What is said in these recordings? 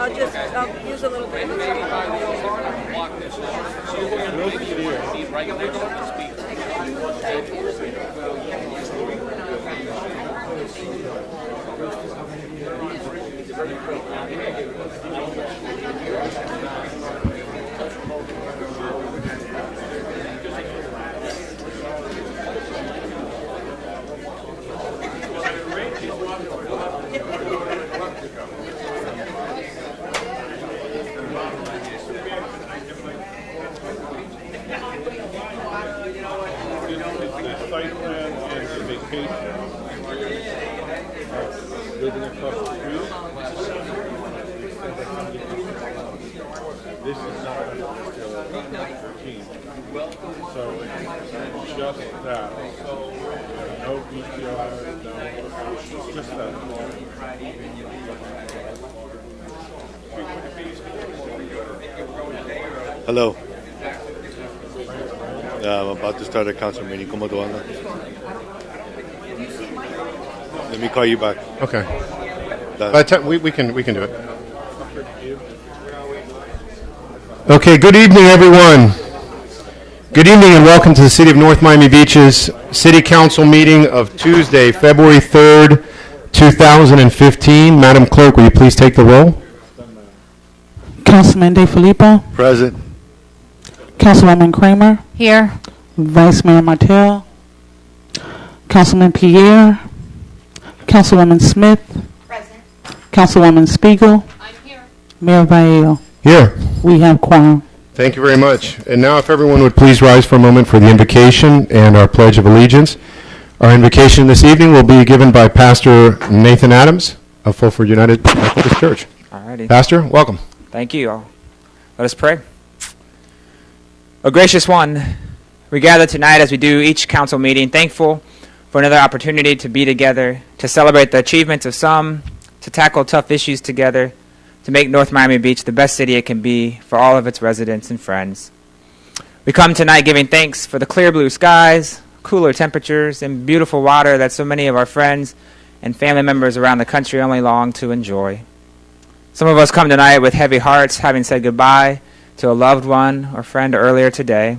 I'll use a little bit. Block this. So we're going to make sure these regulators speak. Site plan is a vacation. Living across the street. This is not routine. So it's just that. No BTR, no, just that. Hello. I'm about to start a council meeting. ¿Cómo tú andas? Let me call you back. Okay. But we can do it. Okay, good evening, everyone. Good evening and welcome to the City of North Miami Beach's City Council meeting of Tuesday, February 3rd, 2015. Madam Clerk, will you please take the roll? Councilman DeFilippo. Present. Councilwoman Kramer. Here. Vice Mayor Martel. Councilman Pierre. Councilwoman Smith. Present. Councilwoman Spiegel. I'm here. Mayor Valle. Here. We have quorum. Thank you very much. And now if everyone would please rise for a moment for the invocation and our Pledge of Allegiance. Our invocation this evening will be given by Pastor Nathan Adams of Fulford United Methodist Church. Alrighty. Pastor, welcome. Thank you all. Let us pray. O gracious one, we gather tonight as we do each council meeting, thankful for another opportunity to be together, to celebrate the achievements of some, to tackle tough issues together, to make North Miami Beach the best city it can be for all of its residents and friends. We come tonight giving thanks for the clear blue skies, cooler temperatures, and beautiful water that so many of our friends and family members around the country only long to enjoy. Some of us come tonight with heavy hearts, having said goodbye to a loved one or friend earlier today.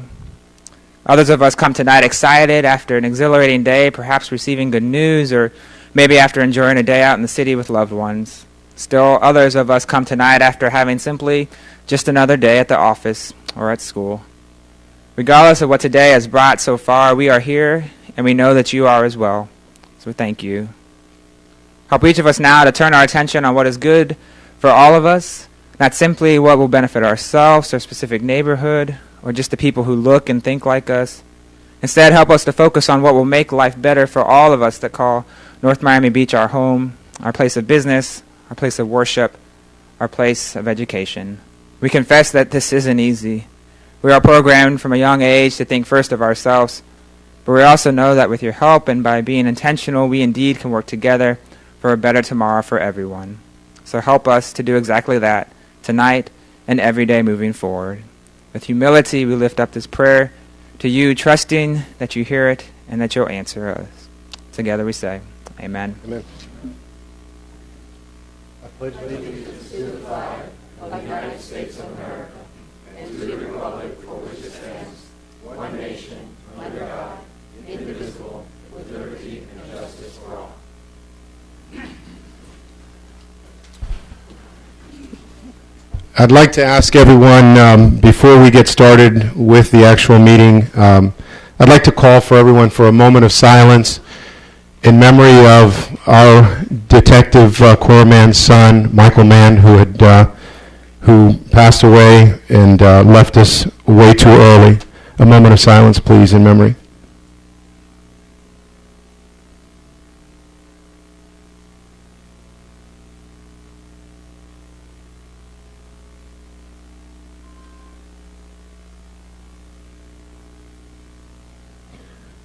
Others of us come tonight excited after an exhilarating day, perhaps receiving good news, or maybe after enjoying a day out in the city with loved ones. Still, others of us come tonight after having simply just another day at the office or at school. Regardless of what today has brought so far, we are here, and we know that you are as well. So thank you. Help each of us now to turn our attention on what is good for all of us, not simply what will benefit ourselves or specific neighborhood or just the people who look and think like us. Instead, help us to focus on what will make life better for all of us that call North Miami Beach our home, our place of business, our place of worship, our place of education. We confess that this isn't easy. We are programmed from a young age to think first of ourselves, but we also know that with your help and by being intentional, we indeed can work together for a better tomorrow for everyone. So help us to do exactly that tonight and every day moving forward. With humility, we lift up this prayer to you, trusting that you hear it and that you'll answer us. Together we say, Amen. Amen. I pledge allegiance to the flag of the United States of America and to the republic for which it stands, one nation, under God, indivisible, with liberty and justice for all. I'd like to ask everyone, before we get started with the actual meeting, I'd like to call for everyone for a moment of silence in memory of our Detective Corpsman's son, Michael Mann, who passed away and left us way too early. A moment of silence, please, in memory.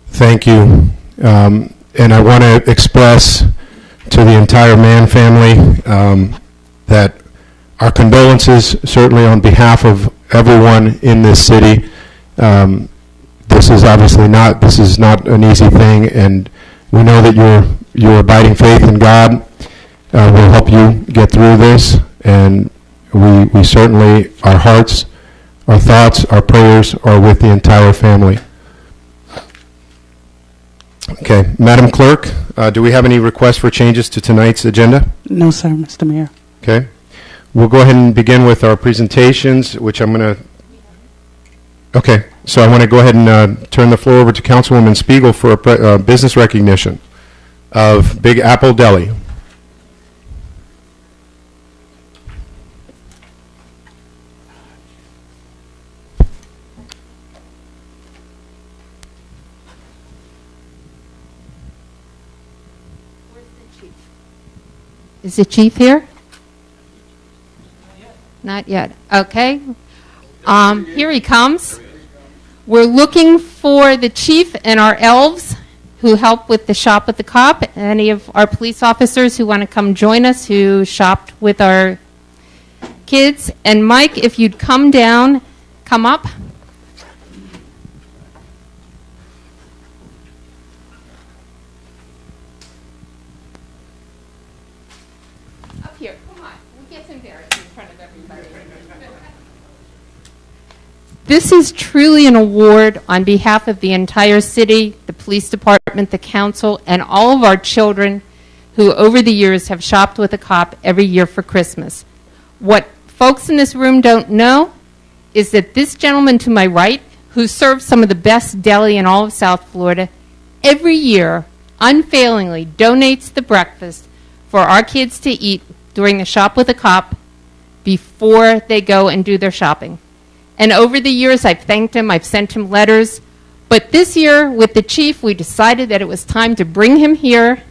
Thank you. And I want to express to the entire Mann family that our condolences, certainly on behalf of everyone in this city. This is not an easy thing, and we know that your abiding faith in God will help you get through this, and we certainly, our hearts, our thoughts, our prayers are with the entire family. Okay, Madam Clerk, do we have any requests for changes to tonight's agenda? No, sir, Mr. Mayor. Okay. We'll go ahead and begin with our presentations, which I'm going to... Okay, so I want to go ahead and turn the floor over to Councilwoman Spiegel for a business recognition of Big Apple Deli. Is the chief here? Not yet. Okay. Here he comes. We're looking for the chief and our elves who help with the Shop with the Cop. Any of our police officers who want to come join us who shopped with our kids. And Mike, if you'd come down, come up. Here, come on. It gets embarrassed in front of everybody. This is truly an award on behalf of the entire city, the police department, the council, and all of our children who over the years have shopped with a cop every year for Christmas. What folks in this room don't know is that this gentleman to my right, who serves some of the best deli in all of South Florida, every year, unfailingly donates the breakfast for our kids to eat during the Shop with a Cop before they go and do their shopping. And over the years, I've thanked him, I've sent him letters. But this year, with the chief, we decided that it was time to bring him here,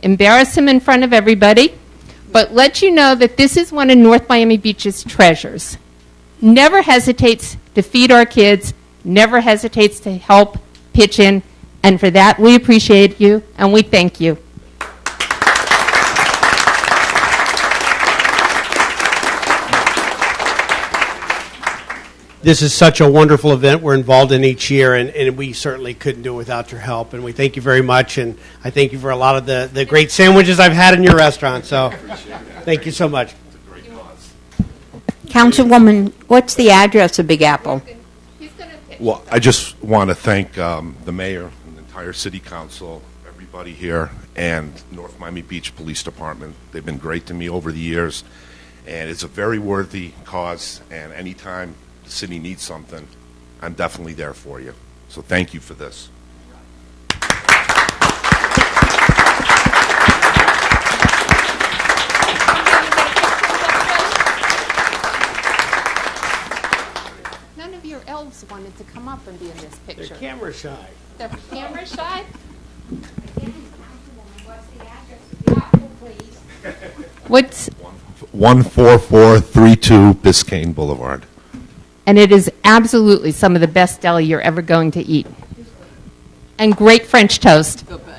embarrass him in front of everybody, but let you know that this is one of North Miami Beach's treasures. Never hesitates to feed our kids, never hesitates to help pitch in, and for that, we appreciate you, and we thank you. This is such a wonderful event we're involved in each year, and we certainly couldn't do it without your help. And we thank you very much, and I thank you for a lot of the great sandwiches I've had in your restaurant. So thank you so much. Councilwoman, what's the address of Big Apple? Well, I just want to thank the mayor and the entire city council, everybody here, and North Miami Beach Police Department. They've been great to me over the years, and it's a very worthy cause, and anytime the city needs something, I'm definitely there for you. So thank you for this. None of your elves wanted to come up and be in this picture. They're camera shy. They're camera shy? What's 14432 Biscayne Boulevard. And it is absolutely some of the best deli you're ever going to eat. And great French toast. The best.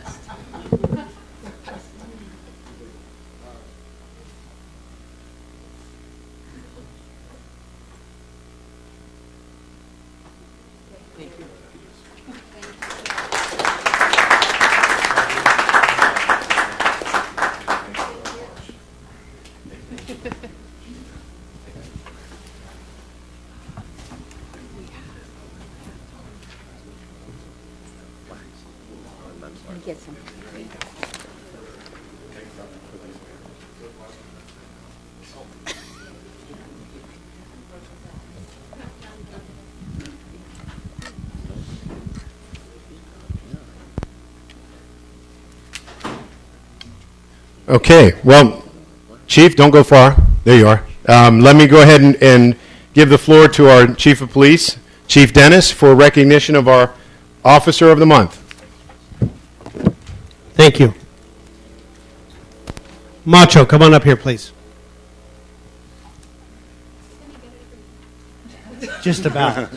Get some. Okay, well, Chief, don't go far. There you are. Let me go ahead and give the floor to our Chief of Police, Chief Dennis, for recognition of our Officer of the Month. Thank you. Macho, come on up here, please. Just about.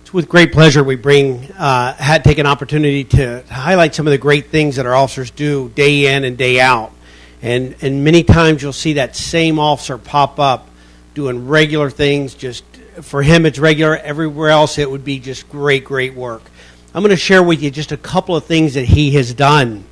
It's with great pleasure we take an opportunity to highlight some of the great things that our officers do day in and day out. And many times you'll see that same officer pop up doing regular things, just For him, it's regular. Everywhere else, it would be just great, great work. I'm going to share with you just a couple of things that he has done.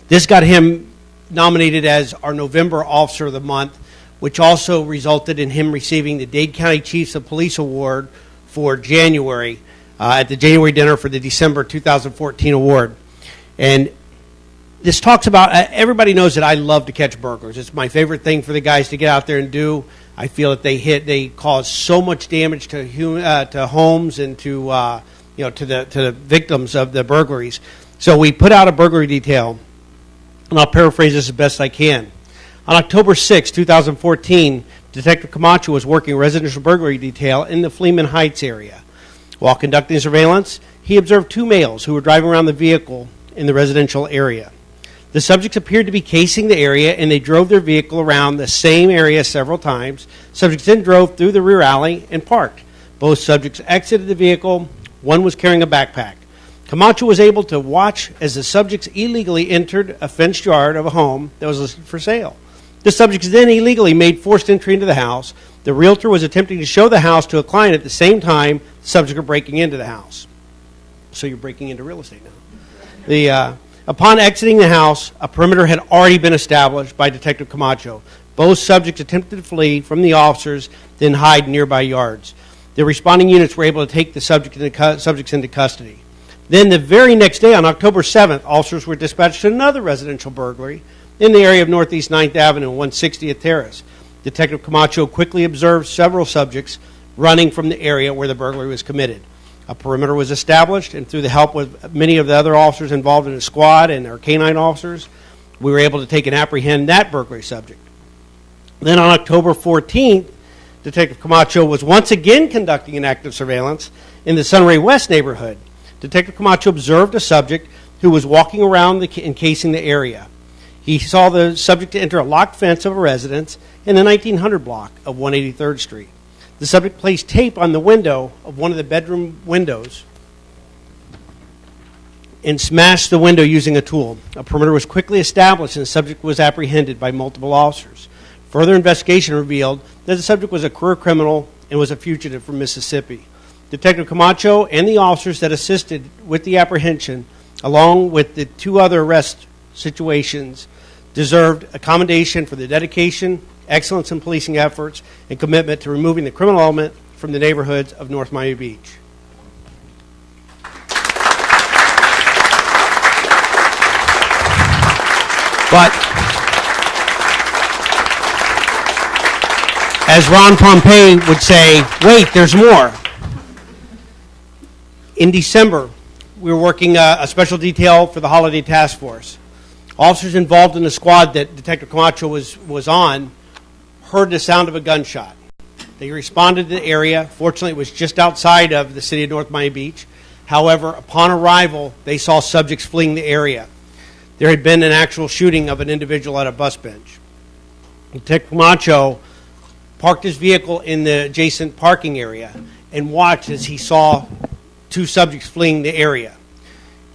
This got him nominated as our November Officer of the Month, which also resulted in him receiving the Dade County Chiefs of Police Award for January at the January dinner for the December 2014 award. And this talks about, everybody knows that I love to catch burglars. It's my favorite thing for the guys to get out there and do. I feel that they cause so much damage to homes and to the victims of the burglaries. So we put out a burglary detail, and I'll paraphrase this as best I can. On October 6, 2014, Detective Camacho was working a residential burglary detail in the Fleeman Heights area. While conducting surveillance, he observed two males who were driving around the vehicle in the residential area. The subjects appeared to be casing the area, and they drove their vehicle around the same area several times. Subjects then drove through the rear alley and parked. Both subjects exited the vehicle. One was carrying a backpack. Camacho was able to watch as the subjects illegally entered a fenced yard of a home that was listed for sale. The subjects then illegally made forced entry into the house. The realtor was attempting to show the house to a client at the same time the subjects were breaking into the house. So you're breaking into real estate now. Upon exiting the house, a perimeter had already been established by Detective Camacho. Both subjects attempted to flee from the officers, then hide in nearby yards. The responding units were able to take the subjects into custody. Then the very next day, on October 7th, officers were dispatched to another residential burglary in the area of Northeast 9th Avenue and 160th Terrace. Detective Camacho quickly observed several subjects running from the area where the burglary was committed. A perimeter was established, and through the help with many of the other officers involved in the squad and our canine officers, we were able to take and apprehend that burglary subject. Then on October 14th, Detective Camacho was once again conducting an active surveillance in the Sunray West neighborhood. Detective Camacho observed a subject who was walking around and casing the area. He saw the subject enter a locked fence of a residence in the 1900 block of 183rd Street. The subject placed tape on the window of one of the bedroom windows and smashed the window using a tool. A perimeter was quickly established, and the subject was apprehended by multiple officers. Further investigation revealed that the subject was a career criminal and was a fugitive from Mississippi. Detective Camacho and the officers that assisted with the apprehension, along with the two other arrest situations, deserved a commendation for the dedication, excellence in policing efforts, and commitment to removing the criminal element from the neighborhoods of North Miami Beach. But as Ron Pompei would say, wait, there's more. In December, we were working a special detail for the Holiday Task Force. Officers involved in the squad that Detective Camacho was on heard the sound of a gunshot. They responded to the area. Fortunately, it was just outside of the city of North Miami Beach. However, upon arrival, they saw subjects fleeing the area. There had been an actual shooting of an individual at a bus bench. Detective Camacho parked his vehicle in the adjacent parking area and watched as he saw two subjects fleeing the area.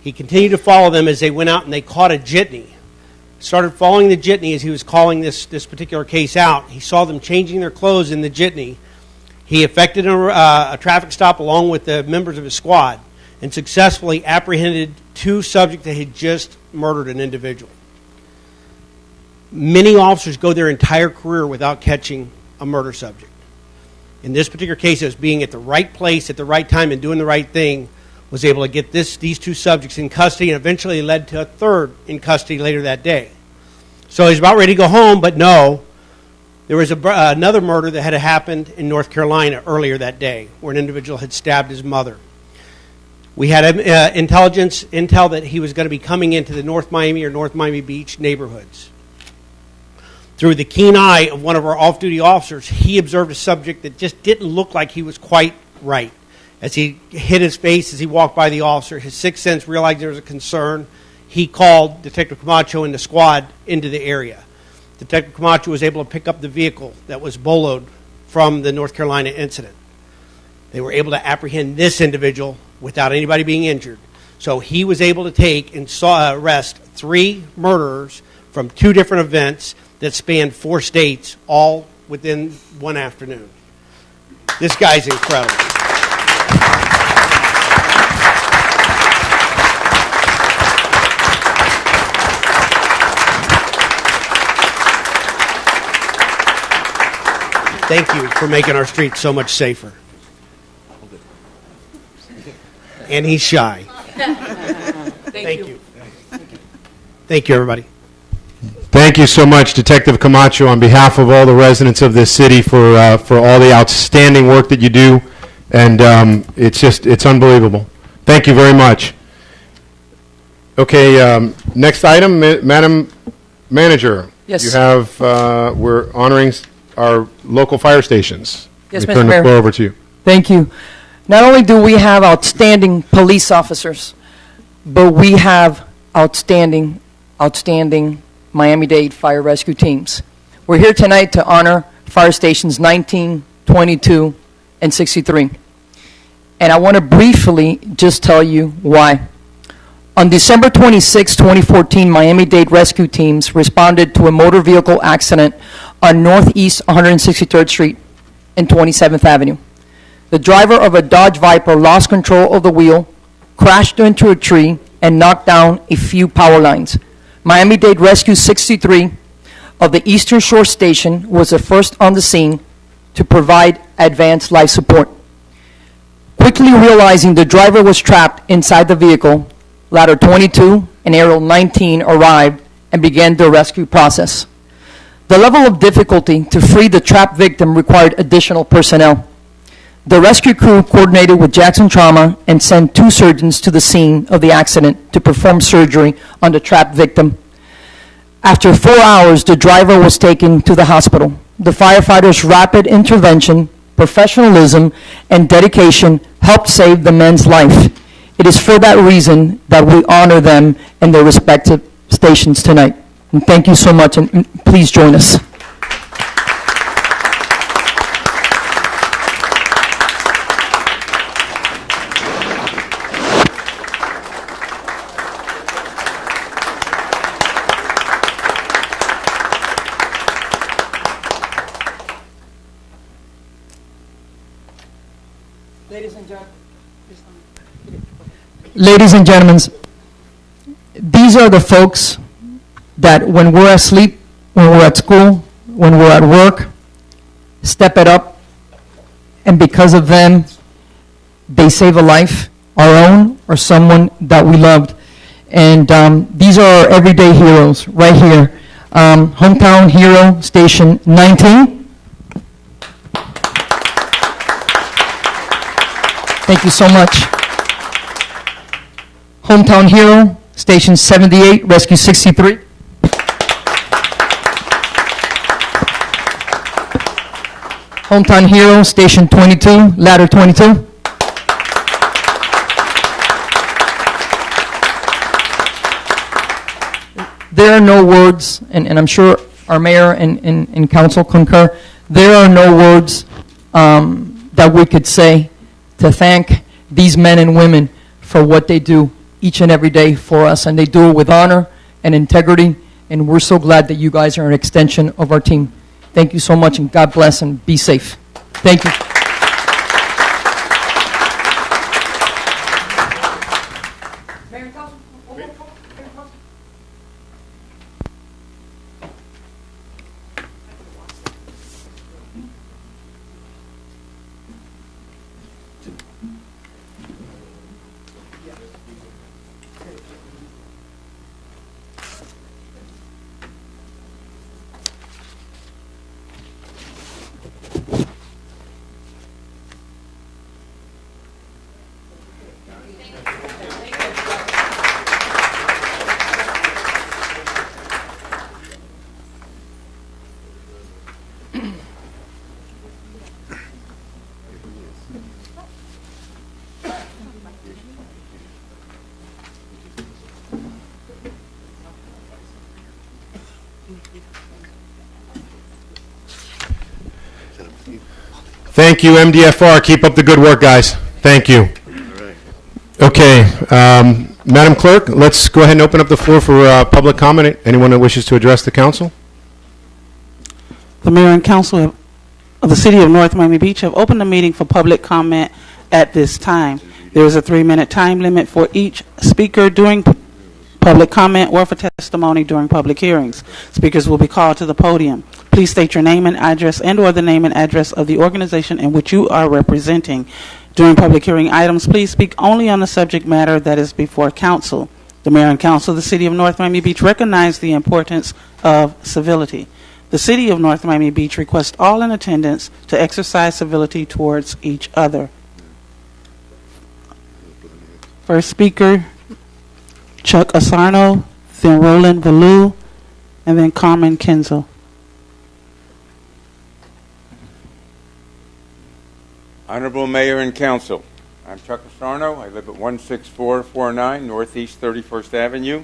He continued to follow them as they went out, and they caught a jitney. Started following the jitney as he was calling this particular case out. He saw them changing their clothes in the jitney. He effected a traffic stop along with the members of his squad and successfully apprehended two subjects that had just murdered an individual. Many officers go their entire career without catching a murder subject. In this particular case, it was being at the right place at the right time and doing the right thing was able to get these two subjects in custody, and eventually led to a third in custody later that day. So he's about ready to go home, but no. There was another murder that had happened in North Carolina earlier that day, where an individual had stabbed his mother. We had intel that he was going to be coming into the North Miami or North Miami Beach neighborhoods. Through the keen eye of one of our off-duty officers, he observed a subject that just didn't look like he was quite right. As he hit his face as he walked by the officer, his sixth sense realized there was a concern. He called Detective Camacho and the squad into the area. Detective Camacho was able to pick up the vehicle that was boloed from the North Carolina incident. They were able to apprehend this individual without anybody being injured. So he was able to take and arrest 3 murderers from 2 different events that spanned 4 states, all within one afternoon. This guy's incredible. Thank you for making our streets so much safer. And he's shy. Thank you. Thank you, everybody. Thank you so much, Detective Camacho, on behalf of all the residents of this city for all the outstanding work that you do, and it's unbelievable. Thank you very much. Okay, next item, Madam Manager. Yes. You have, we're honoring our local fire stations. Yes, Let me Mr. turn the Mayor. floor over to you. Thank you. Not only do we have outstanding police officers, but we have outstanding Miami-Dade fire rescue teams. We're here tonight to honor fire stations 19, 22, and 63. And I want to briefly just tell you why. On December 26, 2014, Miami-Dade rescue teams responded to a motor vehicle accident on Northeast 163rd Street and 27th Avenue. The driver of a Dodge Viper lost control of the wheel, crashed into a tree, and knocked down a few power lines. Miami-Dade Rescue 63 of the Eastern Shore Station was the first on the scene to provide advanced life support. Quickly realizing the driver was trapped inside the vehicle, Ladder 22 and Aerial 19 arrived and began the rescue process. The level of difficulty to free the trapped victim required additional personnel. The rescue crew coordinated with Jackson Trauma and sent 2 surgeons to the scene of the accident to perform surgery on the trapped victim. After 4 hours, the driver was taken to the hospital. The firefighters' rapid intervention, professionalism, and dedication helped save the man's life. It is for that reason that we honor them and their respective stations tonight. And thank you so much, and please join us. Ladies and gentlemen, these are the folks that when we're asleep, when we're at school, when we're at work, step it up, and because of them, they save a life, our own or someone that we loved. And these are our everyday heroes right here. Hometown Hero Station 19. Thank you so much. Hometown Hero, Station 78, Rescue 63. Hometown Hero, Station 22, Ladder 22. There are no words, and I'm sure our mayor and council concur, there are no words that we could say to thank these men and women for what they do each and every day for us, and they do it with honor and integrity, and we're so glad that you guys are an extension of our team. Thank you so much, and God bless, and be safe. Thank you. Thank you, MDFR. Keep up the good work, guys. Thank you. Okay, Madam Clerk, let's go ahead and open up the floor for public comment. Anyone that wishes to address the council? The mayor and council have of the City of North Miami Beach have opened the meeting for public comment at this time. There is a 3-minute time limit for each speaker during public comment or for testimony during public hearings. Speakers will be called to the podium. Please state your name and address and/or the name and address of the organization in which you are representing. During public hearing items, please speak only on the subject matter that is before council. The Mayor and Council of the City of North Miami Beach recognize the importance of civility. The City of North Miami Beach requests all in attendance to exercise civility towards each other. First speaker, Chuck Asarno, then Roland Valou, and then Carmen Kenzel. Honorable Mayor and Council, I'm Chuck Asarno. I live at 16449 Northeast 31st Avenue.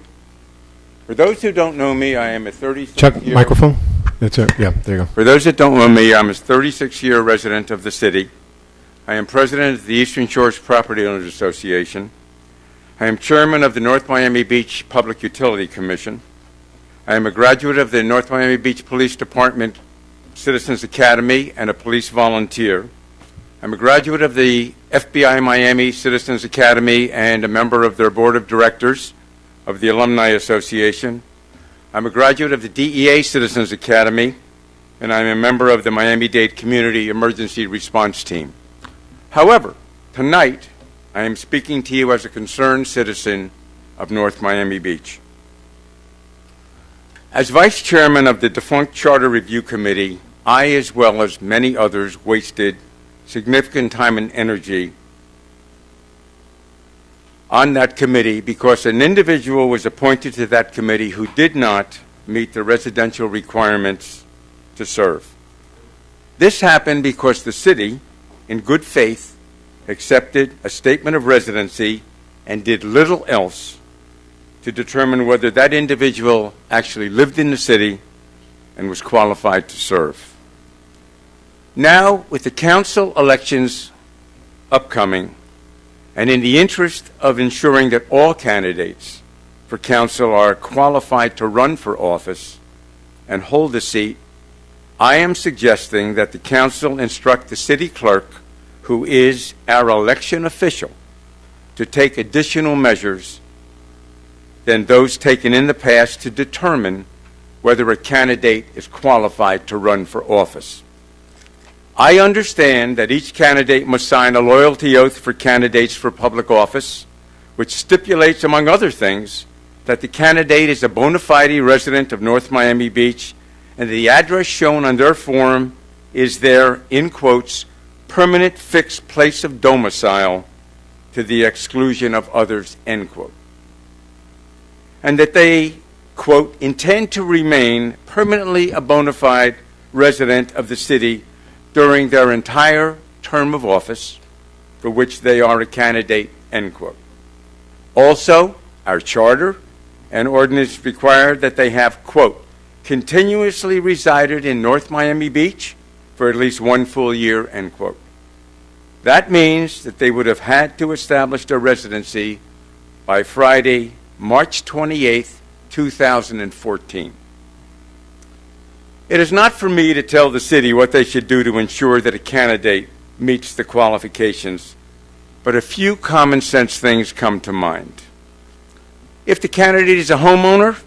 For those who don't know me, I am a 36-year... Chuck, microphone. That's it. Yeah, there you go. For those that don't know me, I'm a 36-year resident of the city. I am president of the Eastern Shores Property Owners Association. I am chairman of the North Miami Beach Public Utility Commission. I am a graduate of the North Miami Beach Police Department Citizens Academy and a police volunteer. I'm a graduate of the FBI Miami Citizens Academy and a member of their board of directors of the Alumni Association. I'm a graduate of the DEA Citizens Academy, and I'm a member of the Miami-Dade Community Emergency Response Team. However, tonight, I am speaking to you as a concerned citizen of North Miami Beach. As vice chairman of the defunct Charter Review Committee, I, as well as many others, wasted significant time and energy on that committee because an individual was appointed to that committee who did not meet the residential requirements to serve. This happened because the city, in good faith, accepted a statement of residency and did little else to determine whether that individual actually lived in the city and was qualified to serve. Now, with the council elections upcoming, and in the interest of ensuring that all candidates for council are qualified to run for office and hold a seat, I am suggesting that the council instruct the city clerk, who is our election official, to take additional measures than those taken in the past to determine whether a candidate is qualified to run for office. I understand that each candidate must sign a loyalty oath for candidates for public office, which stipulates, among other things, that the candidate is a bona fide resident of North Miami Beach and the address shown on their form is their, in quotes, permanent fixed place of domicile to the exclusion of others, end quote. And that they, quote, intend to remain permanently a bona fide resident of the city during their entire term of office for which they are a candidate, end quote. Also, our charter and ordinance require that they have, quote, continuously resided in North Miami Beach for at least 1 full year, end quote. That means that they would have had to establish their residency by Friday, March 28th, 2014. It is not for me to tell the city what they should do to ensure that a candidate meets the qualifications, but a few common sense things come to mind. If the candidate is a homeowner,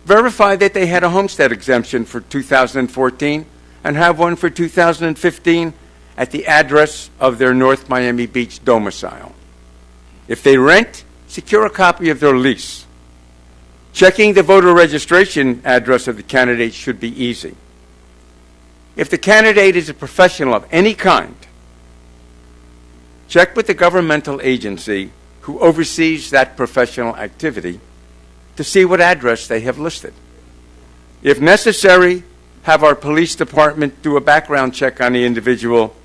verify that they had a homestead exemption for 2014 and have one for 2015 at the address of their North Miami Beach domicile. If they rent, secure a copy of their lease. Checking the voter registration address of the candidate should be easy. If the candidate is a professional of any kind, check with the governmental agency who oversees that professional activity to see what address they have listed. If necessary, have our police department do a background check on the individual,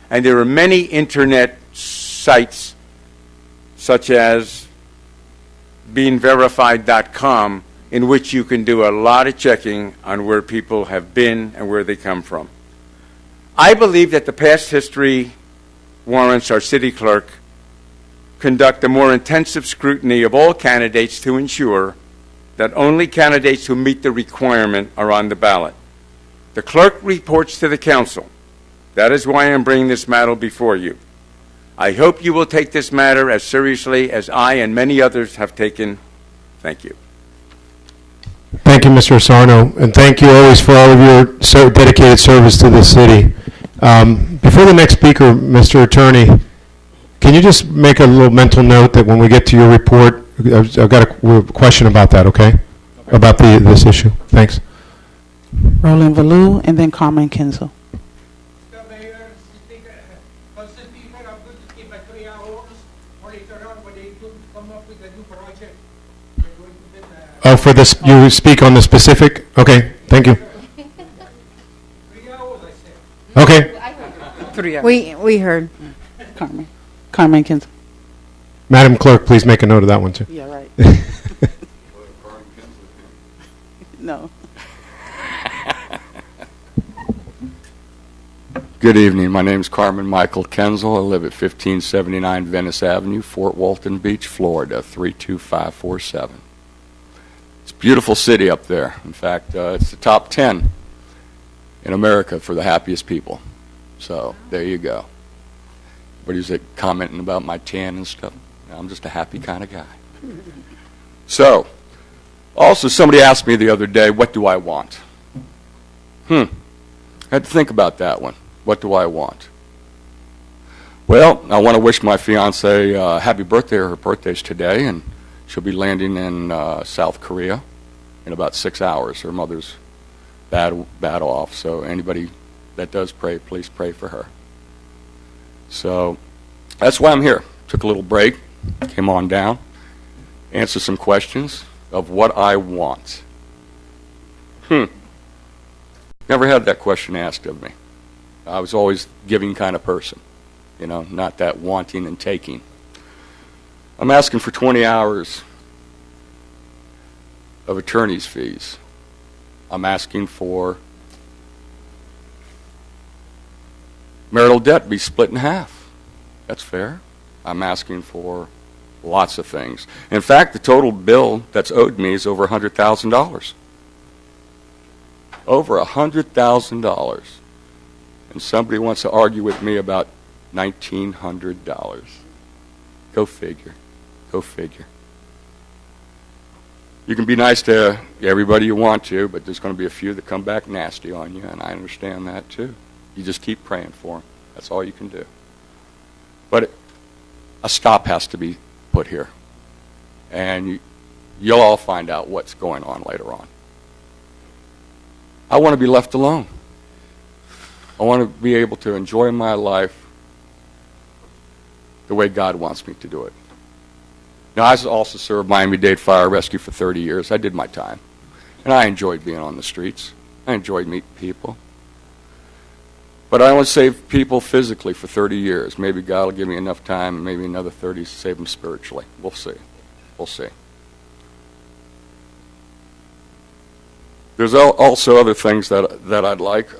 and there are many internet sites such as beingverified.com in which you can do a lot of checking on where people have been and where they come from. I believe that the past history warrants our city clerk conduct a more intensive scrutiny of all candidates to ensure that only candidates who meet the requirement are on the ballot. The clerk reports to the council That is why I'm bringing this matter before you. I hope you will take this matter as seriously as I and many others have taken. Thank you. Thank you, Mr. Sarno, and thank you always for all of your dedicated service to the city. Before the next speaker, Mr. Attorney, can you just make a little mental note that when we get to your report, I've got a question about that, okay? About this issue. Thanks. Roland Valou, and then Carmen Kinzel. Mr. Mayor, Speaker, Council people are going to keep 3 hours or later on when they do come up with a new project. They're going to get, Oh, for this, you speak on the specific? Okay, thank you. 3 hours, I said. Okay. 3 hours. We heard. Carmen Kinzel. Madam Clerk, please make a note of that one, too. Yeah, right. No. Good evening. My name is Carmen Michael Kenzel. I live at 1579 Venice Avenue, Fort Walton Beach, Florida, 32547. It's a beautiful city up there. In fact, it's the top 10 in America for the happiest people. So there you go. Everybody's commenting about my tan and stuff. I'm just a happy kind of guy. So, also somebody asked me the other day, what do I want? I had to think about that one. What do I want? Well, I want to wish my fiance happy birthday. Her birthday's today, and she'll be landing in South Korea in about 6 hours. Her mother's bad off, so anybody that does pray, please pray for her. So that's why I'm here. Took a little break, came on down, answer some questions of what I want. Never had that question asked of me. I was always giving kind of person, you know, not that wanting and taking. I'm asking for 20 hours of attorney's fees. I'm asking for marital debt be split in half. That's fair. I'm asking for lots of things. In fact, the total bill that's owed me is over $100,000. Over $100,000. And somebody wants to argue with me about $1,900. Go figure. Go figure. You can be nice to everybody you want to, but there's going to be a few that come back nasty on you, and I understand that too. You just keep praying for them. That's all you can do. But a stop has to be put here. And you'll all find out what's going on later on. I want to be left alone. I want to be able to enjoy my life the way God wants me to do it. Now, I also served Miami-Dade Fire Rescue for 30 years. I did my time. And I enjoyed being on the streets. I enjoyed meeting people. But I only saved people physically for 30 years. Maybe God will give me enough time, maybe another 30 to save them spiritually. We'll see. We'll see. There's also other things that I'd like.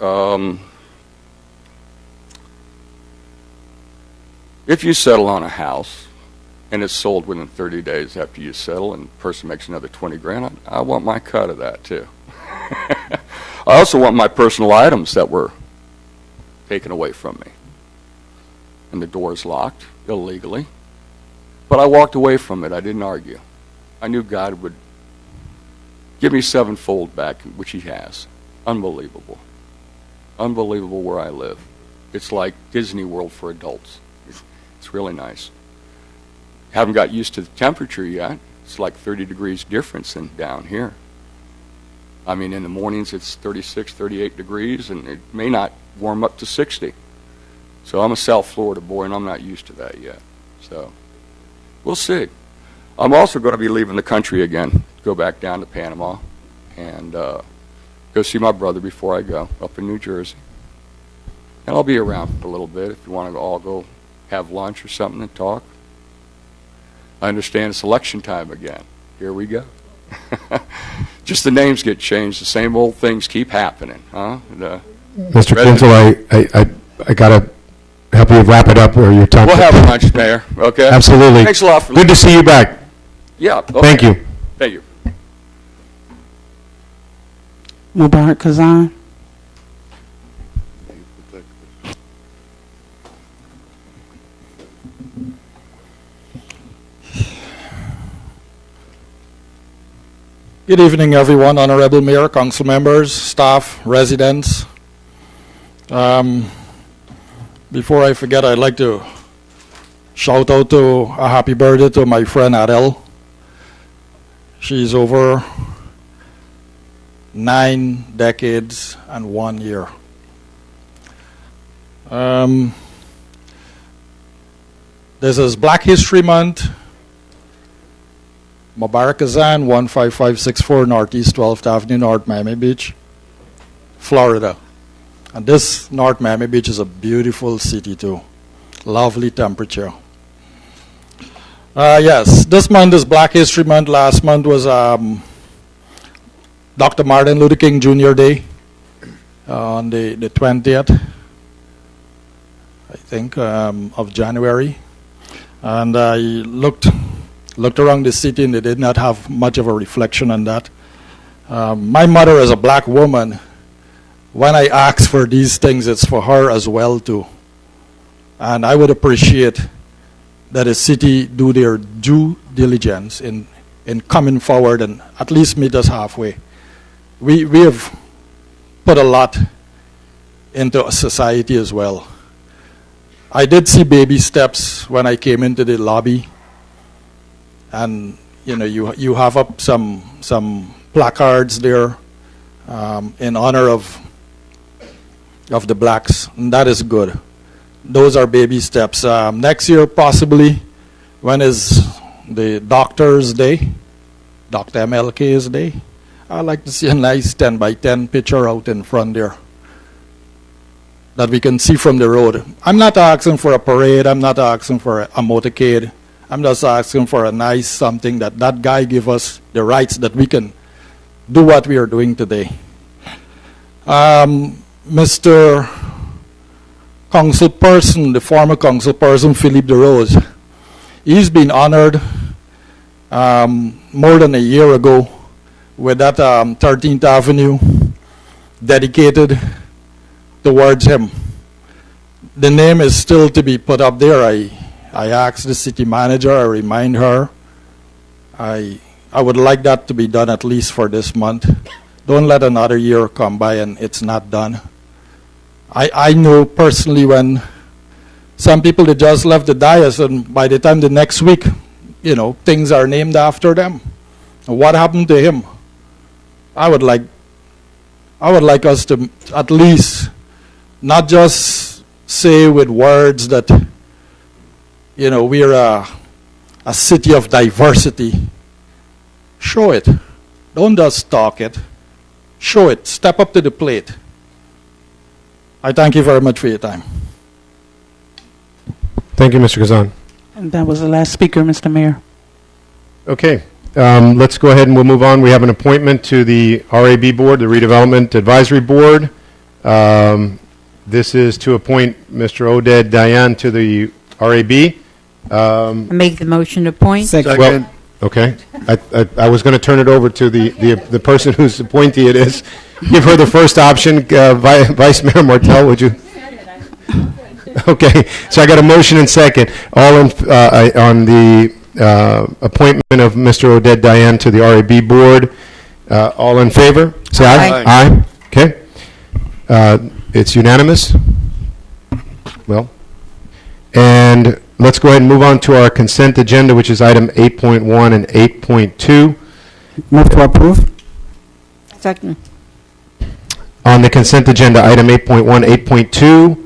If you settle on a house and it's sold within 30 days after you settle and the person makes another 20 grand, I want my cut of that too. I also want my personal items that were taken away from me. And the door's locked illegally. But I walked away from it. I didn't argue. I knew God would give me sevenfold back, which he has. Unbelievable. Unbelievable where I live. It's like Disney World for adults. It's really nice. Haven't got used to the temperature yet. It's like 30 degrees difference than down here. I mean, in the mornings it's 36, 38 degrees, and it may not warm up to 60. So I'm a South Florida boy, and I'm not used to that yet. So we'll see. I'm also going to be leaving the country again, go back down to Panama, and go see my brother before I go, up in New Jersey. And I'll be around for a little bit if you want to all go have lunch or something and talk. I understand it's election time again. Here we go. Just the names get changed. The same old things keep happening, huh? Mr. Kinzel, I got to help you wrap it up, or your time. We'll have lunch, Mayor. Okay. Absolutely. Thanks a lot for Good to see you back. Yeah. Okay. Thank you. Thank you. Mubarak Kazan. Good evening, everyone. Honorable Mayor, council members, staff, residents. Before I forget, I'd like to shout out to a happy birthday to my friend Adele. She's over 9 decades and 1 year. This is Black History Month. Mubarak Azan, 15564 Northeast 12th Avenue, North Miami Beach, Florida. And this North Miami Beach is a beautiful city too. Lovely temperature. Yes, this month is Black History Month. Last month was Dr. Martin Luther King Jr. Day on the 20th, I think, of January. And I looked around the city and they did not have much of a reflection on that. My mother is a black woman. When I ask for these things, it's for her as well too. And I would appreciate that the city do their due diligence in coming forward and at least meet us halfway. We have put a lot into society as well. I did see baby steps when I came into the lobby. And you have up some placards there in honor of the blacks, and that is good. Those are baby steps. Next year, possibly, when is the Doctor's Day, Dr. MLK's Day, I'd like to see a nice 10 by 10 picture out in front there that we can see from the road. I'm not asking for a parade. I'm not asking for a motorcade. I'm just asking for a nice something that guy give us the rights that we can do what we are doing today. Mr. Councilperson, the former Councilperson Philippe DeRose, he's been honored more than a year ago with that 13th Avenue dedicated towards him. The name is still to be put up there. I asked the city manager, I remind her, I would like that to be done at least for this month. Don't let another year come by and it's not done. I know personally when some people, they just left the dais and by the time the next week, things are named after them. What happened to him? I would like us to at least not just say with words that we're a city of diversity. Show it. Don't just talk it. Show it. Step up to the plate. I thank you very much for your time. Thank you, Mr. Kazan. And that was the last speaker, Mr. Mayor. Okay, let's go ahead and we'll move on. We have an appointment to the RAB Board, the Redevelopment Advisory Board. This is to appoint Mr. Oded Dayan to the RAB. Make the motion to appoint. Second. Well, okay. I was going to turn it over to the person whose appointee it is. Give her the first option. Vice Mayor Martel, would you? Okay. So I got a motion and second. All in, on the appointment of Mr. Oded Dayan to the RAB Board. All in favor? Say aye. Aye. Okay. It's unanimous. Well, and let's go ahead and move on to our consent agenda, which is item 8.1 and 8.2. Move to approve. Second. On the consent agenda, item 8.1, 8.2.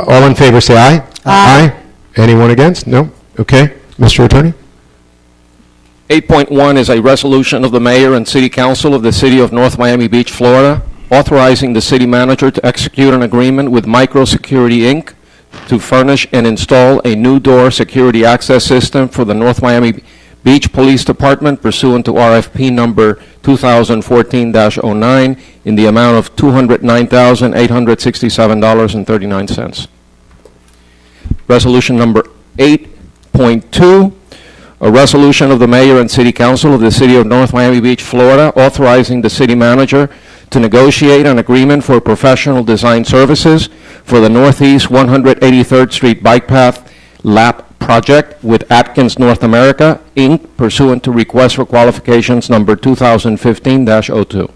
All in favor, say aye. Aye. Anyone against? No? Okay. Mr. Attorney? 8.1 is a resolution of the Mayor and City Council of the City of North Miami Beach, Florida, authorizing the City Manager to execute an agreement with Micro Security, Inc. to furnish and install a new door security access system for the North Miami Beach Police Department pursuant to RFP number 2014-09 in the amount of $209,867.39. Resolution number 8.2, a resolution of the Mayor and City Council of the City of North Miami Beach, Florida, authorizing the City Manager to negotiate an agreement for professional design services for the Northeast 183rd Street Bike Path Lap project with Atkins North America, Inc., pursuant to request for qualifications number 2015-02.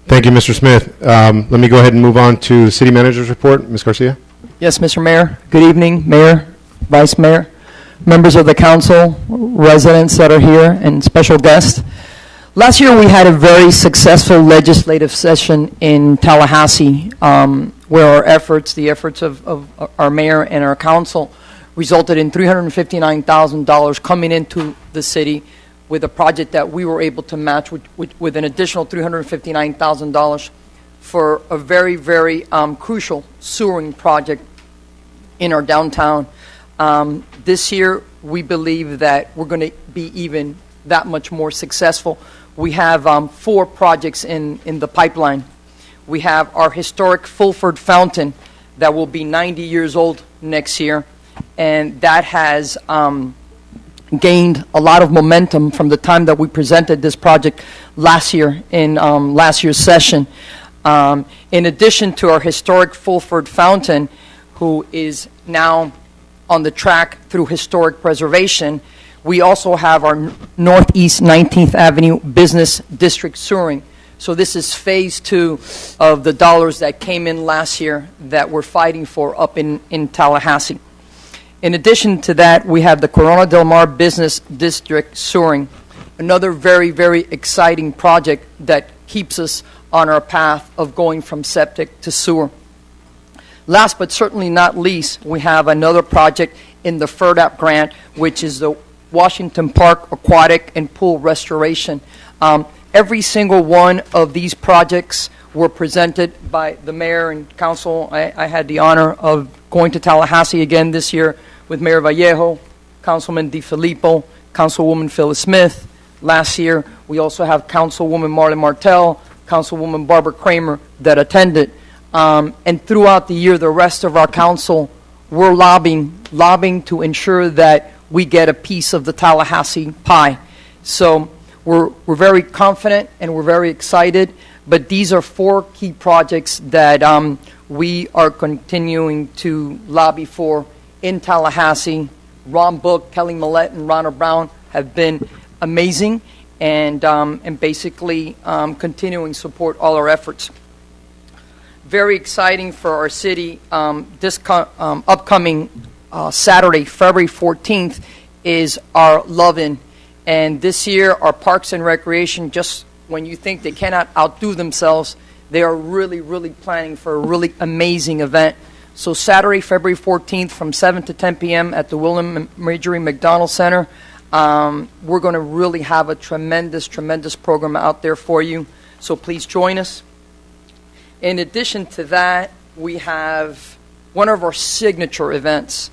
Thank you, Mr. Smith. Let me go ahead and move on to the City Manager's report. Ms. Garcia? Yes, Mr. Mayor. Good evening, Mayor, Vice Mayor, members of the council, residents that are here, and special guests. Last year, we had a very successful legislative session in Tallahassee, where our efforts, the efforts of our mayor and our council, resulted in $359,000 coming into the city with a project that we were able to match with an additional $359,000 for a very, very crucial sewering project in our downtown. This year, we believe that we're going to be even that much more successful. We have 4 projects in the pipeline. We have our historic Fulford Fountain that will be 90 years old next year, and that has gained a lot of momentum from the time that we presented this project last year in last year's session. In addition to our historic Fulford Fountain, who is now on the track through historic preservation, we also have our Northeast 19th Avenue Business District sewering. So this is phase 2 of the dollars that came in last year that we're fighting for up in Tallahassee. In addition to that, we have the Corona Del Mar Business District sewering, another very, very exciting project that keeps us on our path of going from septic to sewer. Last but certainly not least, we have another project in the FERDAP grant, which is the Washington Park Aquatic and Pool Restoration. Every single one of these projects were presented by the mayor and council. I had the honor of going to Tallahassee again this year with Mayor Vallejo, Councilman DeFilippo, Councilwoman Phyllis Smith. Last year, we also have Councilwoman Marlon Martel, Councilwoman Barbara Kramer that attended. And throughout the year, the rest of our council were lobbying to ensure that we get a piece of the Tallahassee pie. So we're very confident and we're very excited, but these are 4 key projects that we are continuing to lobby for in Tallahassee. Ron Book, Kelly Millett, and Ronald Brown have been amazing and basically continuing to support all our efforts. Very exciting for our city. This upcoming Saturday, February 14th, is our Love-In. And this year, our Parks and Recreation, just when you think they cannot outdo themselves, they are really, really planning for a really amazing event. So Saturday, February 14th, from 7 to 10 p.m. at the William Marjorie McDonald Center, we're going to really have a tremendous, tremendous program out there for you. So please join us. In addition to that, we have one of our signature events.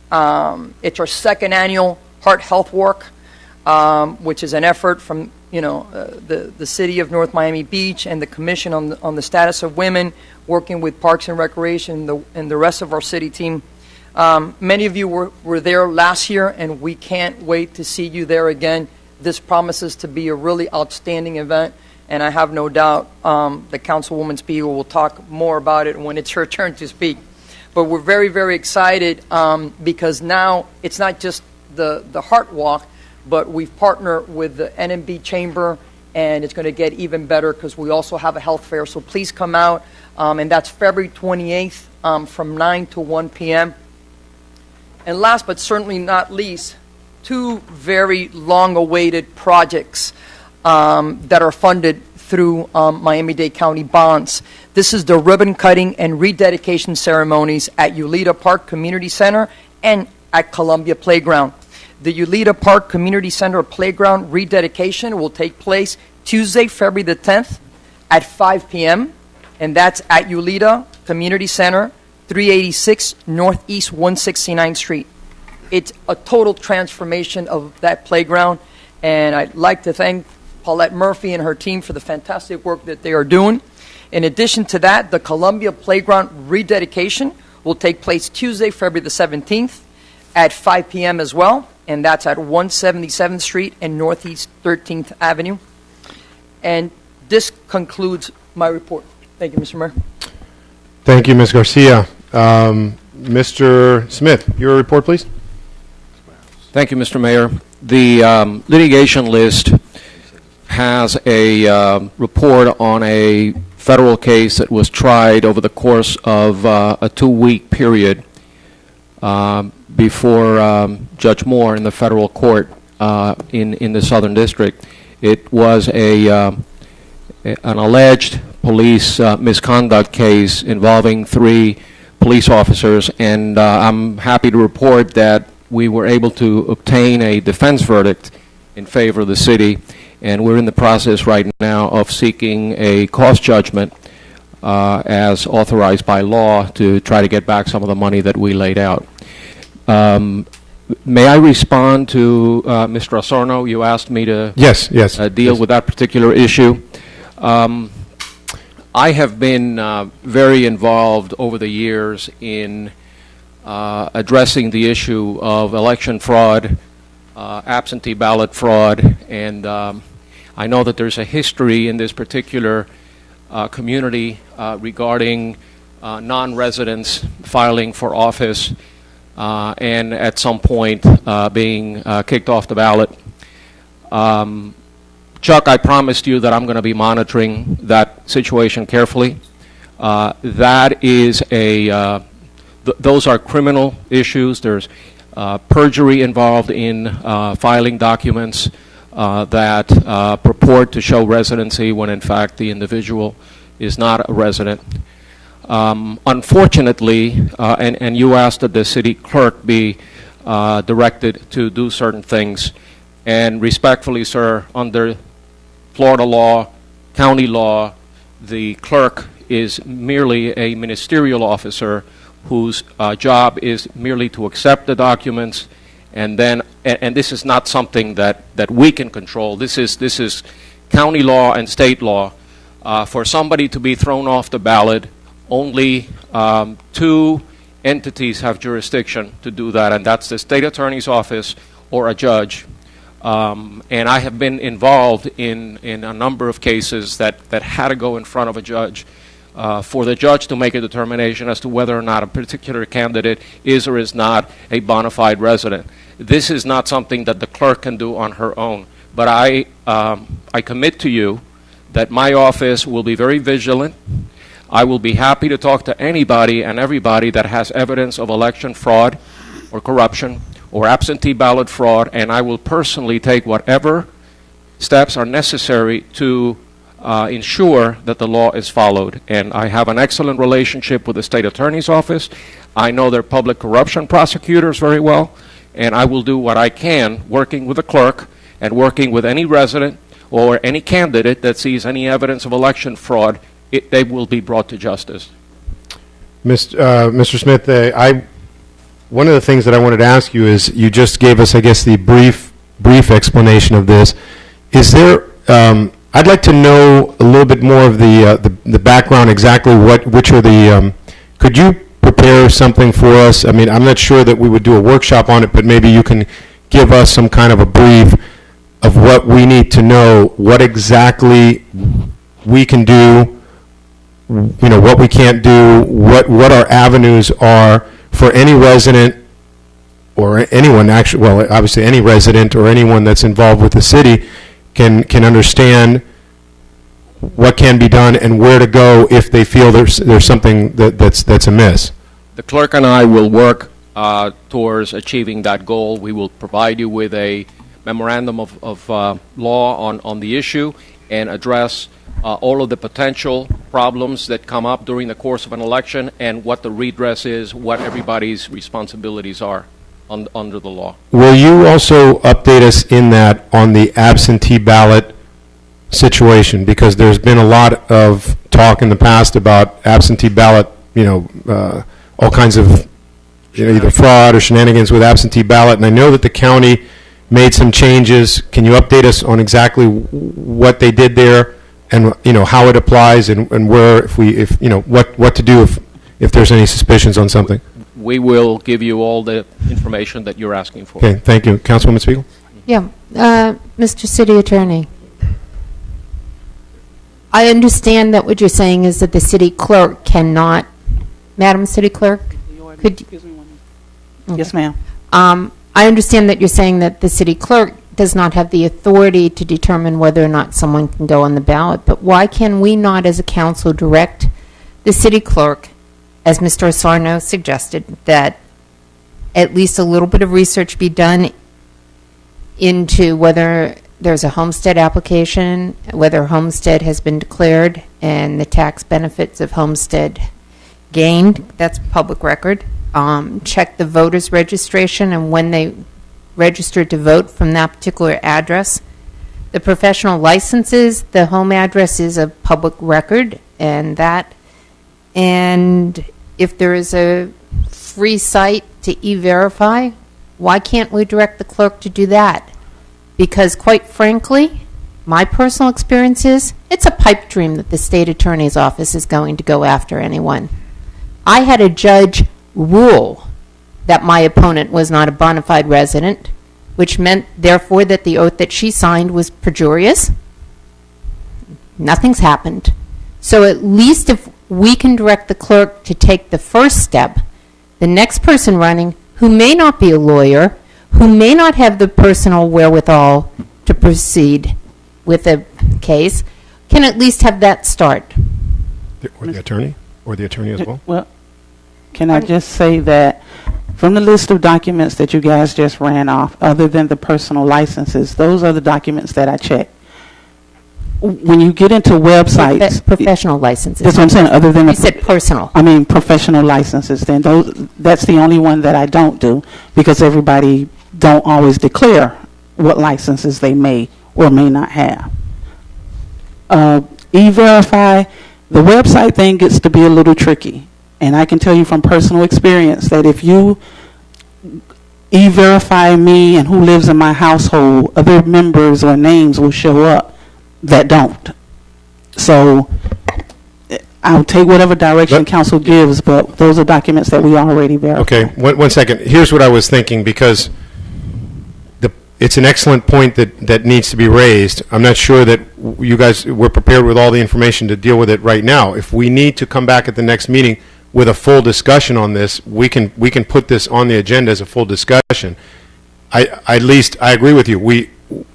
It's our 2nd annual Heart Health Walk, which is an effort from the city of North Miami Beach and the Commission on the Status of Women, working with Parks and Recreation and the rest of our city team. Many of you were there last year, and we can't wait to see you there again. This promises to be a really outstanding event, and I have no doubt the Councilwoman Spiegel will talk more about it when it's her turn to speak. But we're very, very excited because now it's not just the Heart Walk, but we've partnered with the NMB Chamber, and it's going to get even better because we also have a health fair. So please come out, and that's February 28th from 9 to 1 p.m. And last but certainly not least, 2 very long-awaited projects that are funded through Miami-Dade County bonds. This is the ribbon cutting and rededication ceremonies at Ulita Park Community Center and at Columbia Playground. The Ulita Park Community Center Playground rededication will take place Tuesday, February the 10th at 5 p.m., and that's at Ulita Community Center, 386 Northeast 169th Street. It's a total transformation of that playground, and I'd like to thank Paulette Murphy and her team for the fantastic work that they are doing. In addition to that, the Columbia Playground rededication will take place Tuesday, February the 17th at 5 p.m. as well, and that's at 177th Street and Northeast 13th Avenue. And this concludes my report. Thank you, Mr. Mayor. Thank you, Ms. Garcia. Mr. Smith, your report, please. Thank you, Mr. Mayor. The litigation list has a report on a federal case that was tried over the course of a 2-week period before Judge Moore in the federal court in the Southern District. It was an alleged police misconduct case involving 3 police officers, and I'm happy to report that we were able to obtain a defense verdict in favor of the city, and we're in the process right now of seeking a cost judgment as authorized by law to try to get back some of the money that we laid out. May I respond to Mr. Osorno? You asked me to deal with that particular issue. I have been very involved over the years in addressing the issue of election fraud, absentee ballot fraud, and I know that there's a history in this particular community regarding non-residents filing for office and at some point being kicked off the ballot. Chuck, I promised you that I'm going to be monitoring that situation carefully. That is those are criminal issues. There's perjury involved in filing documents that purport to show residency when in fact the individual is not a resident. Unfortunately, and you asked that the city clerk be directed to do certain things, and respectfully, sir, under Florida law, county law, the clerk is merely a ministerial officer whose job is merely to accept the documents, and then, and this is not something that we can control. This is county law and state law. For somebody to be thrown off the ballot, only 2 entities have jurisdiction to do that, and that's the state attorney's office or a judge. And I have been involved in a number of cases that had to go in front of a judge for the judge to make a determination as to whether or not a particular candidate is or is not a bona fide resident. This is not something that the clerk can do on her own. But I commit to you that my office will be very vigilant. I will be happy to talk to anybody and everybody that has evidence of election fraud or corruption or absentee ballot fraud, and I will personally take whatever steps are necessary to ensure that the law is followed. And I have an excellent relationship with the state attorney's office. I know their public corruption prosecutors very well, and I will do what I can working with the clerk and working with any resident or any candidate that sees any evidence of election fraud. They will be brought to justice. Mr. Smith, one of the things that I wanted to ask you is, you just gave us, I guess, the brief explanation of this. Is there, I'd like to know a little bit more of the background, exactly which are the, could you prepare something for us? I mean, I'm not sure that we would do a workshop on it, but maybe you can give us some kind of a brief of what we need to know, what exactly we can do, you know, what we can't do, what our avenues are for any resident or anyone, actually, well, obviously any resident or anyone that's involved with the city can understand what can be done and where to go if they feel there's something that's amiss. The clerk and I will work towards achieving that goal. We will provide you with a memorandum of law on the issue and address all of the potential problems that come up during the course of an election and what the redress is, what everybody's responsibilities are under the law. Will you also update us in that on the absentee ballot situation? Because there's been a lot of talk in the past about absentee ballot, you know, all kinds of, you know, either fraud or shenanigans with absentee ballot, and I know that the county made some changes. Can you update us on exactly what they did there, and, you know, how it applies, and where, if you know, what to do if there's any suspicions on something? We will give you all the information that you're asking for. Okay, thank you. Councilwoman Spiegel? Yeah, Mr. City Attorney, I understand that what you're saying is that the city clerk cannot, Madam City Clerk, could you, Yes, ma'am. I understand that you're saying that the city clerk does not have the authority to determine whether or not someone can go on the ballot, but why can we not as a council direct the city clerk, as Mr. Asarno suggested, that at least a little bit of research be done into whether there's a homestead application, whether homestead has been declared, and the tax benefits of homestead gained? That's public record. Check the voters registration and when they registered to vote from that particular address. The professional licenses, the home address is a public record, and if there is a free site to e-verify, why can't we direct the clerk to do that? Because quite frankly, my personal experience is it's a pipe dream that the state attorney's office is going to go after anyone. I had a judge rule that my opponent was not a bona fide resident, which meant, therefore, that the oath that she signed was perjurious. Nothing's happened. So at least if we can direct the clerk to take the first step, the next person running, who may not be a lawyer, who may not have the personal wherewithal to proceed with a case, can at least have that start. Or the attorney? Or the attorney as well? Well, can I just say that from the list of documents that you guys just ran off, other than the personal licenses, those are the documents that I checked. When you get into websites, professional licenses. That's what I'm saying. Other than you said personal. I mean professional licenses. Then that's the only one that I don't do, because everybody don't always declare what licenses they may or may not have. E-Verify, the website thing gets to be a little tricky, and I can tell you from personal experience that if you E-Verify me and who lives in my household, other members or names will show up that don't. So I'll take whatever direction council gives, but those are documents that we already verified. Okay, one second. Here's what I was thinking, because it's an excellent point that needs to be raised. I'm not sure that you guys were prepared with all the information to deal with it right now. If we need to come back at the next meeting with a full discussion on this, we can put this on the agenda as a full discussion. At least I agree with you.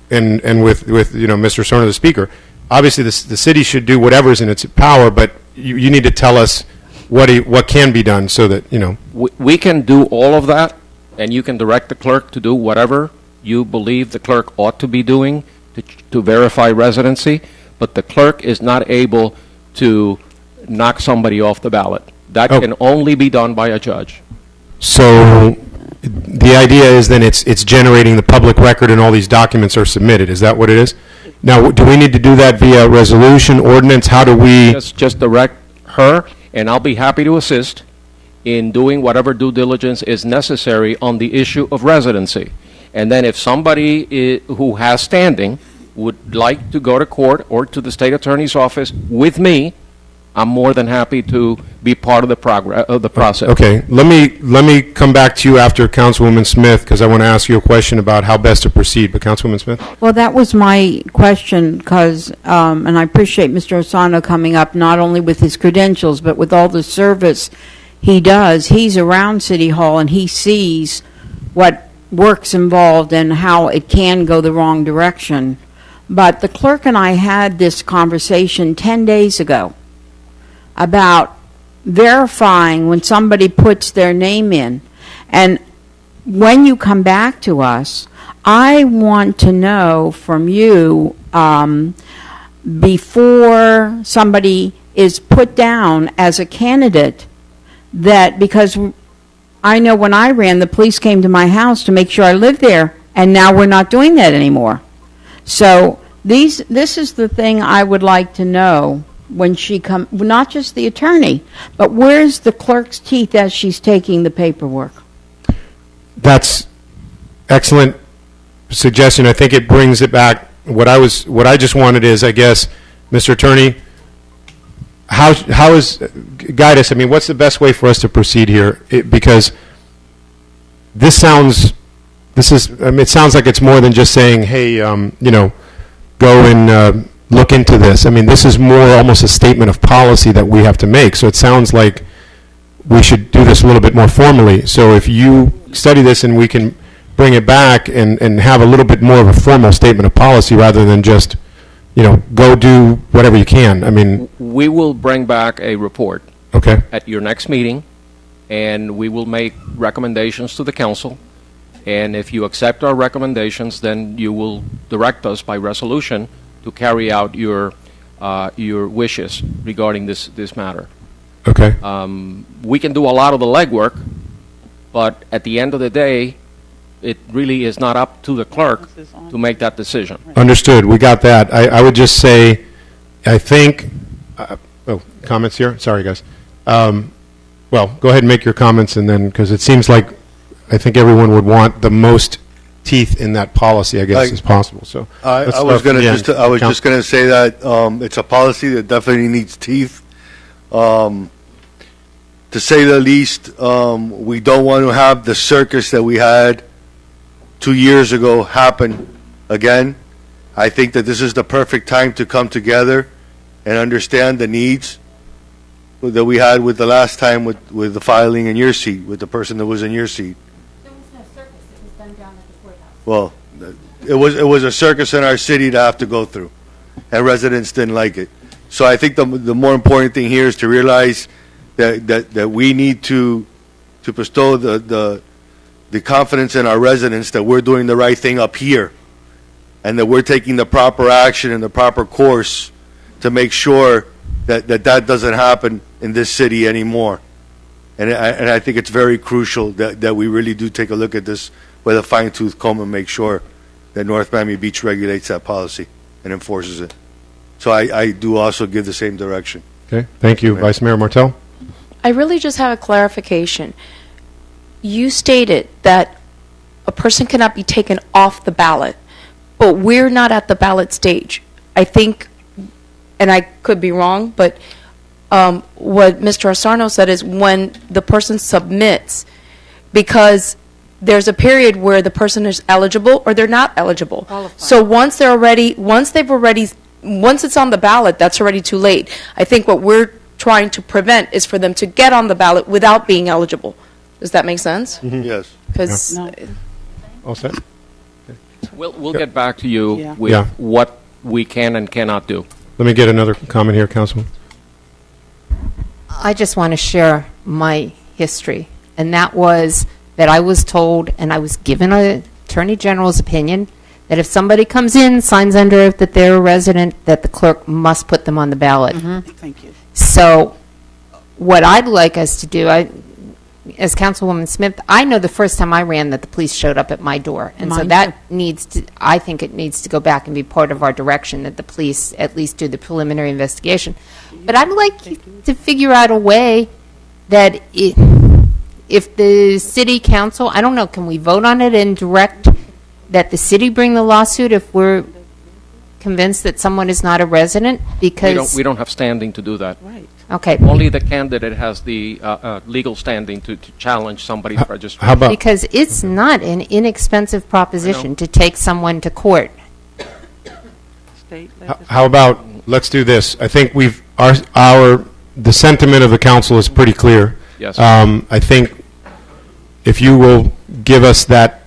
And with Mr. Cerner, the speaker, obviously the city should do whatever is in its power, but you need to tell us what can be done so that We can do all of that, and you can direct the clerk to do whatever you believe the clerk ought to be doing to verify residency, but the clerk is not able to knock somebody off the ballot. That can only be done by a judge. So the idea is then it's generating the public record and all these documents are submitted. Is that what it is? Now, do we need to do that via resolution, ordinance? How do we? Just direct her, and I'll be happy to assist in doing whatever due diligence is necessary on the issue of residency. And then if somebody who has standing would like to go to court or to the state attorney's office with me, I'm more than happy to be part of the process. Okay, let me come back to you after Councilwoman Smith, because I want to ask you a question about how best to proceed. But Councilwoman Smith? Well, that was my question, because, and I appreciate Mr. Asano coming up, not only with his credentials, but with all the service he does. He's around City Hall, and he sees what work's involved and how it can go the wrong direction. But the clerk and I had this conversation 10 days ago about verifying when somebody puts their name in. And when you come back to us, I want to know from you, before somebody is put down as a candidate, that because I know when I ran, the police came to my house to make sure I lived there, and now we're not doing that anymore. So this is the thing I would like to know when she comes, not just the attorney, but where's the clerk's teeth as she's taking the paperwork? That's excellent suggestion. I think it brings it back. What I just wanted is, I guess, Mr. Attorney, guide us. I mean, what's the best way for us to proceed here? Because it sounds like it's more than just saying, hey, go and look into this. I mean, this is more almost a statement of policy that we have to make. So it sounds like we should do this a little bit more formally. So if you study this and we can bring it back and have a little bit more of a formal statement of policy rather than just, go do whatever you can. I mean, We will bring back a report okay. at your next meeting, and we will make recommendations to the council. And if you accept our recommendations, then you will direct us by resolution to carry out your wishes regarding this matter. Okay. We can do a lot of the legwork, but at the end of the day, it really is not up to the clerk to make that decision. Understood. We got that. I would just say, I think, comments here? Sorry, guys. Well, go ahead and make your comments, and then, because it seems like I think everyone would want the most teeth in that policy, I guess, as possible. So I was going to just going to say that it's a policy that definitely needs teeth. To say the least, we don't want to have the circus that we had 2 years ago happen again. I think that this is the perfect time to come together and understand the needs that we had with the last time with the filing in your seat, with the person that was in your seat. There was no circus. It was done down at the courthouse. Well, it was a circus in our city to have to go through, and residents didn't like it. So I think the more important thing here is to realize that we need to bestow the confidence in our residents that we're doing the right thing up here, and that we're taking the proper action and the proper course to make sure that doesn't happen in this city anymore. And I think it's very crucial that we really do take a look at this with a fine-tooth comb and make sure that North Miami Beach regulates that policy and enforces it. So I do also give the same direction. Okay. Thank you. Vice Mayor Martel? I really just have a clarification. You stated that a person cannot be taken off the ballot, but we're not at the ballot stage. I think, and I could be wrong, but what Mr. Asarno said is when the person submits, because there's a period where the person is eligible or they're not eligible. Qualified. So once it's on the ballot, that's already too late. I think what we're trying to prevent is for them to get on the ballot without being eligible. Does that make sense? Yes. Because No. All set? We'll get back to you Yeah. with Yeah. what we can and cannot do. Let me get another comment here, Councilman. I just want to share my history, and that was that I was told, and I was given an Attorney General's opinion, that if somebody comes in, signs under oath that they're a resident, that the clerk must put them on the ballot. Thank you. So what I'd like us to do, as Councilwoman Smith, I know the first time I ran that the police showed up at my door. And so Mine that I think it needs to go back and be part of our direction, that the police at least do the preliminary investigation. But I'd like to figure out a way that if the city council, I don't know, can we vote on it and direct that the city bring the lawsuit if we're convinced that someone is not a resident? Because We don't have standing to do that. Right. okay. Only the candidate has the legal standing to challenge somebody's registration. How about, Because it's not an inexpensive proposition to take someone to court. State how about, let's do this. I think the sentiment of the council is pretty clear. Yes. I think if you will give us that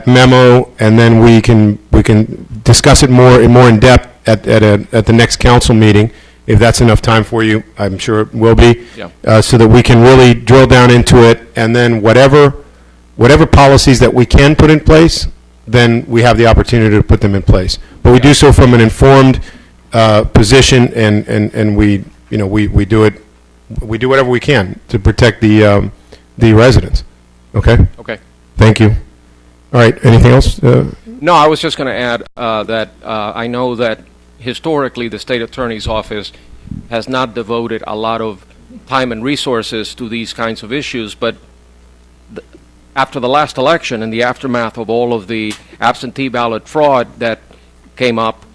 memo, and then we can discuss it more in depth at the next council meeting, if that's enough time for you. I'm sure it will be. Yeah. So that we can really drill down into it, and then whatever policies that we can put in place, then we have the opportunity to put them in place. But we do so from an informed position, and we do it. We do whatever we can to protect the residents. Okay. Okay. Thank you. All right. Anything else? No, I was just going to add that I know that historically the state attorney's office has not devoted a lot of time and resources to these kinds of issues, but after the last election, in the aftermath of all of the absentee ballot fraud that came up,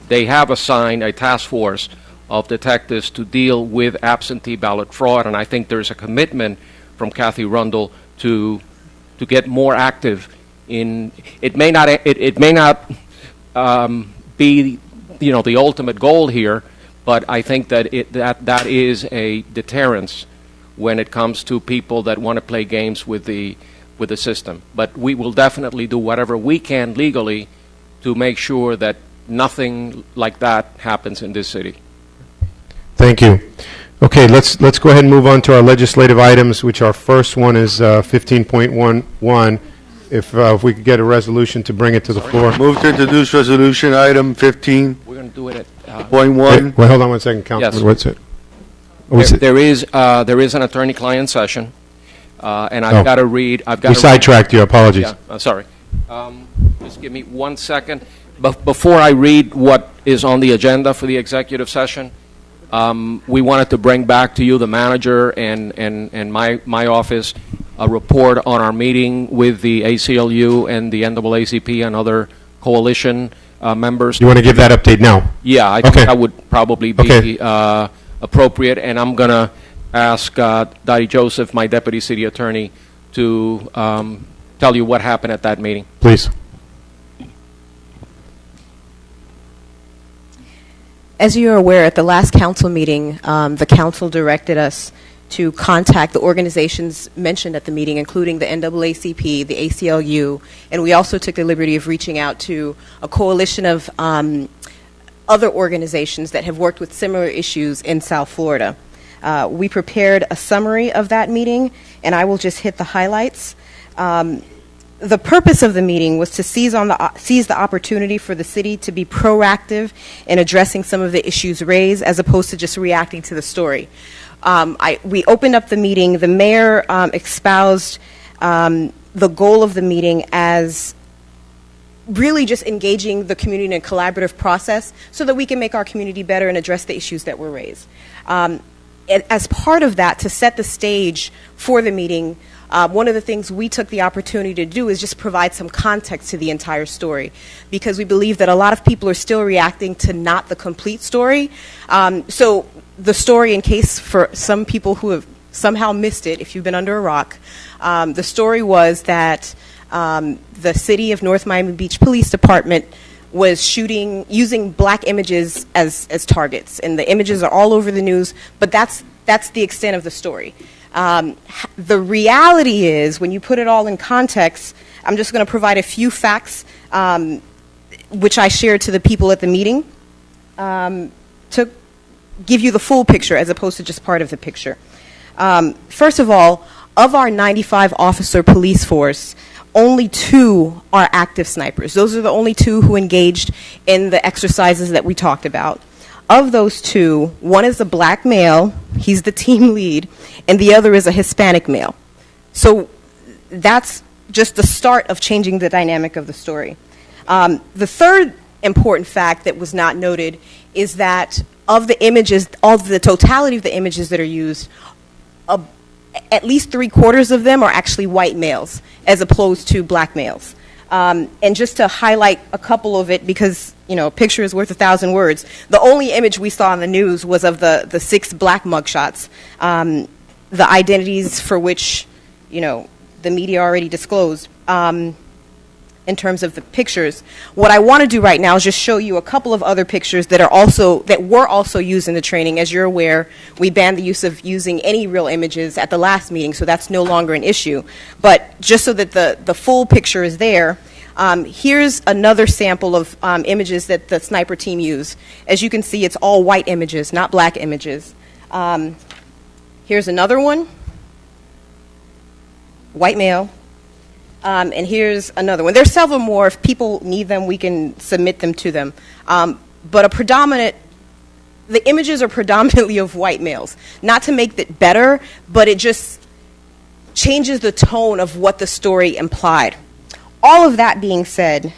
they have assigned a task force of detectives to deal with absentee ballot fraud, and I think there's a commitment from Kathy Rundle to get more active in. It may not be the ultimate goal here, but I think that that is a deterrence when it comes to people that want to play games with the with the system. But we will definitely do whatever we can legally to make sure that nothing like that happens in this city. Thank you. Okay, let's go ahead and move on to our legislative items, which our first one is 15.11. If we could get a resolution to bring it to the floor. Move to introduce resolution item 15. We're going to do it at... Point one. Wait, hold on 1 second, Councilman. Yes. What's it? There is an attorney-client session, and I've got to read... We sidetracked you. Apologies. Yeah, sorry. Just give me 1 second. Before I read what is on the agenda for the executive session, we wanted to bring back to you, the manager and my office, a report on our meeting with the ACLU and the NAACP and other coalition members. You want to give that update now? Yeah, I think that would probably be appropriate, and I'm going to ask Dottie Joseph, my deputy city attorney, to tell you what happened at that meeting. Please. As you are aware, at the last council meeting, the council directed us to contact the organizations mentioned at the meeting, including the NAACP, the ACLU, and we also took the liberty of reaching out to a coalition of other organizations that have worked with similar issues in South Florida. We prepared a summary of that meeting, and I will just hit the highlights. The purpose of the meeting was to seize the opportunity for the city to be proactive in addressing some of the issues raised, as opposed to just reacting to the story. We opened up the meeting. The mayor espoused the goal of the meeting as really just engaging the community in a collaborative process so that we can make our community better and address the issues that were raised. As part of that, to set the stage for the meeting, one of the things we took the opportunity to do is just provide some context to the entire story, because we believe that a lot of people are still reacting to not the complete story. So the story, in case for some people who have somehow missed it, if you've been under a rock, the story was that the city of North Miami Beach Police Department was using black images as targets, and the images are all over the news, but that's the extent of the story. The reality is, when you put it all in context, I'm just going to provide a few facts, which I shared to the people at the meeting, to give you the full picture as opposed to just part of the picture. First of all, of our 95 officer police force, only 2 are active snipers. Those are the only 2 who engaged in the exercises that we talked about. Of those 2, one is a black male, he's the team lead, and the other is a Hispanic male. So that's just the start of changing the dynamic of the story. The third important fact that was not noted is that of the images, of the totality of the images that are used, at least 3/4 of them are actually white males, as opposed to black males. And just to highlight a couple of it, because a picture is worth 1,000 words, the only image we saw in the news was of the 6 black mugshots, the identities for which the media already disclosed. In terms of the pictures, what I want to do right now is just show you a couple of other pictures that were also used in the training. As you're aware, we banned the use of using any real images at the last meeting, so that's no longer an issue. But just so that the full picture is there, here's another sample of images that the sniper team used. As you can see, it's all white images, not black images. Here's another one, white male. And here's another one. There's several more. If people need them, we can submit them to them. But the images are predominantly of white males. Not to make it better, but it just changes the tone of what the story implied. All of that being said,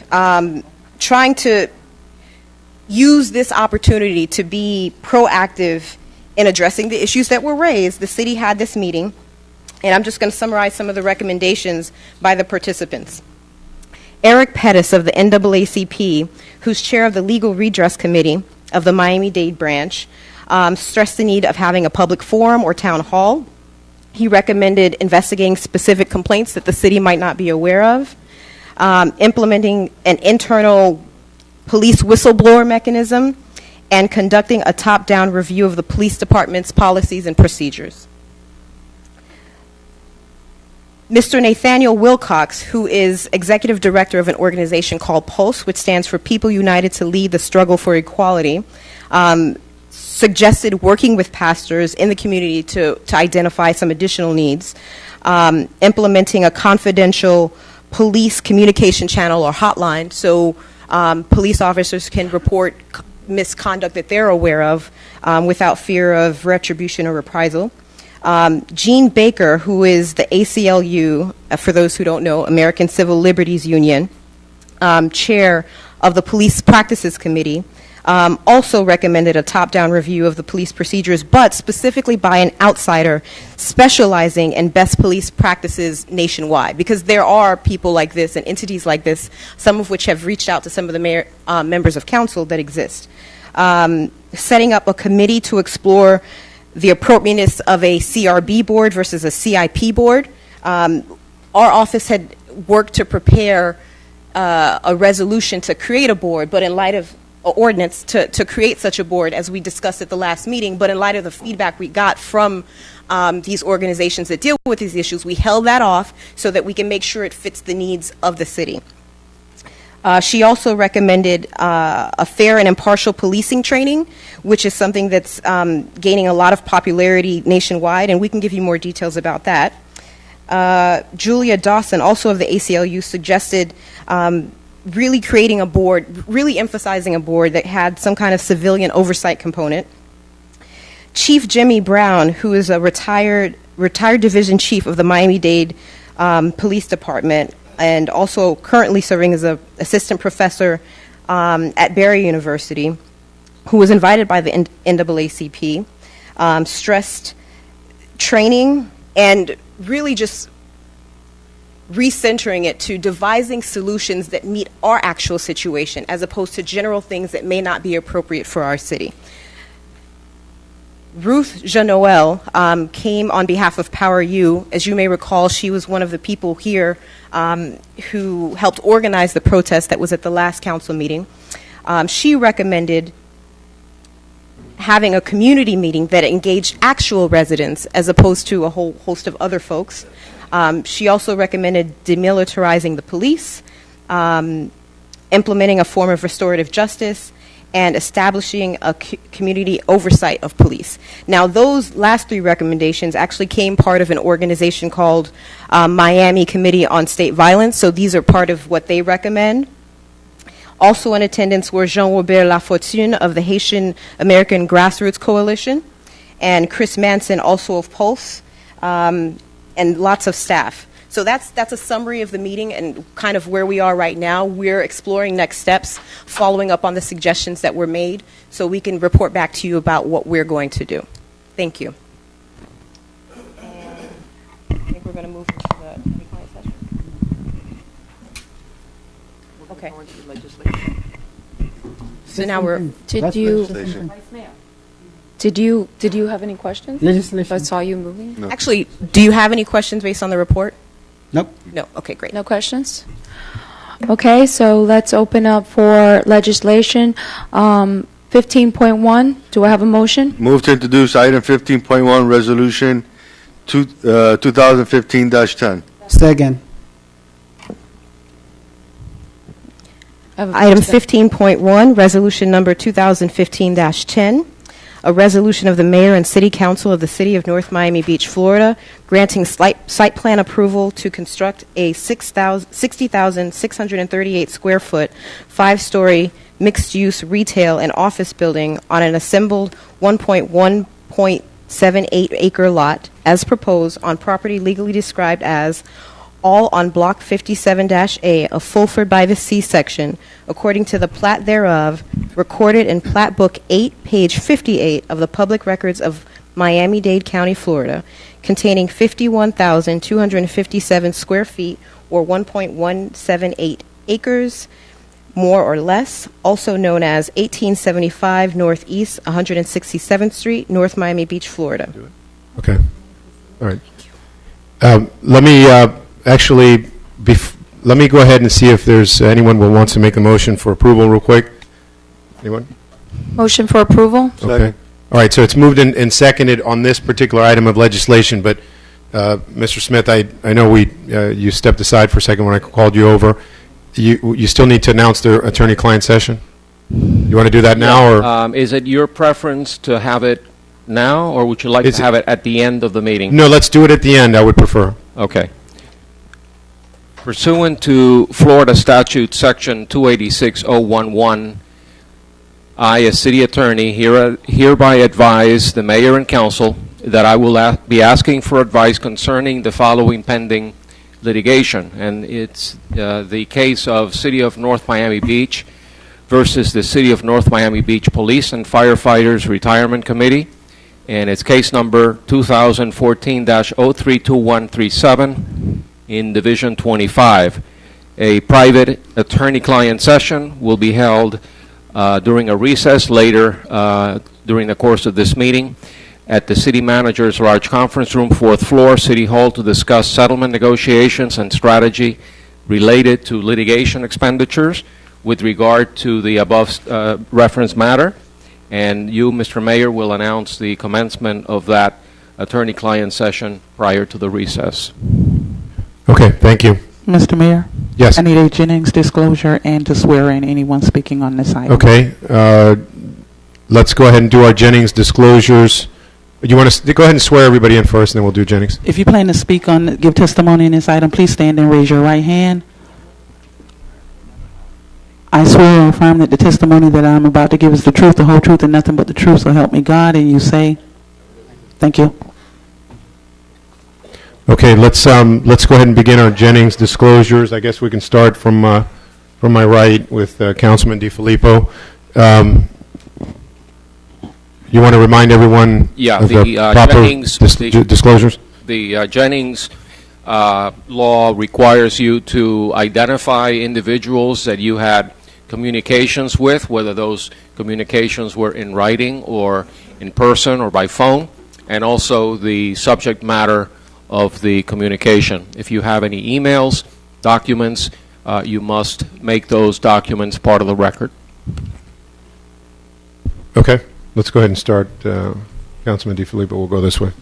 trying to use this opportunity to be proactive in addressing the issues that were raised, the city had this meeting. And I'm just going to summarize some of the recommendations by the participants. Eric Pettis of the NAACP, who's chair of the Legal Redress Committee of the Miami-Dade branch, stressed the need of having a public forum or town hall. He recommended investigating specific complaints that the city might not be aware of, implementing an internal police whistleblower mechanism, and conducting a top-down review of the police department's policies and procedures. Mr. Nathaniel Wilcox, who is executive director of an organization called Pulse, which stands for People United to Lead the Struggle for Equality, suggested working with pastors in the community to identify some additional needs, implementing a confidential police communication channel or hotline so police officers can report misconduct that they're aware of without fear of retribution or reprisal. Gene Baker, who is the ACLU, for those who don't know, American Civil Liberties Union, chair of the Police Practices Committee, also recommended a top-down review of the police procedures, but specifically by an outsider specializing in best police practices nationwide, because there are people like this and entities like this, some of which have reached out to some of the members of council that exist. Setting up a committee to explore the appropriateness of a CRB board versus a CIP board. Our office had worked to prepare a resolution to create a board, but in light of an ordinance to create such a board, as we discussed at the last meeting, but in light of the feedback we got from these organizations that deal with these issues, we held that off so that we can make sure it fits the needs of the city. She also recommended a fair and impartial policing training, which is something that's gaining a lot of popularity nationwide, and we can give you more details about that. Julia Dawson, also of the ACLU, suggested really creating a board, really emphasizing a board that had some kind of civilian oversight component. Chief Jimmy Brown, who is a retired division chief of the Miami-Dade Police Department, and also currently serving as an assistant professor at Barry University, who was invited by the NAACP, stressed training and really just recentering it to devising solutions that meet our actual situation as opposed to general things that may not be appropriate for our city. Ruth Janoel came on behalf of Power U. As you may recall, she was one of the people here who helped organize the protest that was at the last council meeting. She recommended having a community meeting that engaged actual residents as opposed to a whole host of other folks. She also recommended demilitarizing the police, implementing a form of restorative justice, and establishing a community oversight of police. Now, those last three recommendations actually came part of an organization called Miami Committee on State Violence, so these are part of what they recommend. Also in attendance were Jean-Robert Lafortune of the Haitian American Grassroots Coalition, and Chris Manson, also of Pulse, and lots of staff. So that's a summary of the meeting and kind of where we are right now. We're exploring next steps, following up on the suggestions that were made, so we can report back to you about what we're going to do. Thank you. And I think we're going to move into the attorney-client session. Okay. So now we're. Did you have any questions? Legislation. I saw you moving. No. Actually, do you have any questions based on the report? Nope. No. Okay, great. No questions? Okay, so let's open up for legislation. 15.1, do I have a motion? Move to introduce item 15.1, resolution 2015-10. Second. Item 15.1, resolution number 2015-10. A resolution of the mayor and city council of the city of North Miami Beach, Florida, granting site plan approval to construct a 60,638 square foot, 5-story mixed-use retail and office building on an assembled 1.1.78 acre lot as proposed on property legally described as all on Block 57-A of Fulford by the Sea section, according to the plat thereof, recorded in Plat Book 8, page 58 of the Public Records of Miami-Dade County, Florida, containing 51,257 square feet, or 1.178 acres, more or less, also known as 1875 Northeast 167th Street, North Miami Beach, Florida. Okay. All right. Let me actually, let me go ahead and see if there's anyone who wants to make a motion for approval real quick. Anyone? Motion for approval? Okay. All right, so it's moved and seconded on this particular item of legislation, but Mr. Smith, I know you stepped aside for a second when I called you over. You still need to announce the attorney-client session? You want to do that now, or? Is it your preference to have it now, or would you like to have it at the end of the meeting? No, let's do it at the end, I would prefer. Okay. Pursuant to Florida Statute Section 286.011, I, as city attorney, hereby advise the mayor and council that I will be asking for advice concerning the following pending litigation. And it's the case of City of North Miami Beach versus the City of North Miami Beach Police and Firefighters Retirement Committee. And it's case number 2014-032137 in Division 25. A private attorney-client session will be held during a recess later during the course of this meeting at the City Manager's Large Conference Room, 4th floor, City Hall, to discuss settlement negotiations and strategy related to litigation expenditures with regard to the above referenced matter. And you, Mr. Mayor, will announce the commencement of that attorney-client session prior to the recess. Okay, thank you. Mr. Mayor? Yes. I need a Jennings disclosure and to swear in anyone speaking on this item. Okay, let's go ahead and do our Jennings disclosures. You want to go ahead and swear everybody in first, and then we'll do Jennings. If you plan to speak on, give testimony in this item, please stand and raise your right hand. I swear or affirm that the testimony that I'm about to give is the truth, the whole truth, and nothing but the truth, so help me God. And you say, thank you. Okay, let's go ahead and begin our Jennings disclosures. I guess we can start from my right with Councilman DeFilippo. You want to remind everyone of the proper Jennings, disclosures? The Jennings law requires you to identify individuals that you had communications with, whether those communications were in writing or in person or by phone, and also the subject matter of the communication. If you have any emails, documents, you must make those documents part of the record. Okay. Let's go ahead and start. Councilman DeFilippo, we'll go this way.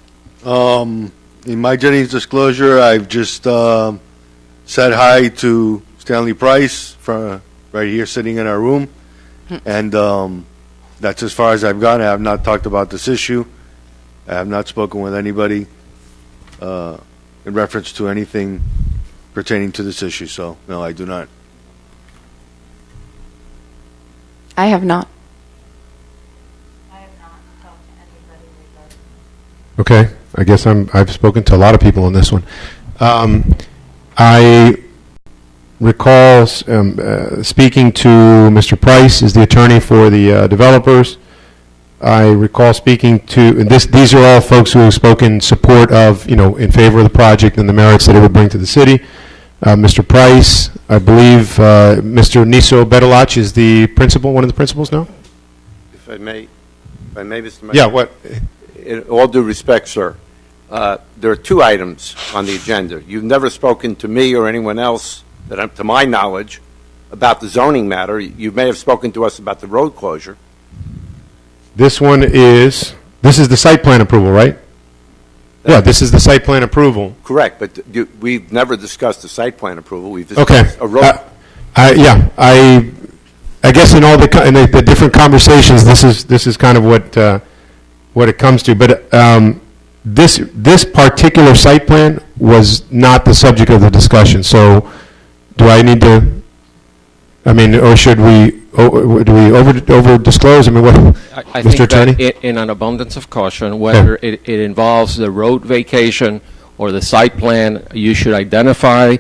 In my Jennings disclosure, I've just said hi to Stanley Price from right here sitting in our room. And that's as far as I've gone. I have not talked about this issue. I have not spoken with anybody in reference to anything pertaining to this issue. So, no, I do not. I have not. Okay, I guess I've spoken to a lot of people on this one. I recall speaking to Mr. Price, is the attorney for the developers. I recall speaking to, and these are all folks who have spoken in support of, in favor of the project and the merits that it would bring to the city. Mr. Price, I believe Mr. Niso Bedalach is the principal, one of the principals now? If I may, Mr. Mayor. Yeah, what? In all due respect, sir, there are two items on the agenda. You've never spoken to me or anyone else, to my knowledge, about the zoning matter. You may have spoken to us about the road closure. This is the site plan approval, right? Yeah, this is the site plan approval. Correct, but we've never discussed the site plan approval. We've Okay. discussed a road. I guess in all the different conversations, this is kind of what it comes to. But this particular site plan was not the subject of the discussion. So, do I need to? I mean, or should we? Do we over disclose? I mean, what, I Mr. think Attorney? that in an abundance of caution, whether it involves the road vacation or the site plan, you should identify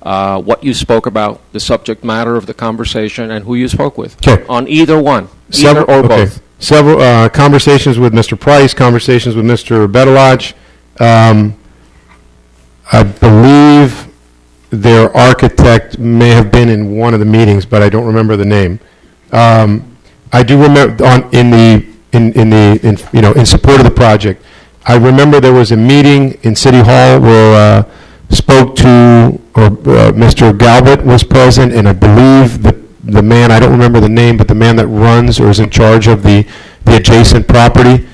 what you spoke about, the subject matter of the conversation, and who you spoke with. Okay. On either one, either or both. Several conversations with Mr. Price, conversations with Mr. Bedalach. I believe their architect may have been in one of the meetings, but I don't remember the name. I do remember in support of the project. I remember there was a meeting in City Hall where spoke to, or Mr. Galbert was present, and I believe the man, I don't remember the name, but the man that runs or is in charge of the adjacent property.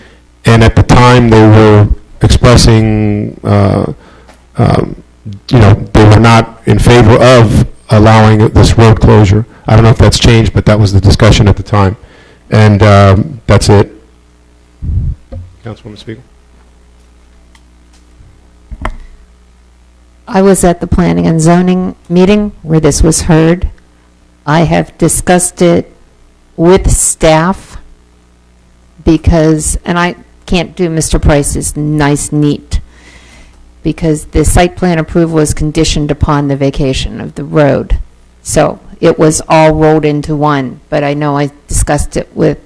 And at the time, they were expressing they were not in favor of allowing this road closure. I don't know if that's changed, but that was the discussion at the time. And that's it. Councilwoman Spiegel? I was at the Planning and Zoning meeting where this was heard. I have discussed it with staff because, and I can't do Mr. Price's nice, neat, because the site plan approval was conditioned upon the vacation of the road. So it was all rolled into one, but I know I discussed it with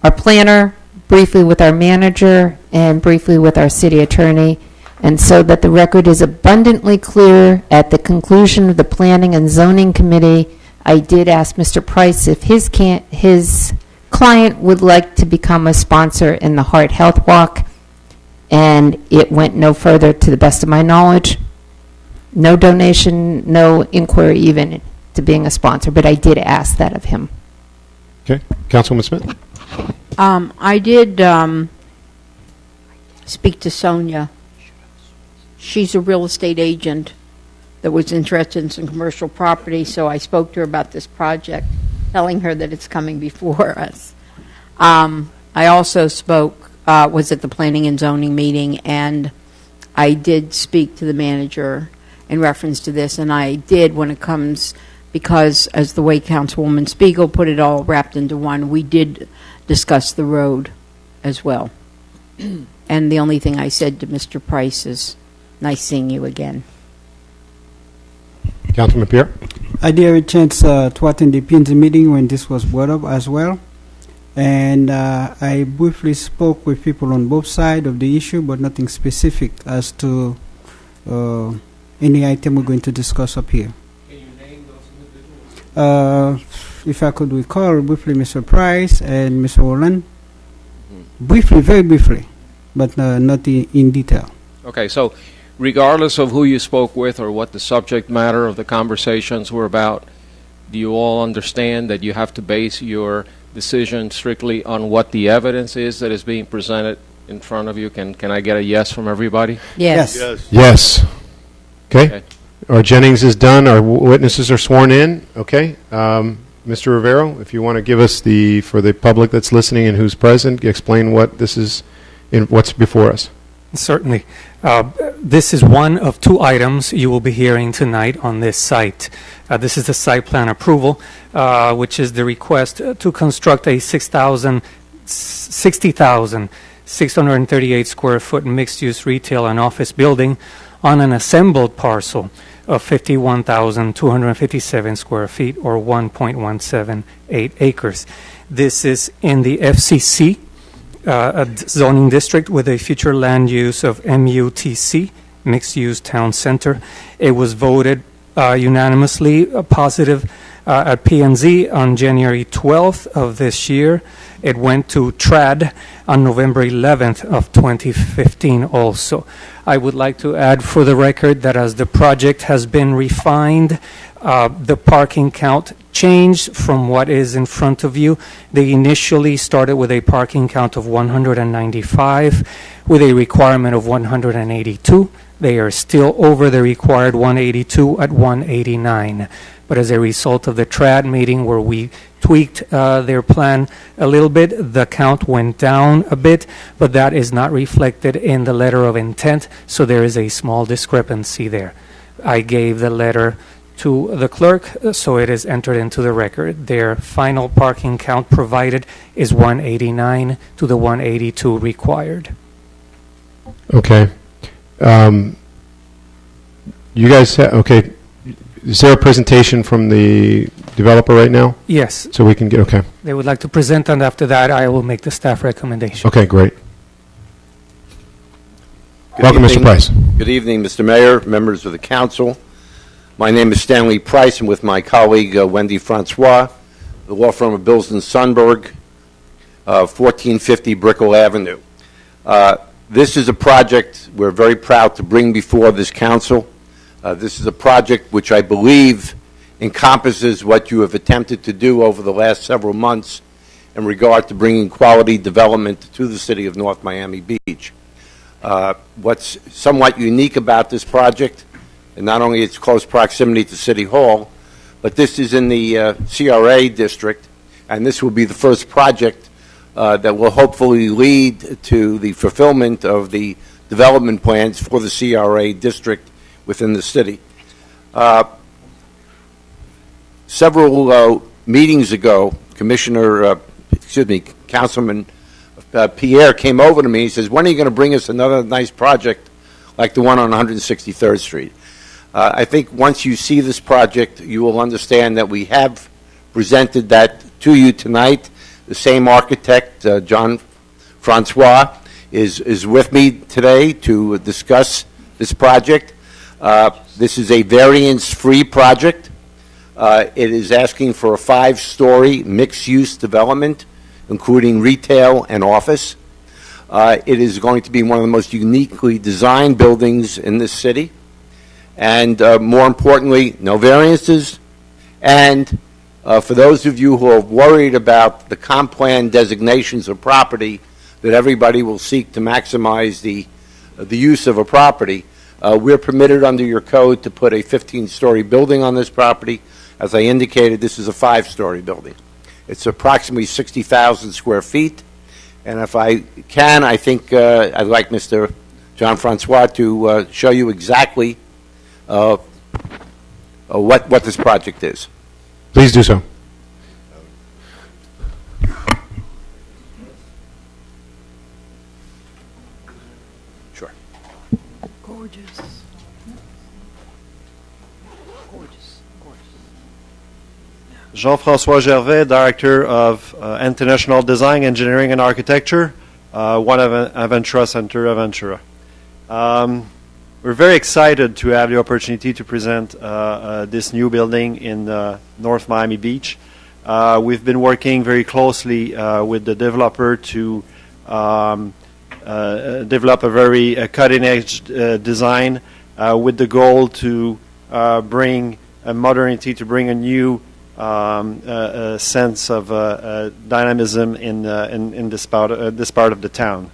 our planner, briefly with our manager, and briefly with our city attorney. And so that the record is abundantly clear, at the conclusion of the Planning and Zoning Committee, I did ask Mr. Price if his client would like to become a sponsor in the Heart Health Walk, and it went no further to the best of my knowledge. No donation, no inquiry even to being a sponsor, but I did ask that of him. Okay. Councilwoman Smith? I did speak to Sonia. She's a real estate agent that was interested in some commercial property, so I spoke to her about this project, telling her that it's coming before us. I also spoke, was at the Planning and Zoning meeting, and I did speak to the manager in reference to this, and I did when it comes, because as the way Councilwoman Spiegel put it all wrapped into one, we did discuss the road as well. And the only thing I said to Mr. Price is, nice seeing you again. Councilman Pierre? I did have a chance to attend the PNZ meeting when this was brought up as well. And I briefly spoke with people on both sides of the issue, but nothing specific as to any item we're going to discuss up here. Can you name those individuals? If I could recall briefly, Mr. Price and Mr. Holland. Briefly, very briefly, but not in detail. Okay, so regardless of who you spoke with or what the subject matter of the conversations were about, do you all understand that you have to base your decision strictly on what the evidence is that is being presented in front of you? Can I get a yes from everybody? Yes. Yes. Okay. Our Jennings is done. Our witnesses are sworn in. Okay. Mr. Rivero, if you want to give us for the public that's listening and who's present, explain what this is, what's before us. Certainly. This is one of two items you will be hearing tonight on this site. This is the site plan approval, which is the request to construct a 60,638 square foot mixed-use retail and office building on an assembled parcel of 51,257 square feet, or 1.178 acres. This is in the FCC a zoning district with a future land use of MUTC, Mixed Use Town Center. It was voted unanimously positive at P&Z on January 12th of this year. It went to TRAD on November 11th of 2015 also. I would like to add for the record that as the project has been refined, the parking count changed from what is in front of you. They initially started with a parking count of 195 with a requirement of 182. They are still over the required 182 at 189. But as a result of the TRAD meeting where we tweaked their plan a little bit, the count went down a bit, but that is not reflected in the letter of intent, so there is a small discrepancy there. I gave the letter to the clerk, so it is entered into the record. Their final parking count provided is 189 to the 182 required. Okay. You guys, okay. Is there a presentation from the developer right now? Yes. So we can get, okay. They would like to present, and after that, I will make the staff recommendation. Okay, great. Welcome, Mr. Price. Good evening, Mr. Mayor, members of the council. My name is Stanley Price, and with my colleague Wendy Francois, the law firm of Bilston Sundberg, 1450 Brickell Avenue. This is a project we're very proud to bring before this council. This is a project which I believe encompasses what you have attempted to do over the last several months in regard to bringing quality development to the city of North Miami Beach. What's somewhat unique about this project, and not only its close proximity to City Hall, but this is in the CRA district, and this will be the first project that will hopefully lead to the fulfillment of the development plans for the CRA district within the city. Several meetings ago, Councilman Pierre came over to me. He says, "When are you going to bring us another nice project like the one on 163rd Street?" I think once you see this project, you will understand that we have presented that to you tonight. The same architect, John Francois, is with me today to discuss this project. This is a variance-free project. It is asking for a 5-story mixed-use development, including retail and office. It is going to be one of the most uniquely designed buildings in this city. And more importantly, no variances. And for those of you who are worried about the comp plan designations of property, that everybody will seek to maximize the use of a property, we're permitted under your code to put a 15-story building on this property. As I indicated, this is a 5-story building. It's approximately 60,000 square feet. And if I can, I think I'd like Mr. John Francois to show you exactly what this project is. Please do so. Sure. Gorgeous. Jean-François Gervais, Director of International Design, Engineering, and Architecture, one of Aventura Center, Aventura. We're very excited to have the opportunity to present this new building in North Miami Beach. We've been working very closely with the developer to develop a very cutting-edge design with the goal to bring a modernity, to bring a new a sense of dynamism in this part of the town.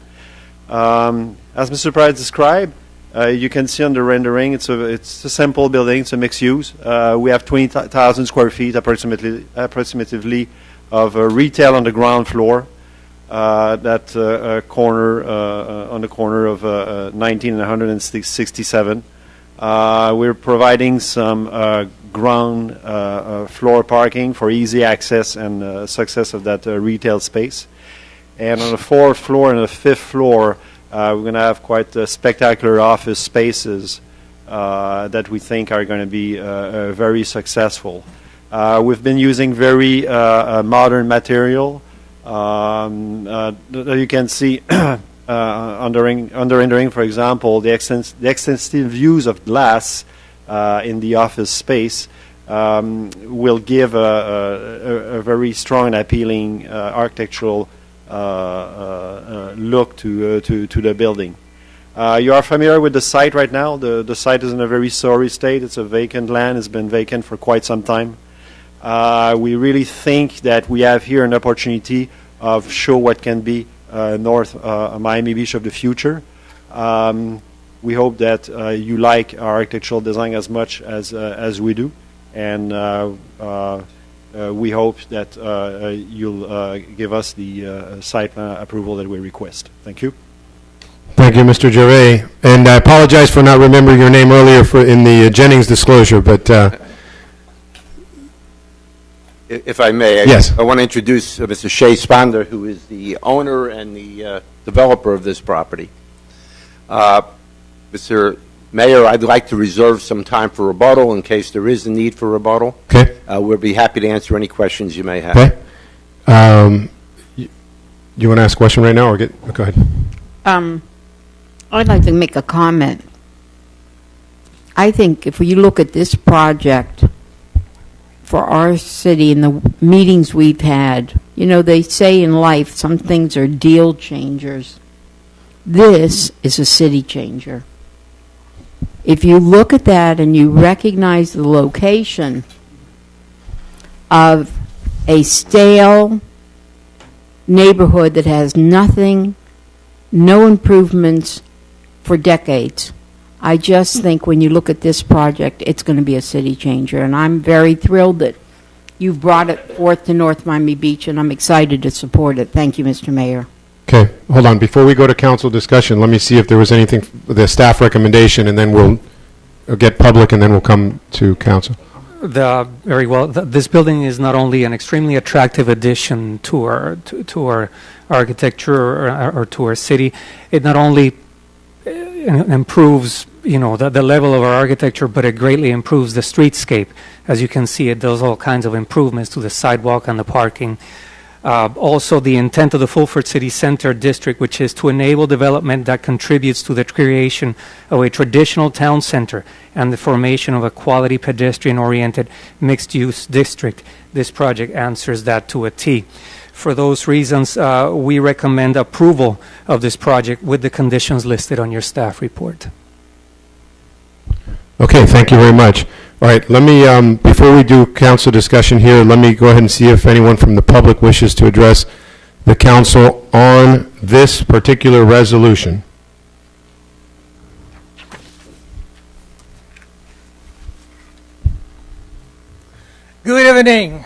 As Mr. Price described, you can see on the rendering, it's a simple building. It's a mixed use. We have 20,000 square feet approximately of retail on the ground floor. That corner on the corner of 19 and 167. We're providing some ground floor parking for easy access and success of that retail space. And on the 4th floor and the 5th floor, we're going to have quite spectacular office spaces that we think are going to be very successful. We've been using very modern material. You can see under rendering, for example, the extensive views of glass in the office space will give a very strong and appealing architectural look to the building. You are familiar with the site right now. The site is in a very sorry state. It's a vacant land. It's been vacant for quite some time. We really think that we have here an opportunity of show what can be North Miami Beach of the future. We hope that you like our architectural design as much as we do, and we hope that you'll give us the site plan approval that we request. Thank you. Thank you, Mr. Gervais. And I apologize for not remembering your name earlier in the Jennings disclosure, but... If I may, yes. I want to introduce Mr. Shay Sponder, who is the owner and the developer of this property. Mr. Mayor, I'd like to reserve some time for rebuttal in case there is a need for rebuttal. Okay. We'll be happy to answer any questions you may have. Okay. You want to ask a question right now, or go ahead? I'd like to make a comment. I think if you look at this project for our city and the meetings we've had, you know, they say in life some things are deal changers. This is a city changer. If you look at that and you recognize the location of a stale neighborhood that has nothing, no improvements, for decades. I just think when you look at this project, it's going to be a city changer, and I'm very thrilled that you've brought it forth to North Miami Beach, and I'm excited to support it. Thank you, Mr. Mayor. Okay, hold on. Before we go to council discussion, let me see if there was anything, the staff recommendation, and then we'll get public, and then we'll come to council. Very well. This building is not only an extremely attractive addition to our architecture or to our city. It not only improves, the level of our architecture, but it greatly improves the streetscape. As you can see, it does all kinds of improvements to the sidewalk and the parking. Also, the intent of the Fulford City Center District, which is to enable development that contributes to the creation of a traditional town center and the formation of a quality pedestrian-oriented mixed-use district. This project answers that to a T. For those reasons, we recommend approval of this project with the conditions listed on your staff report. Okay, thank you very much. All right, let me, before we do council discussion here, let me go ahead and see if anyone from the public wishes to address the council on this particular resolution. Good evening.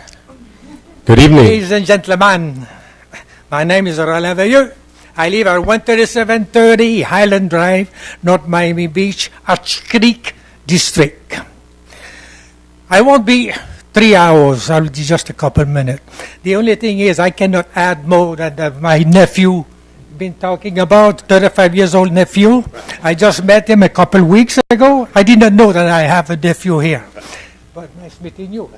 Good evening. Ladies and gentlemen, my name is Roland Veilleux. I live at 13730 Highland Drive, North Miami Beach, Arch Creek District. I won't be 3 hours, I'll be just a couple minutes. The only thing is I cannot add more than my nephew been talking about, 35 years old nephew. I just met him a couple weeks ago. I did not know that I have a nephew here. But nice meeting you.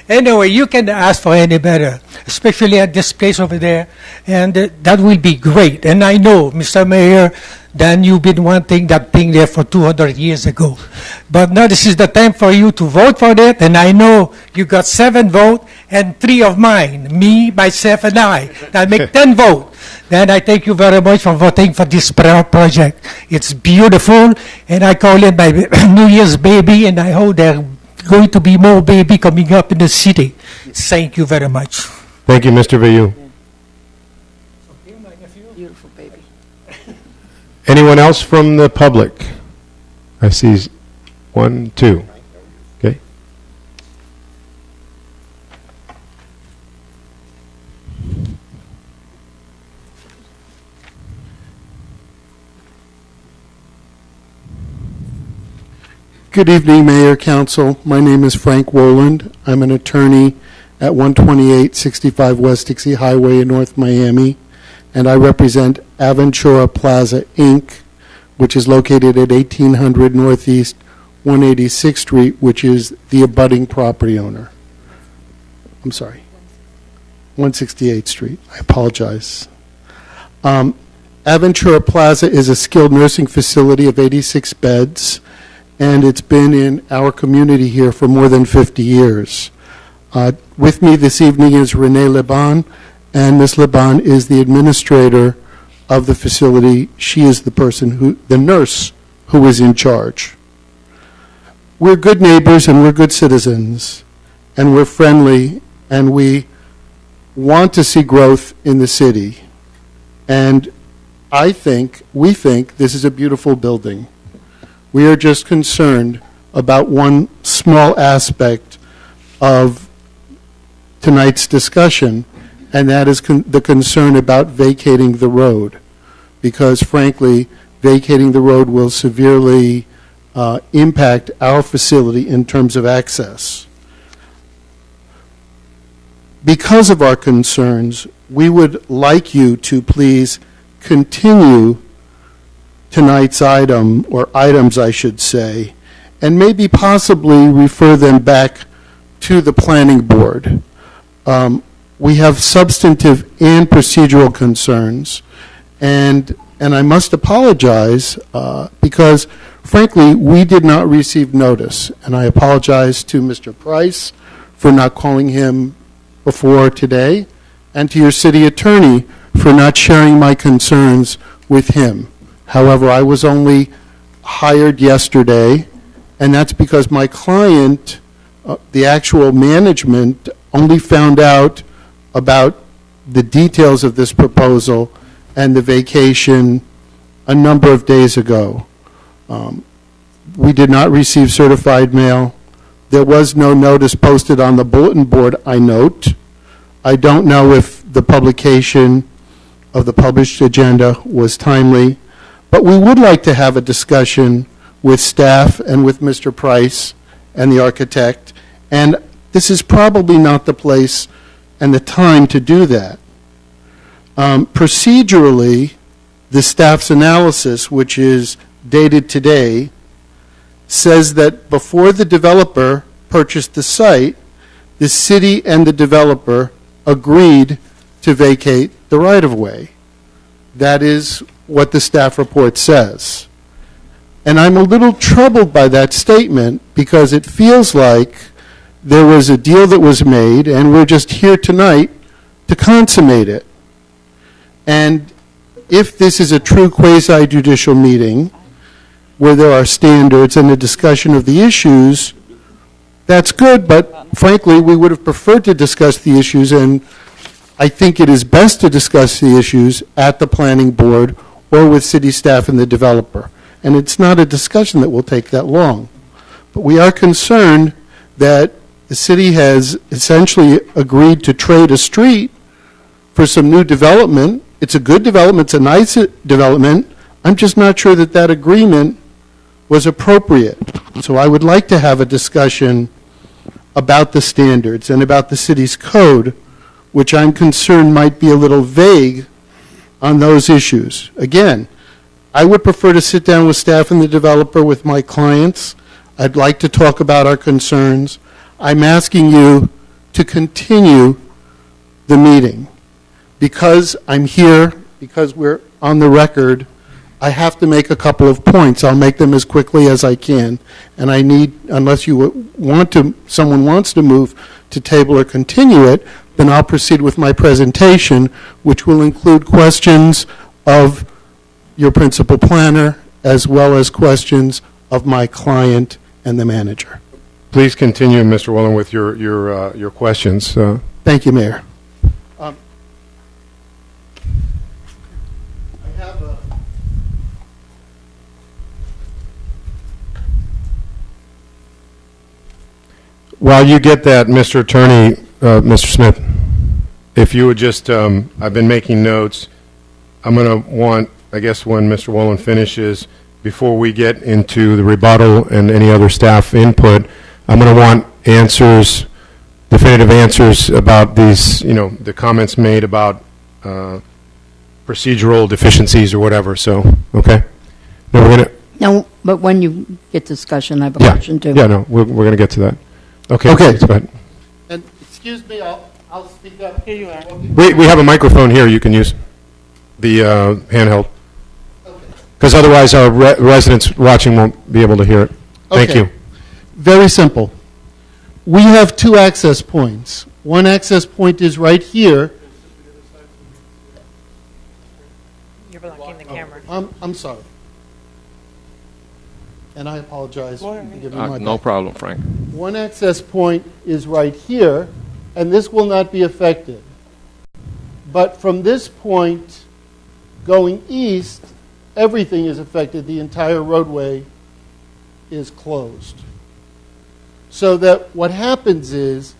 Anyway, you can ask for any better, especially at this place over there, and that will be great. And I know, Mr. Mayor, Dan, you've been wanting that thing there for 200 years ago. But now this is the time for you to vote for it, and I know you got 7 votes and 3 of mine, me, myself, and I. That make 10 votes. Then I thank you very much for voting for this project. It's beautiful, and I call it my New Year's baby, and I hope there going to be more baby coming up in the city. Thank you very much. Thank you, Mr. Veilleux. Beautiful baby. Anyone else from the public? I see 1, 2. Okay. Good evening, Mayor, Council. My name is Frank Woland. I'm an attorney at 12865 West Dixie Highway in North Miami, and I represent Aventura Plaza, Inc., which is located at 1800 Northeast 186th Street, which is the abutting property owner. I'm sorry, 168th Street. I apologize. Aventura Plaza is a skilled nursing facility of 86 beds, and it's been in our community here for more than 50 years. With me this evening is Renee Leban, and Ms. Leban is the administrator of the facility. She is the nurse who is in charge. We're good neighbors and we're good citizens, and we're friendly, and we want to see growth in the city. And we think this is a beautiful building. We are just concerned about one small aspect of tonight's discussion, and that is the concern about vacating the road, because frankly, vacating the road will severely impact our facility in terms of access. Because of our concerns, we would like you to please continue tonight's item, or items I should say, and maybe possibly refer them back to the planning board. We have substantive and procedural concerns, and I must apologize because frankly we did not receive notice, and I apologize to Mr. Price for not calling him before today, and to your city attorney for not sharing my concerns with him. However, I was only hired yesterday, and that's because my client, the actual management, only found out about the details of this proposal and the vacation a number of days ago. We did not receive certified mail. There was no notice posted on the bulletin board, I note. I don't know if the publication of the published agenda was timely, but we would like to have a discussion with staff and with Mr. Price and the architect, and this is probably not the place and the time to do that. Procedurally, the staff's analysis, which is dated today, says that before the developer purchased the site, the city and the developer agreed to vacate the right-of-way. That is what the staff report says. And I'm a little troubled by that statement because it feels like there was a deal that was made and we're just here tonight to consummate it. And if this is a true quasi-judicial meeting where there are standards and a discussion of the issues, that's good, but frankly, we would have preferred to discuss the issues, and I think it is best to discuss the issues at the planning board or with city staff and the developer. And it's not a discussion that will take that long. But we are concerned that the city has essentially agreed to trade a street for some new development. It's a good development, it's a nice development. I'm just not sure that that agreement was appropriate. So I would like to have a discussion about the standards and about the city's code, which I'm concerned might be a little vague on those issues. Again, I would prefer to sit down with staff and the developer with my clients. I'd like to talk about our concerns. I'm asking you to continue the meeting. Because I'm here, because we're on the record, I have to make a couple of points. I'll make them as quickly as I can. And I need, unless you want to, someone wants to move to table or continue it, then I'll proceed with my presentation, which will include questions of your principal planner, as well as questions of my client and the manager. Please continue, Mr. Whelan, with your questions. Thank you, Mayor. While you get that, Mr. Attorney, Mr. Smith, if you would just, I've been making notes. I'm going to want, I guess when Mr. Whelan finishes, before we get into the rebuttal and any other staff input, I'm going to want answers, definitive answers about these, the comments made about procedural deficiencies or whatever. So, okay? No, we're going to. No, but when you get discussion, I have a question too. Yeah, no, we're going to get to that. Okay. Okay. Go ahead. And excuse me, I'll speak up. Here you are. We have a microphone here you can use, the handheld. Because otherwise our residents watching won't be able to hear it. Thank you. Very simple. We have two access points. One access point is right here. You're blocking the camera. I'm sorry. And I apologize for giving my No problem, Frank. One access point is right here, and this will not be affected. But from this point going east, everything is affected. The entire roadway is closed. So that what happens is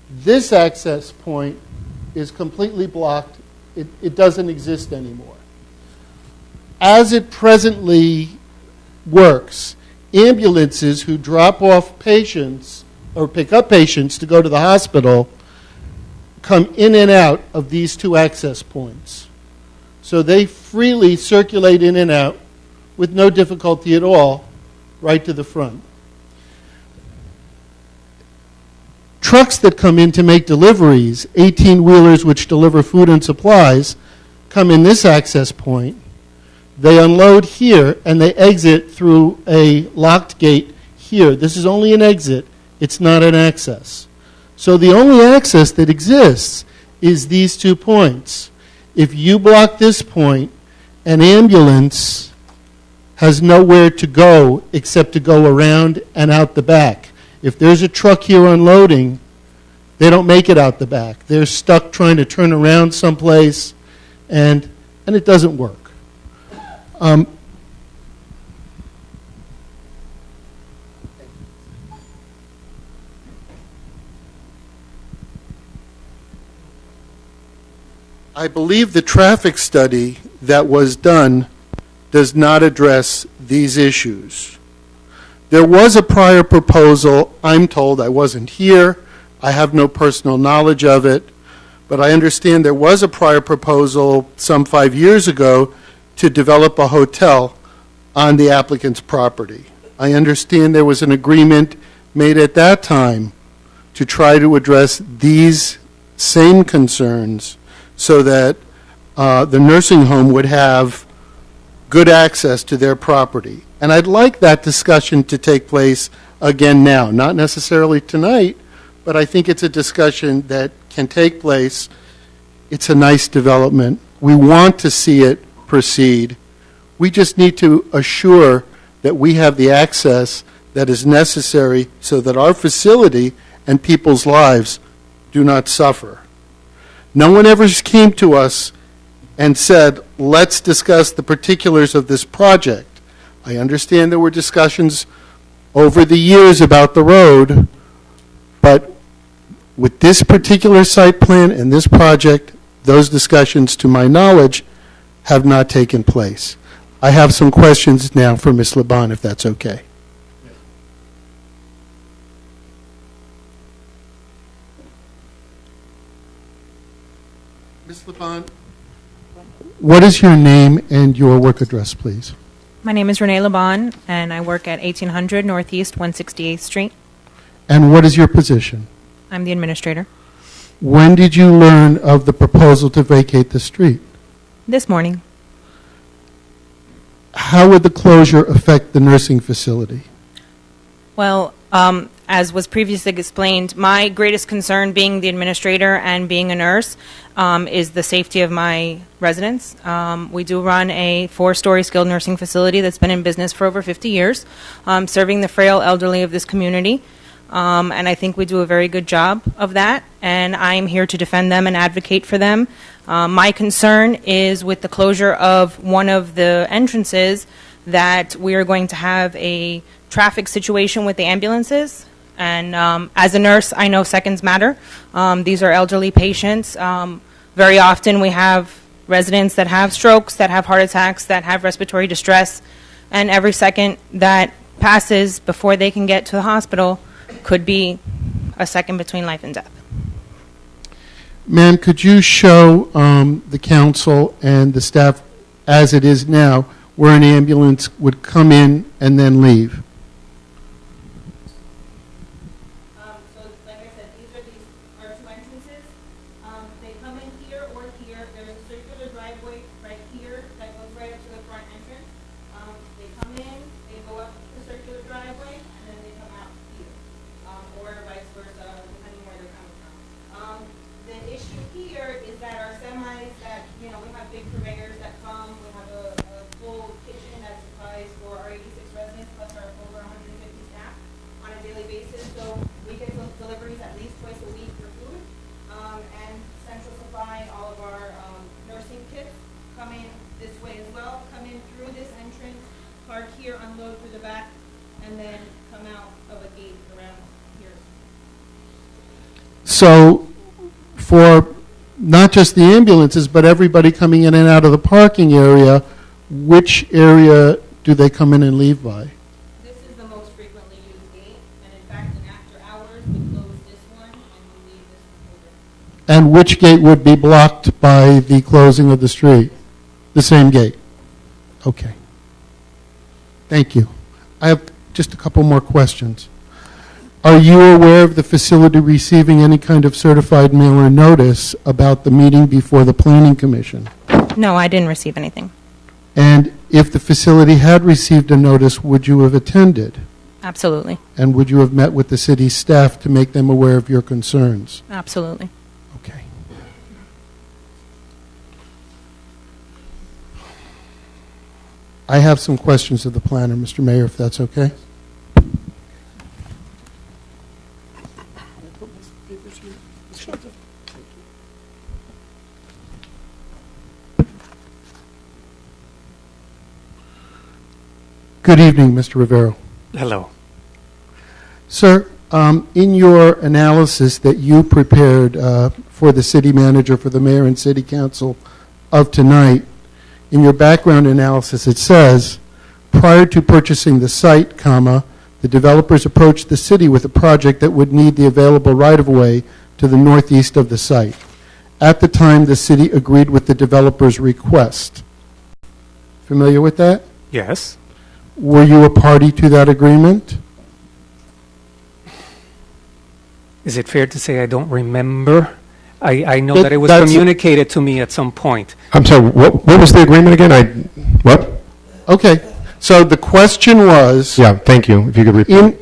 this access point is completely blocked. It doesn't exist anymore. As it presently works, ambulances who drop off patients or pick up patients to go to the hospital come in and out of these two access points. So they freely circulate in and out with no difficulty at all right to the front. Trucks that come in to make deliveries, 18-wheelers which deliver food and supplies, come in this access point. They unload here, and they exit through a locked gate here. This is only an exit. It's not an access. So the only access that exists is these 2 points. If you block this point, an ambulance has nowhere to go except to go around and out the back. If there's a truck here unloading, they don't make it out the back. They're stuck trying to turn around someplace, and it doesn't work. I believe the traffic study that was done does not address these issues. There was a prior proposal, I'm told, I wasn't here, I have no personal knowledge of it, but I understand there was a prior proposal some 5 years ago to develop a hotel on the applicant's property. I understand there was an agreement made at that time to try to address these same concerns so that the nursing home would have good access to their property. And I'd like that discussion to take place again now, not necessarily tonight, but I think it's a discussion that can take place. It's a nice development. We want to see it proceed. We just need to assure that we have the access that is necessary so that our facility and people's lives do not suffer. No one ever came to us and said, let's discuss the particulars of this project. I understand there were discussions over the years about the road, but with this particular site plan and this project, those discussions, to my knowledge, have not taken place. I have some questions now for Ms. Laban, if that's okay. Ms. Laban, what is your name and your work address, please? My name is Renee Laban, and I work at 1800 Northeast 168th Street. And what is your position? I'm the administrator. When did you learn of the proposal to vacate the street? This morning. How would the closure affect the nursing facility? Well, as was previously explained, my greatest concern being the administrator and being a nurse is the safety of my residents. We do run a 4-story skilled nursing facility that's been in business for over 50 years, serving the frail elderly of this community. And I think we do a very good job of that, and I'm here to defend them and advocate for them. My concern is with the closure of one of the entrances that we are going to have a traffic situation with the ambulances. And as a nurse, I know seconds matter. These are elderly patients. Very often we have residents that have strokes, that have heart attacks, that have respiratory distress, and every second that passes before they can get to the hospital could be a second between life and death. Ma'am, could you show the council and the staff, as it is now, where an ambulance would come in and then leave? So, like I said, these are two entrances. They come in here or here. There's a circular driveway right here that goes right up to the front entrance. They come in, they go up the circular driveway, and then they come out here, or vice versa, depending where they're coming from. The issue here is that our semis that, we have big purveyors that come, we have a full kitchen that supplies for our 86 residents plus our over 150 staff on a daily basis. So we get those deliveries at least twice a week for food. And Central Supply, all of our nursing kits come in this way as well, come in through this entrance, park here, unload through the back, and then come out of a gate around here. So for not just the ambulances, but everybody coming in and out of the parking area, which area do they come in and leave by? This is the most frequently used gate, and in fact, in after hours, we close this one and we leave this one open. And which gate would be blocked by the closing of the street? The same gate? Okay. Thank you. I have just a couple more questions. Are you aware of the facility receiving any kind of certified mail or notice about the meeting before the Planning Commission? No, I didn't receive anything. And if the facility had received a notice, would you have attended? Absolutely. And would you have met with the city staff to make them aware of your concerns? Absolutely. Okay. I have some questions of the planner, Mr. Mayor, if that's okay. Good evening, Mr. Rivero. Hello. Sir, In your analysis that you prepared for the city manager, for the mayor and city council of tonight, in your background analysis it says, prior to purchasing the site, comma, the developers approached the city with a project that would need the available right-of-way to the northeast of the site. At the time, the city agreed with the developer's request. Familiar with that? Yes. Were you a party to that agreement? Is it fair to say I don't remember? I know But that it was that's- communicated to me at some point. I'm sorry, what was the agreement again? What? Okay, so the question was, Yeah, thank you, if you could repeat.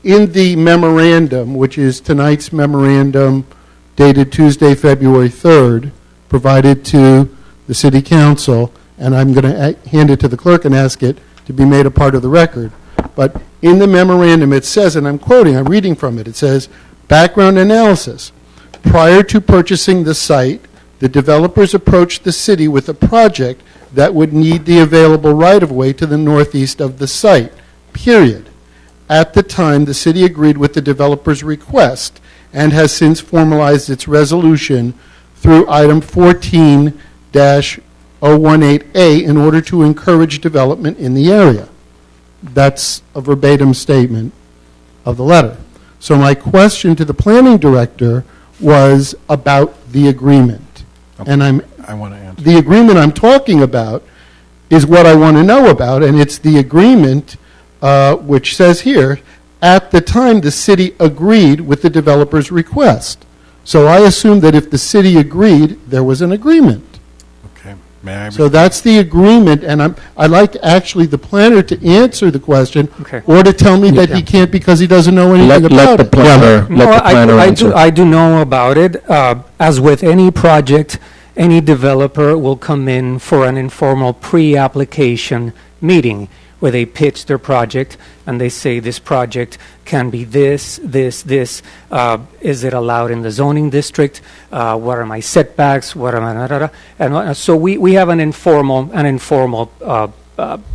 in the memorandum, which is tonight's memorandum dated Tuesday, February 3rd, provided to the city council, and I'm going to hand it to the clerk and ask it to be made a part of the record. But in the memorandum it says, and I'm quoting, I'm reading from it, it says, background analysis. Prior to purchasing the site, the developers approached the city with a project that would need the available right-of-way to the northeast of the site, period. At the time, the city agreed with the developer's request and has since formalized its resolution through item 14-018A in order to encourage development in the area. That's a verbatim statement of the letter. So my question to the planning director was about the agreement. And I want to answer. the agreement I'm talking about is what I want to know about, and it's the agreement which says here, at the time the city agreed with the developer's request. So I assume that if the city agreed, there was an agreement. Okay. May I? So that's the agreement, and I'd like actually the planner to answer the question, Okay. or to tell me that he can't because he doesn't know anything about it. I do know about it. As with any project, any developer will come in for an informal pre-application meeting where they pitch their project and they say this project can be this. Is it allowed in the zoning district? What are my setbacks? What are my and so we have an informal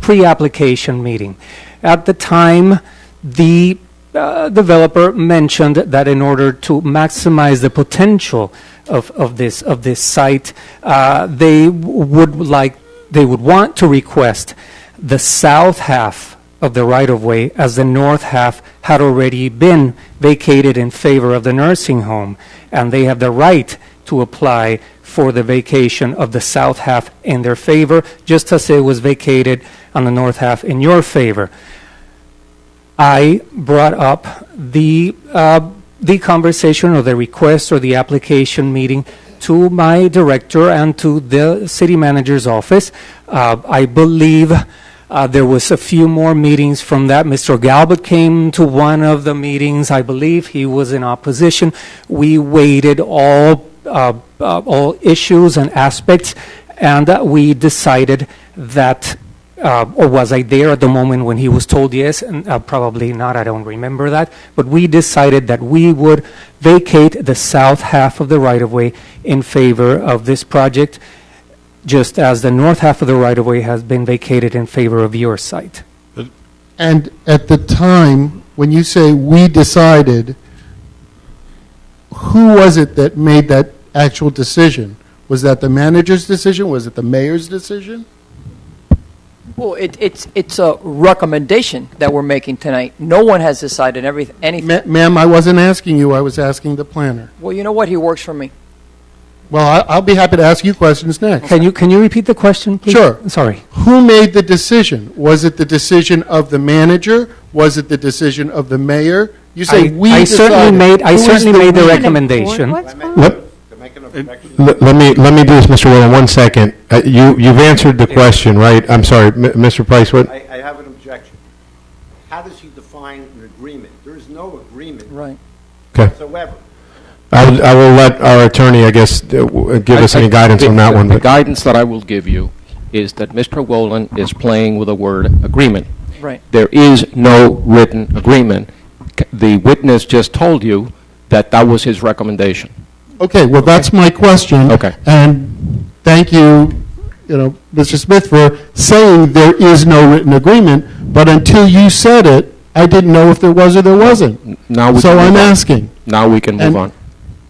pre-application meeting. At the time, the developer mentioned that in order to maximize the potential of this site, they would want to request the south half of the right-of-way, as the north half had already been vacated in favor of the nursing home, and they have the right to apply for the vacation of the south half in their favor, just as it was vacated on the north half in your favor. I brought up the conversation or the request or the application meeting to my director and to the city manager's office. I believe there was a few more meetings from that. Mr. Galbert came to one of the meetings. I believe he was in opposition. We weighted all issues and aspects, and we decided that, or was I there at the moment when he was told yes? And probably not, I don't remember that. But we decided that we would vacate the south half of the right-of-way in favor of this project, just as the north half of the right-of-way has been vacated in favor of your site. And at the time, when you say we decided, who was it that made that actual decision? Was that the manager's decision? Was it the mayor's decision? Well, it's a recommendation that we're making tonight. No one has decided anything. Ma'am, I wasn't asking you, I was asking the planner. Well, you know what? He works for me. Well, I'll be happy to ask you questions next. Can you repeat the question, please? Sure. Sorry. Who made the decision? Was it the decision of the manager? Was it the decision of the mayor? You say we I decided. I Who is certainly made the we? recommendation. Let me do this, Mr. Whelan, 1 second. You've answered the question, right? I'm sorry, Mr. Price, what? I have an objection. How does he define an agreement? There is no agreement whatsoever. I will let our attorney, I guess, give us any guidance on that one. The guidance that I will give you is that Mr. Whelan is playing with the word agreement. Right. There is no written agreement. The witness just told you that that was his recommendation. Okay, well, that's my question. Okay. And thank you, Mr. Smith, for saying there is no written agreement, but until you said it, I didn't know if there was or there wasn't. Now we So can I'm move on. asking. Now we can move on.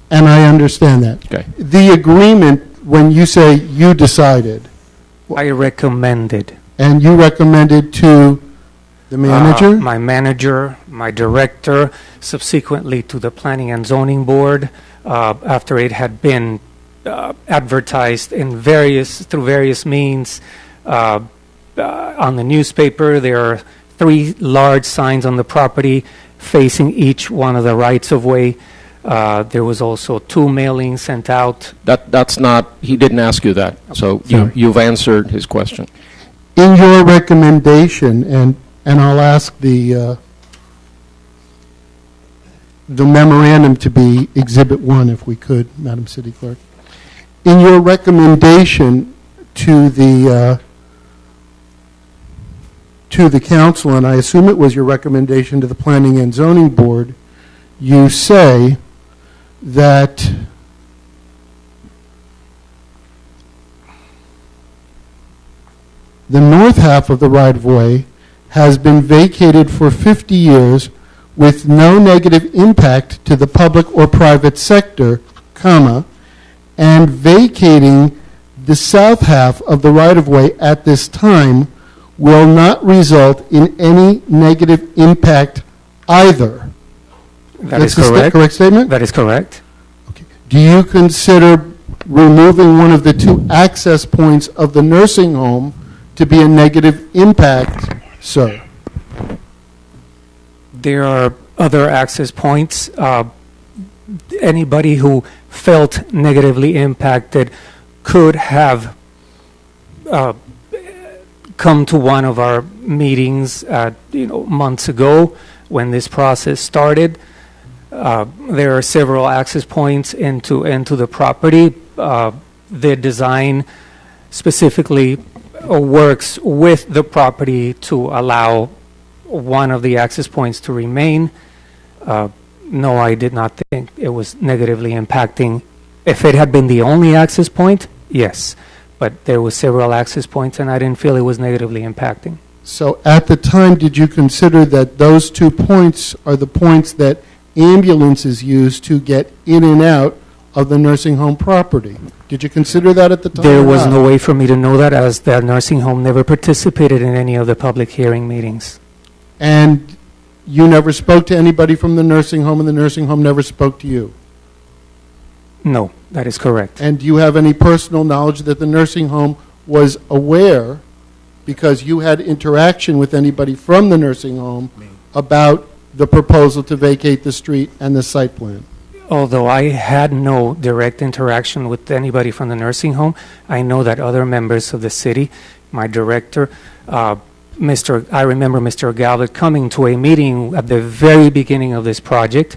And I understand that. Okay. The agreement, when you say you decided, I recommended. and you recommended to the manager? My manager, my director, subsequently to the Planning and Zoning Board, after it had been advertised in through various means on the newspaper. There are 3 large signs on the property facing each one of the rights-of-way. There was also 2 mailings sent out. That's not, he didn't ask you that, so you've answered his question. In your recommendation, and I'll ask the memorandum to be Exhibit 1, if we could, Madam City Clerk. In your recommendation to the council, and I assume it was your recommendation to the Planning and Zoning Board, you say that the north half of the right-of-way has been vacated for 50 years with no negative impact to the public or private sector, comma, and vacating the south half of the right-of-way at this time will not result in any negative impact either. That is That's correct. the correct statement? That is correct. Do you consider removing one of the 2 access points of the nursing home to be a negative impact, sir? There are other access points. Anybody who felt negatively impacted could have come to one of our meetings, months ago when this process started. There are several access points into the property. The design specifically works with the property to allow one of the access points to remain. No, I did not think it was negatively impacting. If it had been the only access point, yes. But there were several access points, and I didn't feel it was negatively impacting. So at the time, did you consider that those 2 points are the points that ambulances use to get in and out of the nursing home property? Did you consider that at the time? There or was not? no way for me to know that, as the nursing home never participated in any of the public hearing meetings. And you never spoke to anybody from the nursing home, and the nursing home never spoke to you? No, that is correct. And do you have any personal knowledge that the nursing home was aware, because you had interaction with anybody from the nursing home, about the proposal to vacate the street and the site plan? Although I had no direct interaction with anybody from the nursing home, I know that other members of the city, my director, I remember Mr. Galvin coming to a meeting at the very beginning of this project,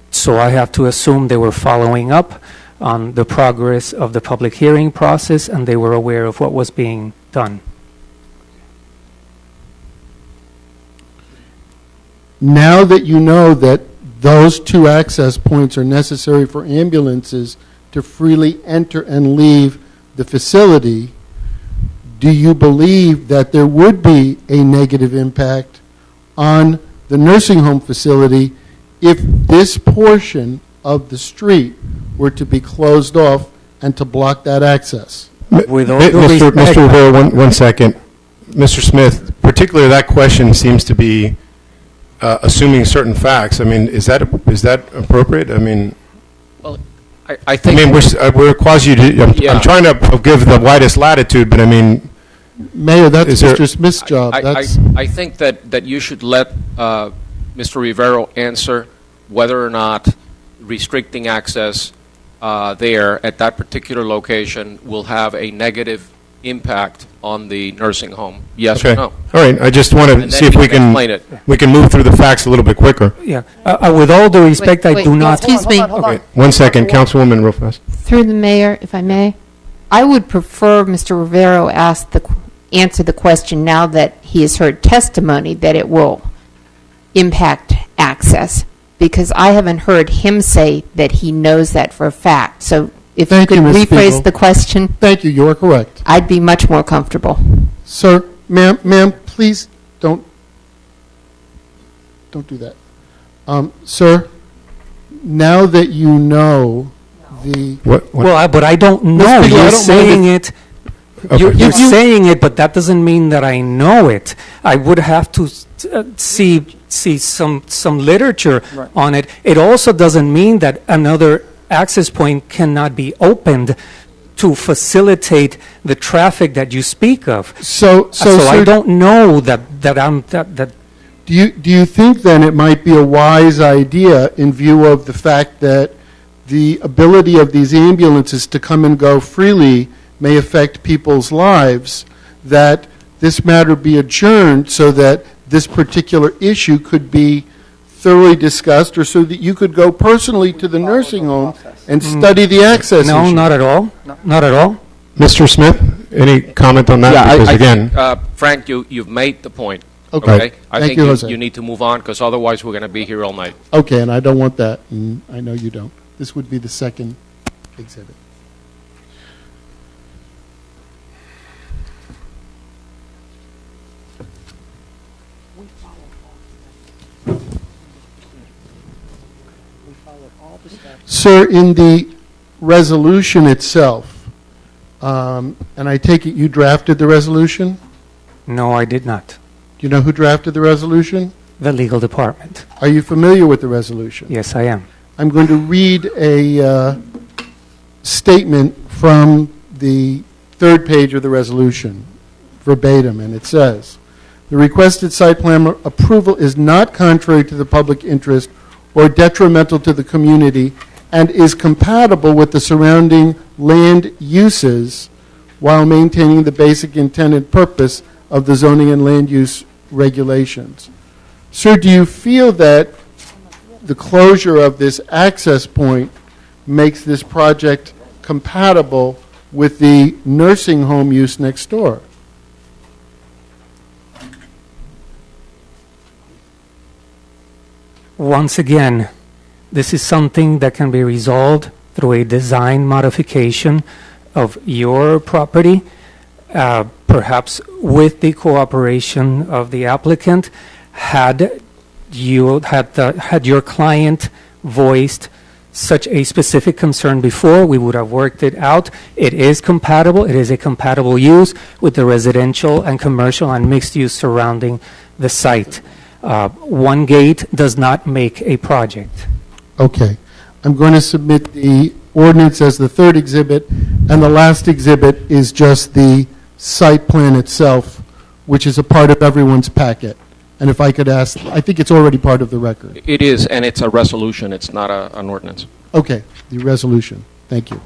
so I have to assume they were following up on the progress of the public hearing process, and they were aware of what was being done. Now that you know that those 2 access points are necessary for ambulances to freely enter and leave the facility, do you believe that there would be a negative impact on the nursing home facility if this portion of the street were to be closed off and to block that access? With all due respect, Mr. Rivera, one second. Mr. Smith, particularly that question seems to be assuming certain facts. I mean, is that appropriate? I mean, I think... I mean, we're quasi... I'm trying to give the widest latitude, but I mean... Mayor, that's Mr. Smith's job. I think that you should let Mr. Rivero answer whether or not restricting access there at that particular location will have a negative impact on the nursing home. Yes or no? All right. I just want to see if we can move through the facts a little bit quicker. Yeah. With all due respect, I do not... Excuse me. Okay. 1 second, Councilwoman, real fast. Through the mayor, if I may, I would prefer Mr. Rivero answer the question now that he has heard testimony that it will impact access, because I haven't heard him say that he knows that for a fact. So if you could rephrase the question. Thank you. You are correct. I'd be much more comfortable. Sir, ma'am, please don't. don't do that. Sir, now that you know the... But I don't know. Mr. Spiegel, I You're don't saying mind it. You're saying it, but that doesn't mean that I know it. I would have to see some literature on it. It also doesn't mean that another access point cannot be opened to facilitate the traffic that you speak of. So I sir, don't know that. Do you think then it might be a wise idea in view of the fact that the ability of these ambulances to come and go freely may affect people's lives, that this matter be adjourned so that this particular issue could be thoroughly discussed, or so that you could go personally to the nursing home and study the access No, issue? not at all. Not at all. Mr. Smith, any comment on that? Yeah, Because I again, think, Frank, you've made the point. Okay. I Thank think you, Jose. you need to move on, because otherwise we're going to be here all night. Okay, and I don't want that, and I know you don't. This would be the second exhibit. Sir, in the resolution itself, and I take it you drafted the resolution? No, I did not. Do you know who drafted the resolution? The legal department. Are you familiar with the resolution? Yes, I am. I'm going to read a statement from the third page of the resolution, verbatim, and it says, "The requested site plan approval is not contrary to the public interest or detrimental to the community and is compatible with the surrounding land uses while maintaining the basic intent and purpose of the zoning and land use regulations." Sir, do you feel that the closure of this access point makes this project compatible with the nursing home use next door? Once again, this is something that can be resolved through a design modification of your property, perhaps with the cooperation of the applicant. Had your client voiced such a specific concern before, we would have worked it out. It is compatible. It is a compatible use with the residential and commercial and mixed use surrounding the site. One gate does not make a project. Okay. I'm going to submit the ordinance as the third exhibit, and the last exhibit is just the site plan itself, which is a part of everyone's packet. And if I could ask, I think it's already part of the record. It is, and it's a resolution. It's not an ordinance. Okay, the resolution. Thank you.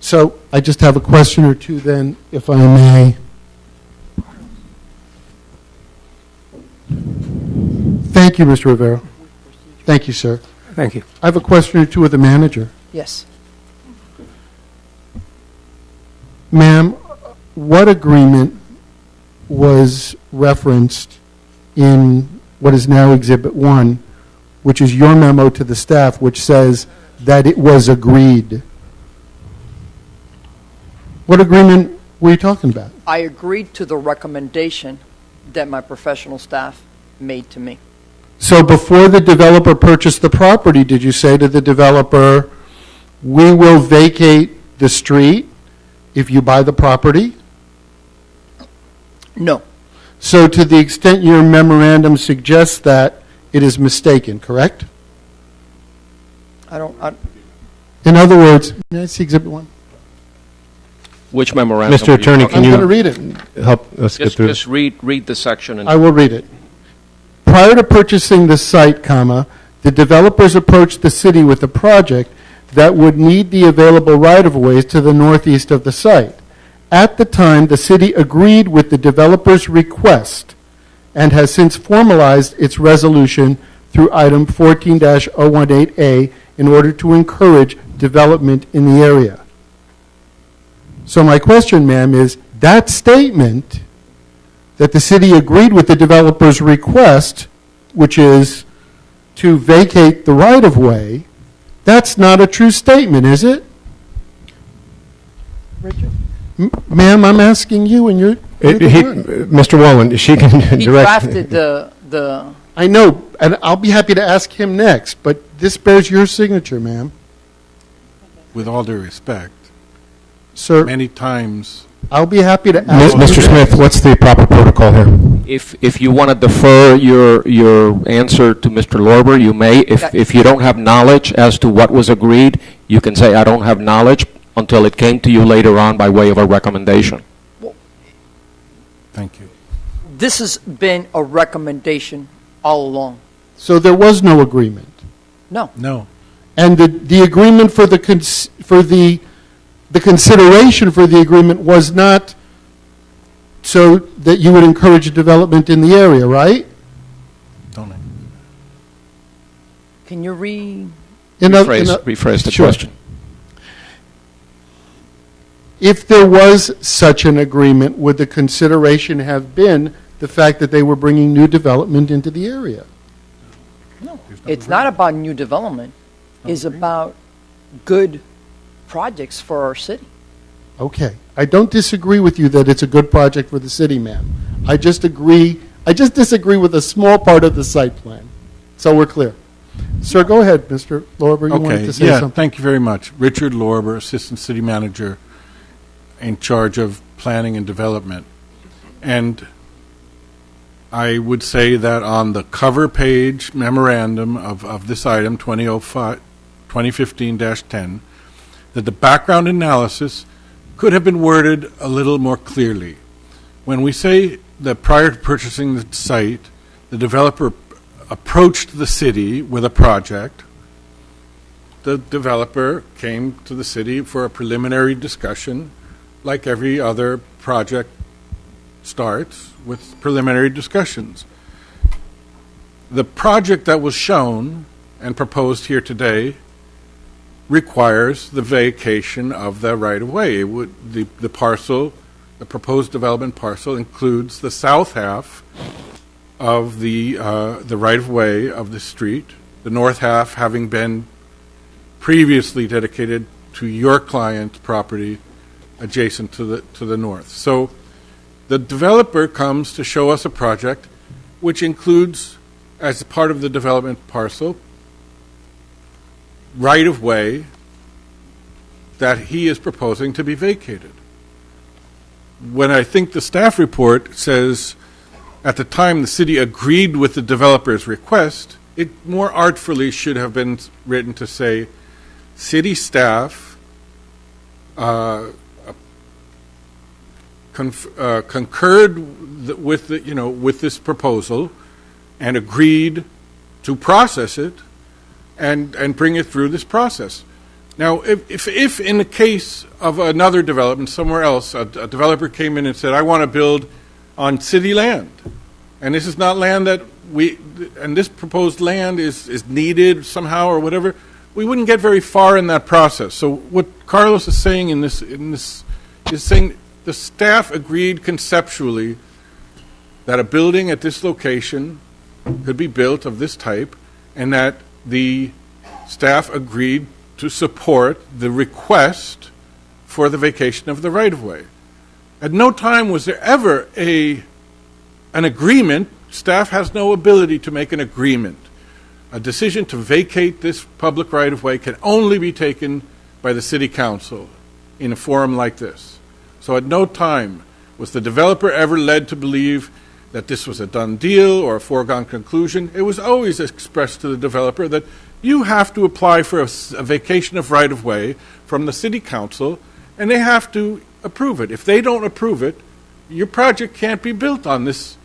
So I just have a question or two then, if I may. Thank you, Mr. Rivera. Thank you, sir. Thank you. I have a question or two of the manager. Yes. Ma'am, what agreement was referenced in what is now Exhibit 1, which is your memo to the staff, which says that it was agreed? What agreement were you talking about? I agreed to the recommendation that my professional staff made to me. So before the developer purchased the property, did you say to the developer, we will vacate the street if you buy the property? No. So to the extent your memorandum suggests that, it is mistaken, correct? In other words, may I see Exhibit 1? Which memorandum? Mr. Attorney, can I'm you going to read it. help us get through? Just read the section. And I will read it. Prior to purchasing the site, the developers approached the city with a project that would need the available right-of-ways to the northeast of the site. At the time, the city agreed with the developer's request and has since formalized its resolution through item 14-018A in order to encourage development in the area. So my question, ma'am, is that statement that the city agreed with the developer's request, which is to vacate the right-of-way, that's not a true statement, is it? Richard? Ma'am, I'm asking you, and you're the one. Mr. Wallen, she can He direct. drafted the I know, and I'll be happy to ask him next, but this bears your signature, ma'am. With all due respect, Sir, many times. I'll be happy to ask. Mr. Smith, what's the proper protocol here? If you want to defer your answer to Mr. Lorber, you may. If you don't have knowledge as to what was agreed, you can say, I don't have knowledge until it came to you later on by way of a recommendation. Thank you. This has been a recommendation all along. So there was no agreement? No. No. And the agreement for the consideration for the agreement was not so that you would encourage development in the area, right? Can you rephrase the sure. question? If there was such an agreement, would the consideration have been the fact that they were bringing new development into the area? No. It's not about new development. It's about good projects for our city. Okay. I don't disagree with you that it's a good project for the city, ma'am. I just disagree with a small part of the site plan. So we're clear. Sir, go ahead, Mr. Lorber. You wanted to say something. Thank you very much. Richard Lorber, Assistant City Manager in charge of planning and development. And I would say that on the cover page memorandum of this item, 2015-10, that the background analysis could have been worded a little more clearly. When we say that prior to purchasing the site, the developer approached the city with a project, the developer came to the city for a preliminary discussion, like every other project starts with preliminary discussions. The project that was shown and proposed here today requires the vacation of the right-of-way. The parcel, the proposed development parcel, includes the south half of the right-of-way of the street, the north half having been previously dedicated to your client's property adjacent to the north. So the developer comes to show us a project which includes, as part of the development parcel, right-of-way that he is proposing to be vacated. When I think the staff report says at the time the city agreed with the developer's request, it more artfully should have been written to say city staff concurred with with this proposal and agreed to process it and bring it through this process. Now, if in the case of another development somewhere else, a developer came in and said, I want to build on city land, and this is not land that and this proposed land is needed somehow or whatever, we wouldn't get very far in that process. So what Carlos is saying in this is saying the staff agreed conceptually that a building at this location could be built of this type, and that the staff agreed to support the request for the vacation of the right-of-way. At no time was there ever an agreement. Staff has no ability to make an agreement. A decision to vacate this public right-of-way can only be taken by the city council in a forum like this. So at no time was the developer ever led to believe that this was a done deal or a foregone conclusion. It was always expressed to the developer that you have to apply for a vacation of right-of-way from the city council, and they have to approve it. If they don't approve it, your project can't be built on this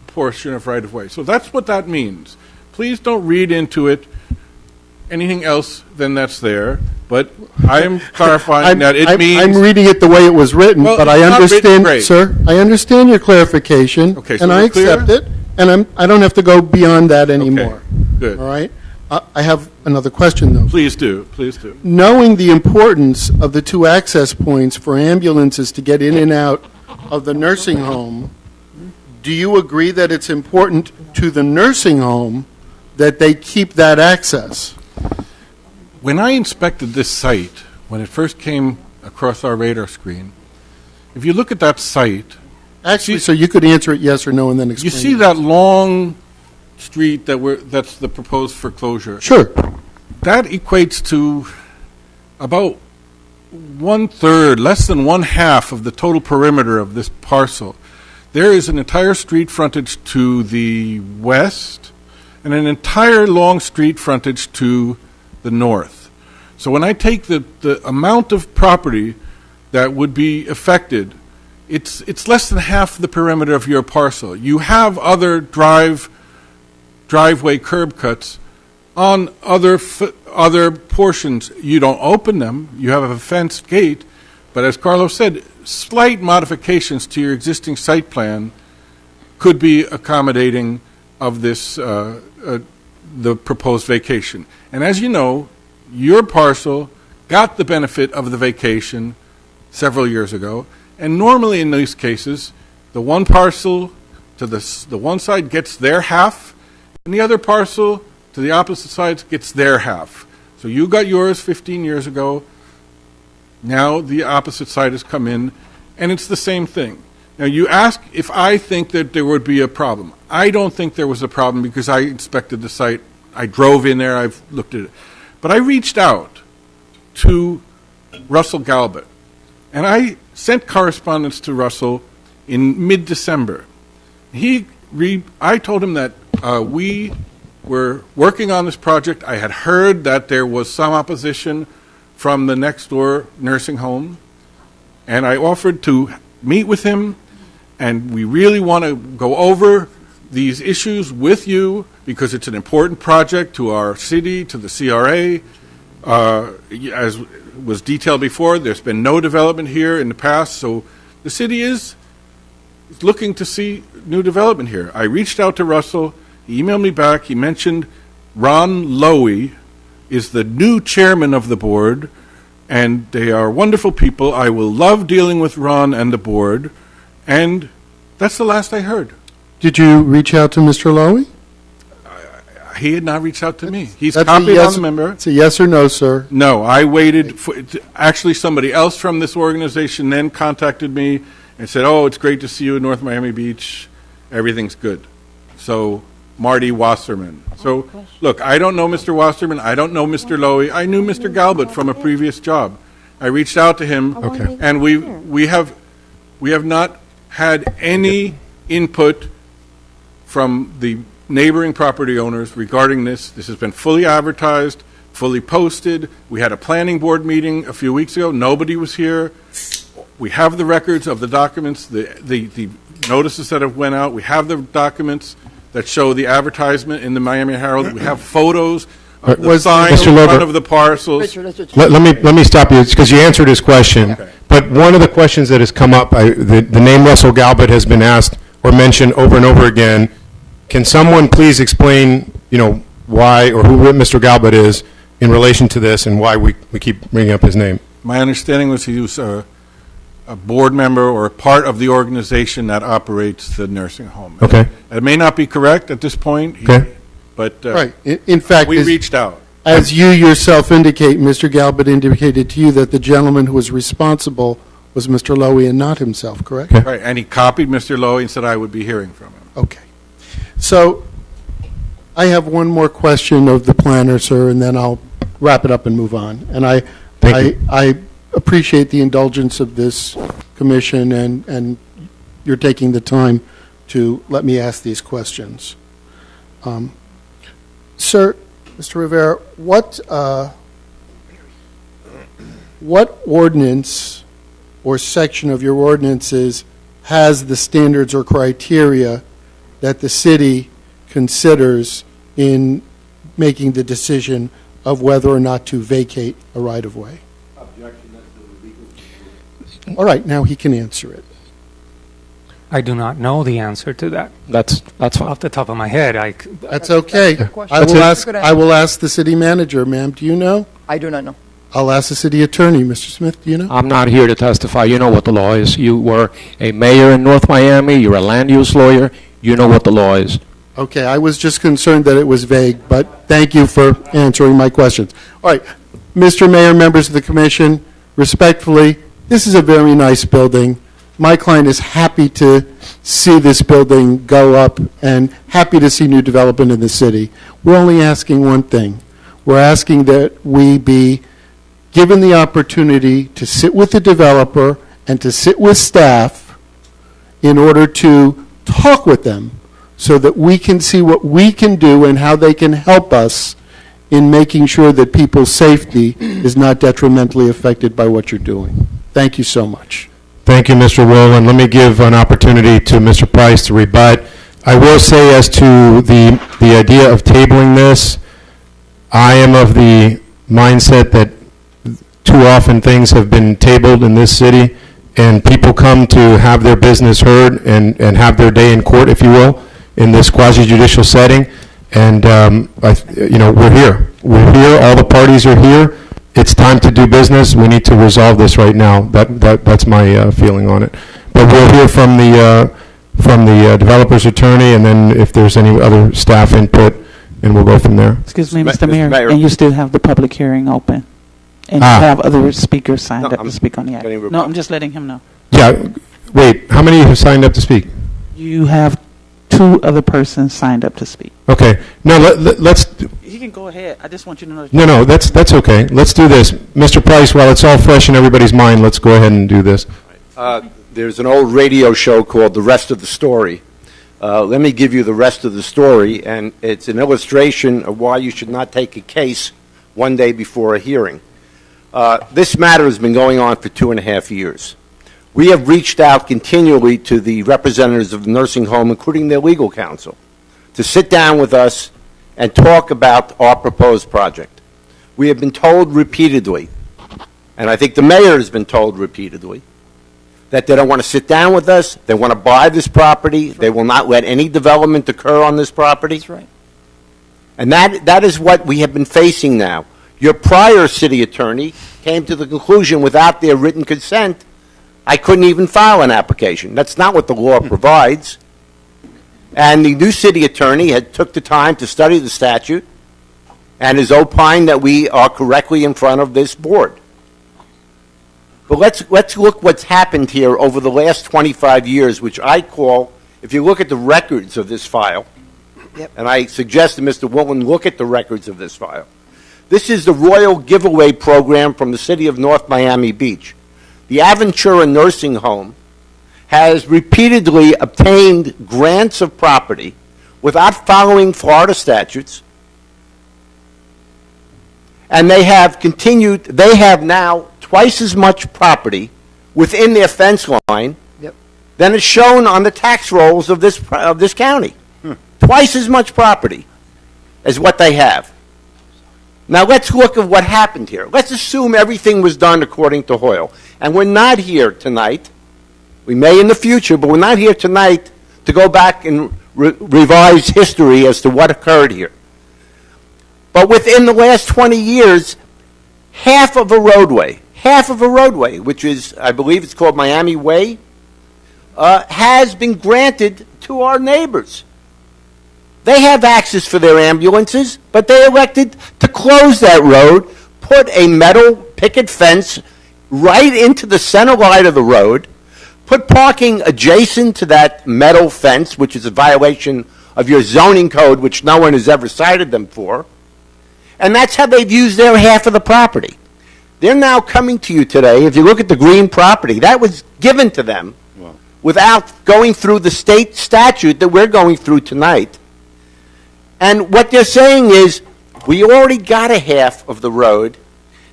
portion of right-of-way. So that's what that means. Please don't read into it anything else than that's there, but I am clarifying that it means... I'm reading it the way it was written, but I understand, sir, I understand your clarification, okay, so and I accept clear? it, and I don't have to go beyond that anymore. Okay, good. All right? I have another question, though. Please do, please do. Knowing the importance of the two access points for ambulances to get in and out of the nursing home, do you agree that it's important to the nursing home that they keep that access? When I inspected this site, when it first came across our radar screen, if you look at that site... Actually, so you could answer it yes or no and then explain. You see that long street that's the proposed foreclosure. Sure. That equates to about 1/3, less than 1/2 of the total perimeter of this parcel. There is an entire street frontage to the west and an entire long street frontage to the north. So when I take the amount of property that would be affected, it's less than half the perimeter of your parcel. You have other driveway curb cuts on other portions. You don't open them. You have a fenced gate. But as Carlos said, slight modifications to your existing site plan could be accommodating of this, the proposed vacation. And as you know, your parcel got the benefit of the vacation several years ago. And normally in these cases, the one parcel to the one side gets their half, and the other parcel to the opposite side gets their half. So you got yours 15 years ago. Now the opposite side has come in, and it's the same thing. Now you ask if I think that there would be a problem. I don't think there was a problem because I inspected the site. I drove in there. I've looked at it. But I reached out to Russell Galbut, and I sent correspondence to Russell in mid-December. I told him that we were working on this project. I had heard that there was some opposition from the next door nursing home, and I offered to meet with him, and we really want to go over these issues with you because it's an important project to our city, to the CRA. As was detailed before, there's been no development here in the past, so the city is looking to see new development here. I reached out to Russell. He emailed me back. He mentioned Ron Lowy is the new chairman of the board, and they are wonderful people. I will love dealing with Ron and the board, and that's the last I heard. Did you reach out to Mr. Lowy? He had not reached out to me. He's That's copied yes, on the member. It's a yes or no, sir. No, I waited for, actually somebody else from this organization then contacted me and said, oh, it's great to see you in North Miami Beach. Everything's good. So, Marty Wasserman. So, look, I don't know Mr. Wasserman. I don't know Mr. Lowy. I knew Mr. Galbut from a previous job. I reached out to him, and we have not had any input from the neighboring property owners regarding this. This has been fully advertised, fully posted. We had a planning board meeting a few weeks ago. Nobody was here. We have the records of the documents, the notices that have went out. We have the documents that show the advertisement in the Miami Herald. We have photos of the signs in front of the parcels. Let me stop you, because you answered his question. Okay. But one of the questions that has come up, the name Russell Galbut has been asked or mentioned over and over again. Can someone please explain, why or who Mr. Galbut is in relation to this and why we keep bringing up his name? My understanding was he was a board member or a part of the organization that operates the nursing home. Okay. It may not be correct at this point, okay. But right. In fact, we reached out. As you yourself indicate, Mr. Galbut indicated to you that the gentleman who was responsible was Mr. Lowy and not himself, correct? Okay. Right, and he copied Mr. Lowy and said I would be hearing from him. Okay. So I have one more question of the planner, sir, and then I'll wrap it up and move on. And I appreciate the indulgence of this commission, and you're taking the time to let me ask these questions. Sir, Mr. Rivera, what ordinance or section of your ordinances has the standards or criteria that the city considers in making the decision of whether or not to vacate a right-of-way? All right, now he can answer it. I do not know the answer to that. That's fine. Off the top of my head. That's okay. I will ask the city manager, ma'am. Do you know? I do not know. I'll ask the city attorney. Mr. Smith, do you know? I'm not here to testify. You know what the law is. You were a mayor in North Miami. You're a land use lawyer. You know what the law is. Okay, I was just concerned that it was vague, but thank you for answering my questions. All right, Mr. Mayor, members of the commission, respectfully, this is a very nice building. my client is happy to see this building go up and happy to see new development in the city. We're only asking one thing. We're asking that we be given the opportunity to sit with the developer and to sit with staff in order to talk with them so that we can see what we can do and how they can help us in making sure that people's safety is not detrimentally affected by what you're doing. Thank you so much. Thank you, Mr. Rowland. Let me give an opportunity to Mr. Price to rebut. I will say as to the idea of tabling this, I am of the mindset that too often things have been tabled in this city, and people come to have their business heard and have their day in court, if you will, in this quasi-judicial setting. And, we're here. We're here. All the parties are here. It's time to do business. We need to resolve this right now. That's my feeling on it. But we'll hear from the developer's attorney, and then if there's any other staff input, and we'll go from there. Excuse me, Mr. Mayor, and you still have the public hearing open, and you have other speakers signed up to speak on the item. No, I'm just letting him know. Yeah. Wait. How many have signed up to speak? You have 2 other persons signed up to speak. Okay. No, let's. You can go ahead. I just want you to know. No, that's okay. Let's do this. Mr. Price, while it's all fresh in everybody's mind, let's go ahead and do this. There's an old radio show called The Rest of the Story. Let me give you the rest of the story, and it's an illustration of why you should not take a case one day before a hearing. This matter has been going on for 2.5 years. We have reached out continually to the representatives of the nursing home, including their legal counsel, to sit down with us and talk about our proposed project. We have been told repeatedly, and I think the mayor has been told repeatedly, that they don't want to sit down with us, they want to buy this property, they will not let any development occur on this property. That's right. And that is what we have been facing now. Your prior city attorney came to the conclusion without their written consent, I couldn't even file an application. That's not what the law provides. And the new city attorney had took the time to study the statute and has opined that we are correctly in front of this board. But let's look what's happened here over the last 25 years, which I call, if you look at the records of this file, and I suggest to Mr. Woolen look at the records of this file. This is the Royal Giveaway Program from the city of North Miami Beach. The Aventura Nursing Home has repeatedly obtained grants of property without following Florida statutes, and they have continued, they have now twice as much property within their fence line than is shown on the tax rolls of this county. Twice as much property as what they have. Now let's look at what happened here. Let's assume everything was done according to Hoyle. And we're not here tonight. We may in the future, but we're not here tonight to go back and revise history as to what occurred here. But within the last 20 years, half of a roadway, which is, I believe it's called Miami Way, has been granted to our neighbors. They have access for their ambulances, but they elected to close that road, put a metal picket fence right into the center line of the road, put parking adjacent to that metal fence, which is a violation of your zoning code, which no one has ever cited them for, and that's how they've used their half of the property. They're now coming to you today. If you look at the green property, that was given to them without going through the state statute that we're going through tonight. And what they're saying is, we already got a half of the road.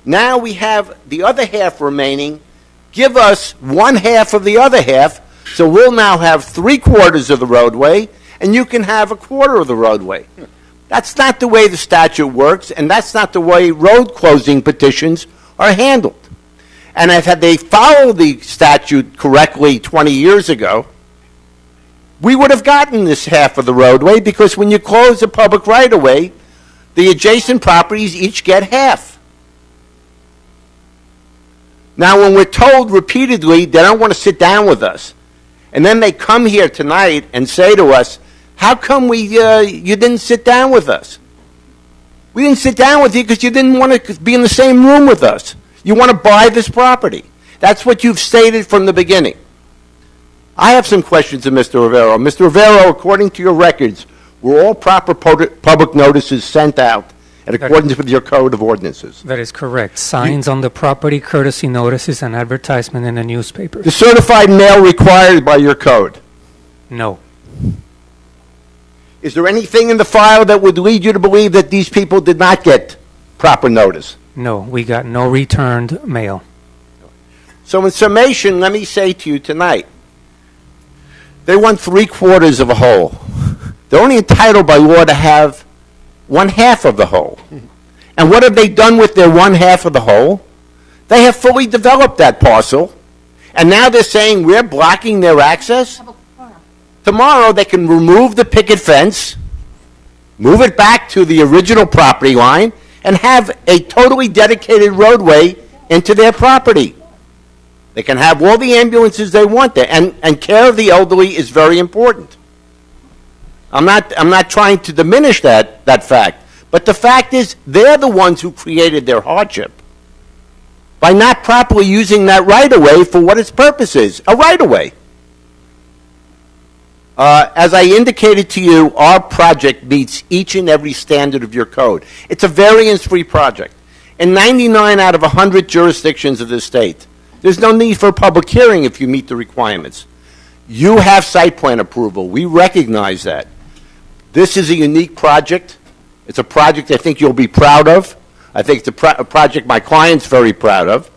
Now we have the other half remaining. Give us one half of the other half, so we'll now have 3/4 of the roadway, and you can have 1/4 of the roadway. That's not the way the statute works, and that's not the way road closing petitions are handled. And if had they followed the statute correctly 20 years ago, we would have gotten this half of the roadway, because when you close a public right-of-way, the adjacent properties each get half. Now, when we're told repeatedly they don't want to sit down with us, and then they come here tonight and say to us, how come you didn't sit down with us? We didn't sit down with you because you didn't want to be in the same room with us. You want to buy this property. That's what you've stated from the beginning. I have some questions of Mr. Rivero. Mr. Rivero, according to your records, were all proper public notices sent out in accordance with your code of ordinances? That is correct. Signs on the property, courtesy notices, and advertisement in the newspapers. The certified mail required by your code? No. Is there anything in the file that would lead you to believe that these people did not get proper notice? No, we got no returned mail. So in summation, let me say to you tonight, they want 3/4 of a whole. They're only entitled by law to have 1/2 of the whole. And what have they done with their 1/2 of the whole? They have fully developed that parcel, and now they're saying we're blocking their access? Tomorrow they can remove the picket fence, move it back to the original property line, and have a totally dedicated roadway into their property. They can have all the ambulances they want there, and care of the elderly is very important. I'm not trying to diminish that fact, but the fact is they're the ones who created their hardship by not properly using that right-of-way for what its purpose is, a right-of-way. As I indicated to you, our project meets each and every standard of your code. It's a variance-free project. In 99 out of 100 jurisdictions of the state, there's no need for a public hearing if you meet the requirements. You have site plan approval. We recognize that. This is a unique project. It's a project I think you'll be proud of. I think it's a project my client's very proud of.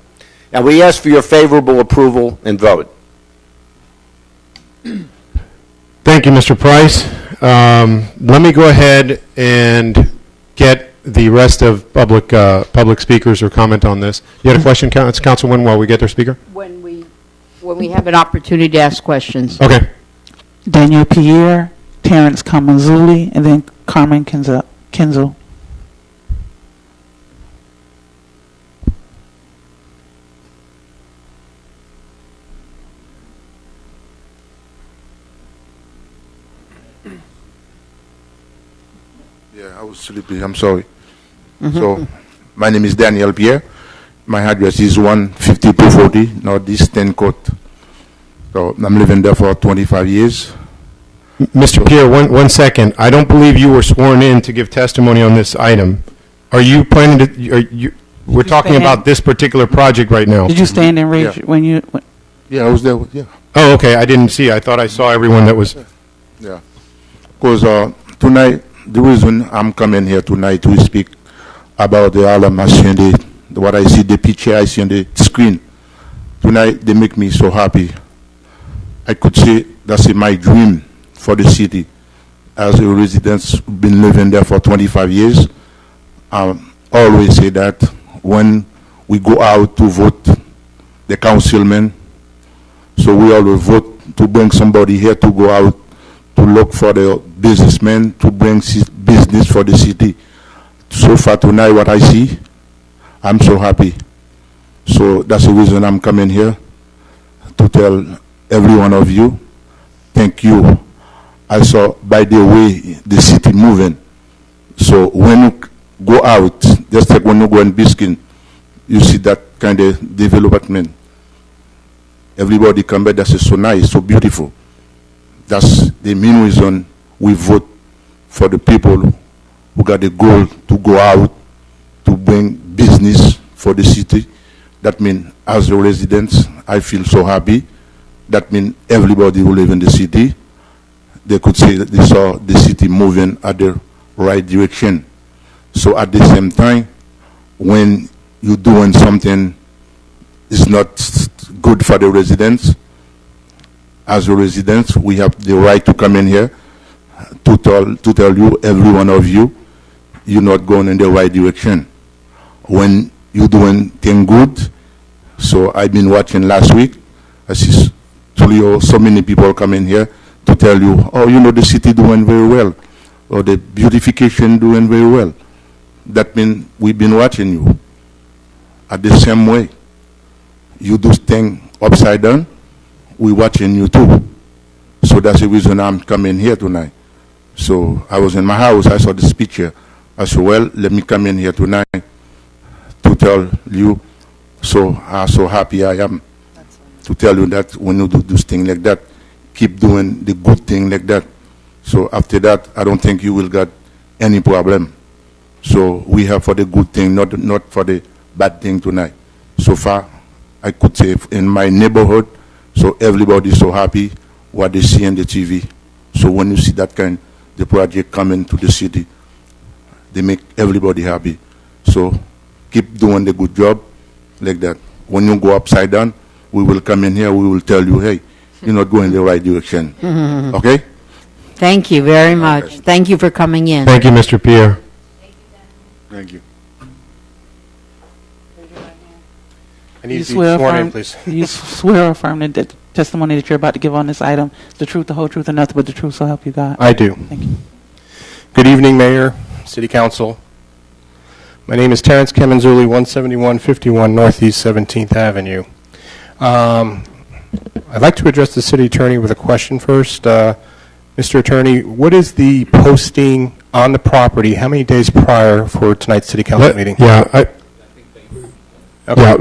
And we ask for your favorable approval and vote. Thank you, Mr. Price. Let me go ahead and get the rest of public speakers or comment on this. You had a question, Councilwoman, while we get their speaker? When we have an opportunity to ask questions. Okay. Daniel Pierre, Terrence Kamanzuli, and then Carmen Kinzel. Yeah, I was sleepy. I'm sorry. So, my name is Daniel Pierre. My address is 15240 Northeast 10 Court. So, I'm living there for 25 years. Mr. Pierre, one second. I don't believe you were sworn in to give testimony on this item. Are you planning to? We're talking about this particular project right now. Did you stand and raise when you? Yeah, I was there. Yeah. Oh, okay. I didn't see. I thought I saw everyone that was. Yeah. Because tonight, the reason I'm coming here tonight to speak about the Harlem machine, what I see, the picture I see on the screen. Tonight, they make me so happy. I could say that's my dream for the city. As a resident, been living there for 25 years. I always say that when we go out to vote, the councilmen, so we always vote to bring somebody here to go out to look for the businessmen, to bring business for the city. So far tonight, what I see, I'm so happy. So that's the reason I'm coming here to tell every one of you, thank you. I saw, by the way, the city moving. So when you go out, just like when you go in Biskin, you see that kind of development. Everybody come back, that's so nice, so beautiful. That's the main reason we vote for the people who got the goal to go out to bring business for the city. That means, as a resident, I feel so happy. That means everybody who live in the city, they could say that they saw the city moving at the right direction. So at the same time, when you're doing something is not good for the residents, as a resident, we have the right to come in here to tell you, every one of you, you're not going in the right direction. When you're doing things good, so I've been watching last week, I see so many people come in here to tell you, oh, you know, the city doing very well, or the beautification doing very well. That means we've been watching you. At the same way, you do things upside down, we're watching you too. So that's the reason I'm coming here tonight. So I was in my house, I saw this picture. I said, well, let me come in here tonight to tell you how so happy I am to tell you that when you do this thing like that, keep doing the good thing like that. So after that, I don't think you will get any problem. So we have for the good thing, not for the bad thing tonight. So far, I could say in my neighborhood, so everybody is so happy what they see on the TV. So when you see that kind, the project coming to the city, they make everybody happy. So keep doing the good job like that. When you go upside down, we will come in here, we will tell you, hey, you're not going the right direction. Okay? Thank you very much. Thank you for coming in. Thank you, Mr. Pierre. Thank you. I need to be sworn in, please. You swear or affirm that the testimony that you're about to give on this item, the truth, the whole truth, and nothing but the truth, so help you God. I do. Thank you. Good evening, Mayor, City Council. My name is Terrence Kemanzuli, 17151 Northeast 17th Avenue. I'd like to address the City Attorney with a question first. Mr. Attorney, what is the posting on the property? How many days prior for tonight's City Council meeting? Okay. Yeah,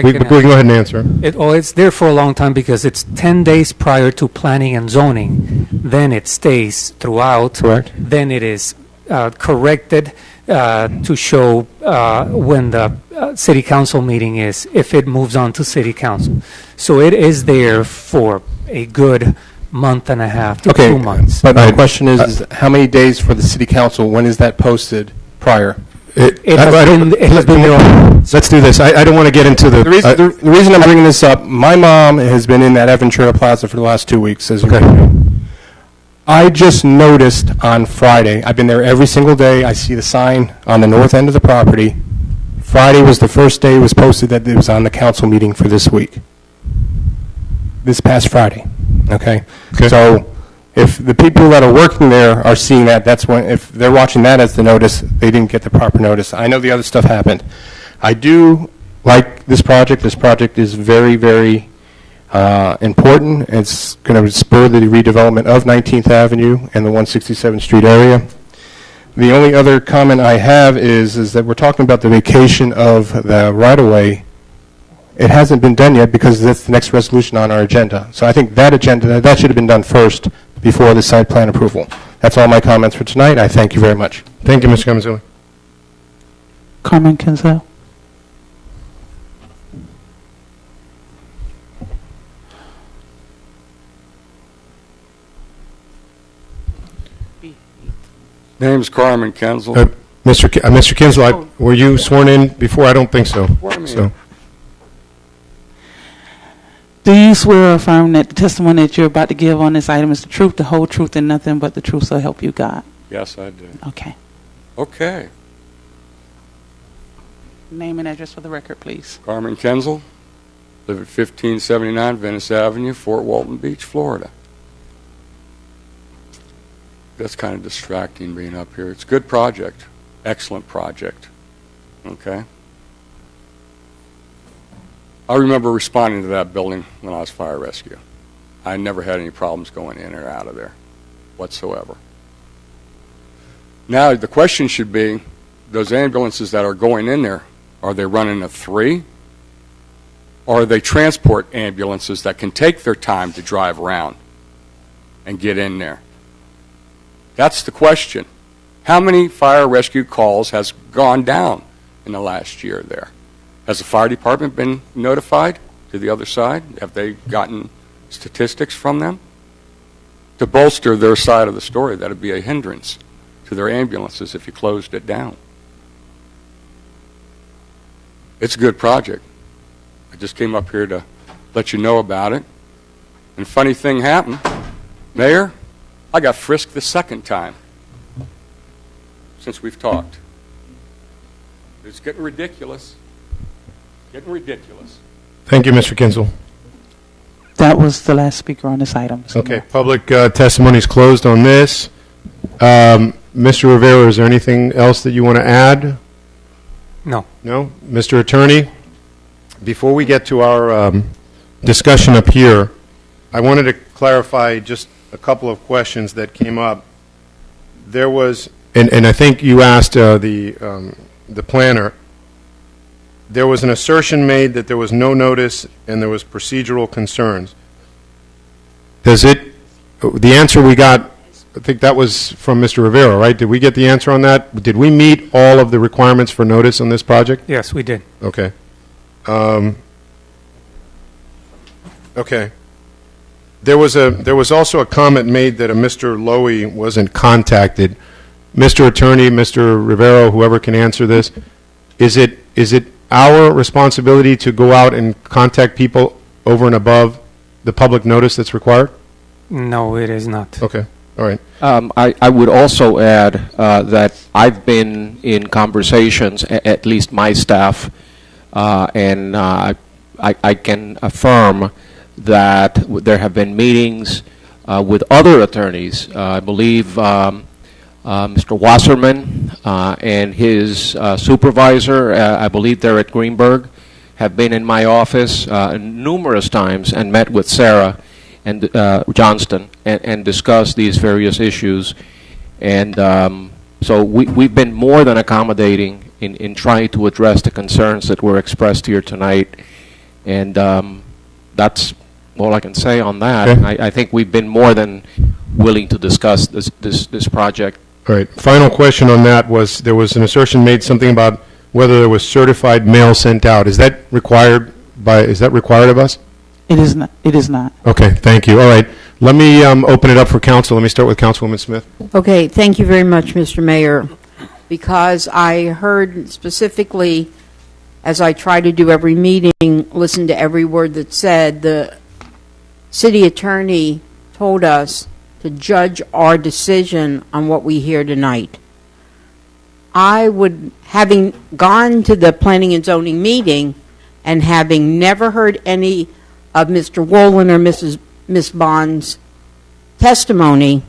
we can go ahead and answer. It's there for a long time because it's 10 days prior to planning and zoning. Then it stays throughout. Correct. Then it is corrected to show when the city council meeting is, if it moves on to city council. So it is there for a good month and a half to 2 months. But my question is how many days for the City Council? When is that posted prior? It has been there all. Let's do this. I don't want to get into the reason I'm bringing this up, my mom has been in that Aventura Plaza for the last 2 weeks, as you know. I just noticed on Friday, I've been there every single day, I see the sign on the north end of the property. Friday was the first day it was posted that it was on the council meeting for this week. This past Friday, okay? So if the people that are working there are seeing that, that's when, if they're watching that as the notice, they didn't get the proper notice. I know the other stuff happened. I do like this project. This project is very, very important. It's going to spur the redevelopment of 19th Avenue and the 167th Street area. The only other comment I have is that we're talking about the vacation of the right-of-way. It hasn't been done yet because that's the next resolution on our agenda. So I think that agenda, that should have been done first before the site plan approval. That's all my comments for tonight. I thank you very much. Thank you, Mr. Kemanzuli. Carmen Kenzel. Name's Carmen Kenzel. Mr. Kinsel, were you sworn in before? I don't think so. Do you swear or affirm that the testimony that you're about to give on this item is the truth, the whole truth, and nothing but the truth, so help you God? Yes, I do. Okay. Okay. Name and address for the record, please. Carmen Kenzel, live at 1579 Venice Avenue, Fort Walton Beach, Florida. That's kind of distracting being up here. It's a good project. Excellent project. Okay? I remember responding to that building when I was fire rescue. I never had any problems going in or out of there whatsoever. Now, the question should be, those ambulances that are going in there, are they running a 3? Or are they transport ambulances that can take their time to drive around and get in there? That's the question. How many fire rescue calls has gone down in the last year there? Has the fire department been notified to the other side? Have they gotten statistics from them? To bolster their side of the story, that would be a hindrance to their ambulances if you closed it down. It's a good project. I just came up here to let you know about it. And funny thing happened. Mayor, I got frisked the second time since we've talked. It's getting ridiculous. Getting ridiculous. Thank you, Mr. Kinsel. That was the last speaker on this item. Okay, public testimony is closed on this. Mr. Rivera, is there anything else that you want to add? No. No? Mr. Attorney, before we get to our discussion up here, I wanted to clarify just a couple of questions that came up. There was, and I think you asked the planner, there was an assertion made that there was no notice and there was procedural concerns. does it, the answer we got, I think that was from Mr. Rivera, right? Did we get the answer on that? Did we meet all of the requirements for notice on this project? Yes, we did. Okay. Okay. There was also a comment made that a Mr. Lowy wasn't contacted. Mr. Attorney, Mr. Rivera, whoever can answer this, is it our responsibility to go out and contact people over and above the public notice that's required? No, it is not. Okay. All right. I would also add that I've been in conversations, at least my staff, and I can affirm that there have been meetings with other attorneys. I believe Mr. Wasserman and his supervisor, I believe they're at Greenberg, have been in my office numerous times and met with Sarah and Johnston and discussed these various issues. And so we've been more than accommodating in trying to address the concerns that were expressed here tonight. And that's all I can say on that. Okay. I think we've been more than willing to discuss this project. All right. Final question on that was, there was an assertion made something about whether there was certified mail sent out. Is that required of us? It is not. It is not. Okay, thank you. All right. Let me open it up for council. Let me start with Councilwoman Smith. Okay, thank you very much, Mr. Mayor. Because I heard specifically, as I try to do every meeting, listen to every word that's said, the city attorney told us to judge our decision on what we hear tonight. I would, having gone to the planning and zoning meeting and having never heard any of Mr. Wolin or Ms. Bond's testimony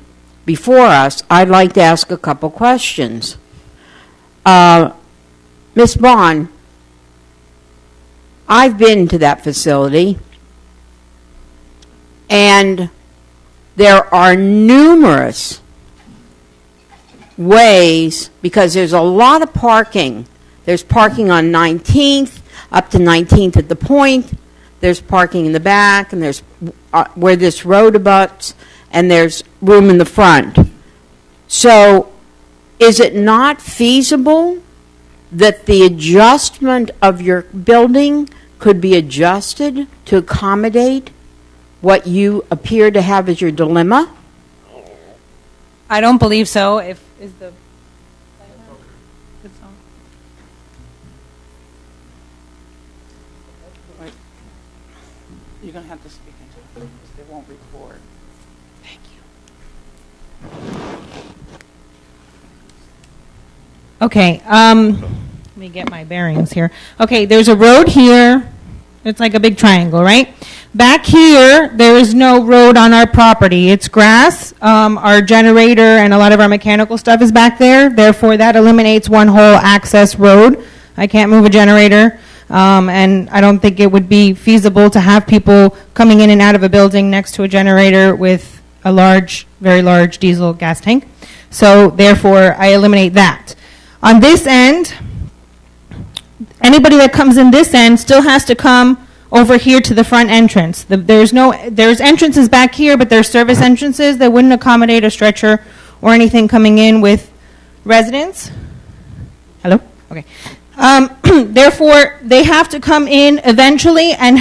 before us, I'd like to ask a couple questions. Ms. Bond, I've been to that facility, and there are numerous ways, because there's a lot of parking. There's parking on 19th, up to 19th at the point. There's parking in the back, and there's where this road abuts, and there's room in the front. So is it not feasible that the adjustment of your building could be adjusted to accommodate what you appear to have as your dilemma? I don't believe so. You're going to have to speak into it because they won't record. Thank you. Okay, let me get my bearings here. Okay, there's a road here. It's like a big triangle, right? Back here, there is no road on our property. It's grass. Our generator and a lot of our mechanical stuff is back there. Therefore, that eliminates one whole access road. I can't move a generator. And I don't think it would be feasible to have people coming in and out of a building next to a generator with a large, very large diesel gas tank. So therefore, I eliminate that. On this end, anybody that comes in this end still has to come over here to the front entrance. There's entrances back here, but there's service entrances that wouldn't accommodate a stretcher or anything coming in with residents. Hello? Okay. Therefore, they have to come in eventually and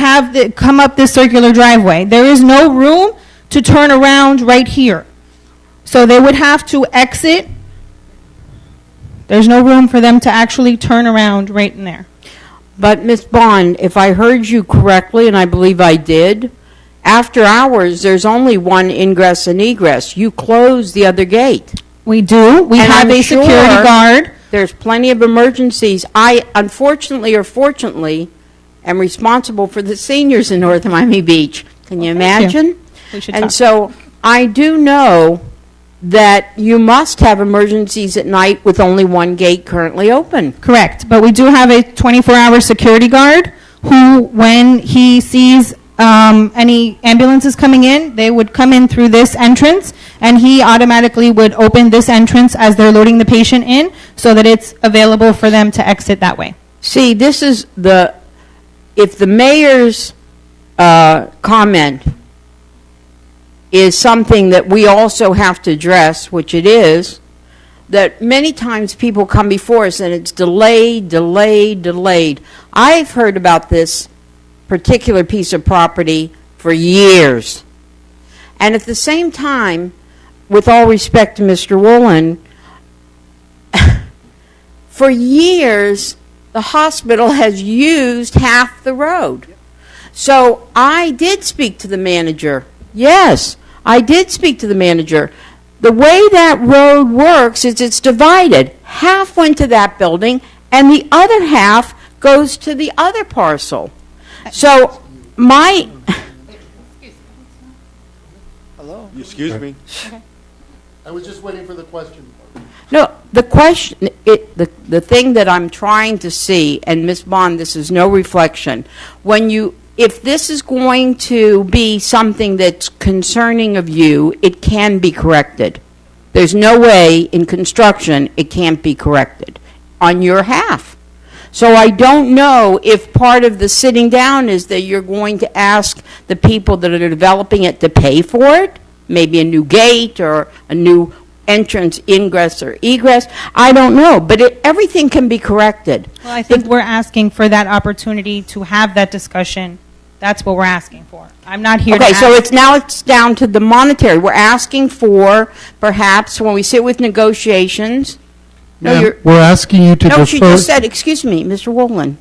come up this circular driveway. There is no room to turn around right here. So they would have to exit. There's no room for them to actually turn around right in there. But Ms. Bond, if I heard you correctly, and I believe I did, after hours, there's only one ingress and egress. You close the other gate. We do. We have a security guard. There's plenty of emergencies. I, unfortunately or fortunately, am responsible for the seniors in North Miami Beach. Can you imagine? We should and talk. so I do know that you must have emergencies at night with only one gate currently open. Correct. But we do have a 24-hour security guard who, when he sees any ambulances coming in, they would come in through this entrance, and he automatically would open this entrance as they're loading the patient in so that it's available for them to exit that way. See, this is if the mayor's comment is something that we also have to address, which it is, that many times people come before us and it's delayed, delayed, delayed. I've heard about this particular piece of property for years. And at the same time, with all respect to Mr. Woolen, for years, the hospital has used half the road. So I did speak to the manager. Yes, I did speak to the manager. The way that road works is it's divided. Half went to that building, and the other half goes to the other parcel. So my... Hello? Excuse me. Okay. I was just waiting for the question. No, the question, the thing that I'm trying to see, and Ms. Bond, this is no reflection, if this is going to be something that's concerning of you, it can be corrected. There's no way in construction it can't be corrected on your half. So I don't know if part of the sitting down is that you're going to ask the people that are developing it to pay for it, maybe a new gate or a new entrance, ingress, or egress. I don't know, but everything can be corrected. Well, I think we're asking for that opportunity to have that discussion. That's what we're asking for. I'm not here to Okay, so ask. it's down to the monetary. We're asking for, perhaps, when we sit with negotiations. Ma'am, we're asking you to No, defer. she just said, excuse me, Mr. Woolen.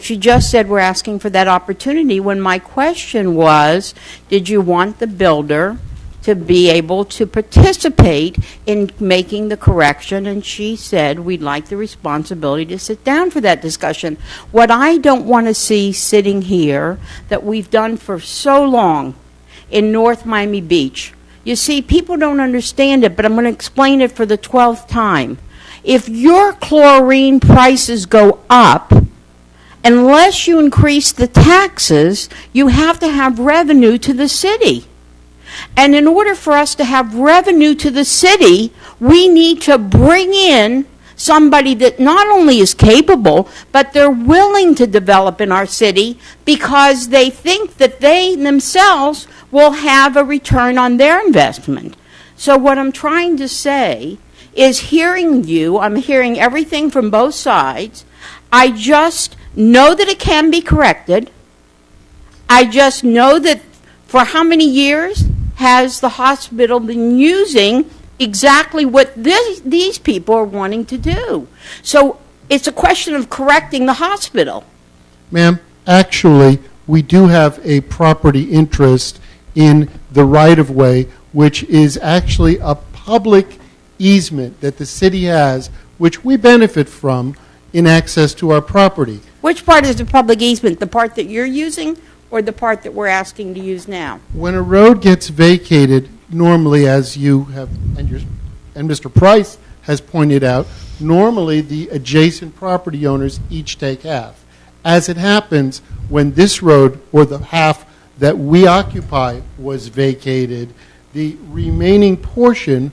She just said we're asking for that opportunity when my question was, did you want the builder to be able to participate in making the correction? And she said we'd like the responsibility to sit down for that discussion. What I don't want to see sitting here that we've done for so long in North Miami Beach. You see, people don't understand it, but I'm going to explain it for the 12th time. If your chlorine prices go up, unless you increase the taxes, you have to have revenue to the city. And in order for us to have revenue to the city, we need to bring in somebody that not only is capable, but they're willing to develop in our city because they think that they themselves will have a return on their investment. So what I'm trying to say is hearing you, I'm hearing everything from both sides. I just know that it can be corrected. I just know that for how many years has the hospital been using exactly what these people are wanting to do? So it's a question of correcting the hospital. Ma'am, actually, we do have a property interest in the right-of-way, which is actually a public easement that the city has, which we benefit from in access to our property. Which part is the public easement? The part that you're using or the part that we're asking to use now? When a road gets vacated, normally, as you have, and Mr. Price has pointed out, normally the adjacent property owners each take half. As it happens, when this road, or the half that we occupy, was vacated, the remaining portion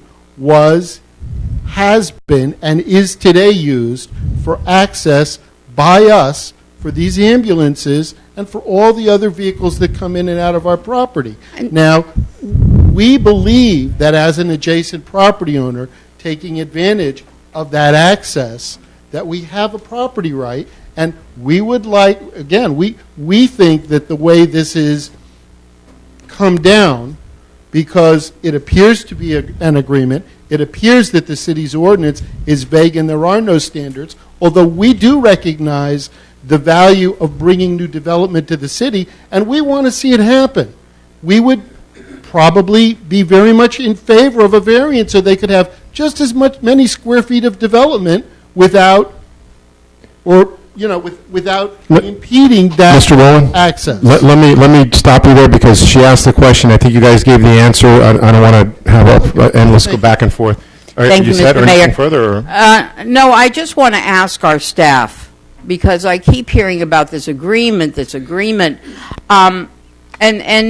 has been, and is today used for access by us for these ambulances and for all the other vehicles that come in and out of our property. Now, we believe that as an adjacent property owner, taking advantage of that access, that we have a property right, and we would like, again, we think that the way this is come down, because it appears to be an agreement, it appears that the city's ordinance is vague and there are no standards, although we do recognize the value of bringing new development to the city, and we want to see it happen. We would probably be very much in favor of a variance so they could have just as many square feet of development without, or without impeding that Mr. Rowland, access. Let me stop you there because she asked the question. I think you guys gave the answer. I don't want to have a endless go back and forth. All right, Thank you, said Mr. or Mayor. anything further? Or? No, I just want to ask our staff, because I keep hearing about this agreement, and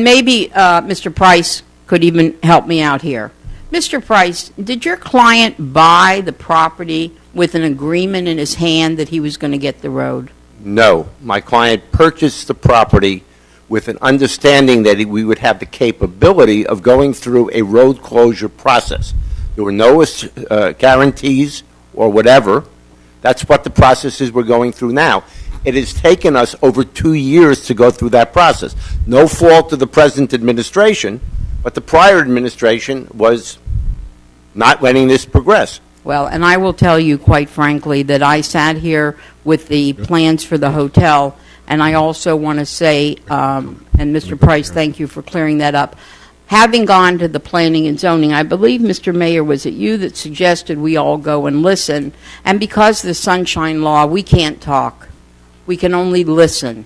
maybe Mr. Price could even help me out here. Mr. Price, did your client buy the property with an agreement in his hand that he was going to get the road? No, my client purchased the property with an understanding that we would have the capability of going through a road closure process. There were no guarantees or whatever. That's what the process is we're going through now. It has taken us over 2 years to go through that process. No fault of the present administration, but the prior administration was not letting this progress. Well, and I will tell you quite frankly that I sat here with the plans for the hotel, and I also want to say, and Mr. Price, thank you for clearing that up. Having gone to the planning and zoning, I believe, Mr. Mayor, was it you that suggested we all go and listen? And because of the Sunshine Law, we can't talk. We can only listen.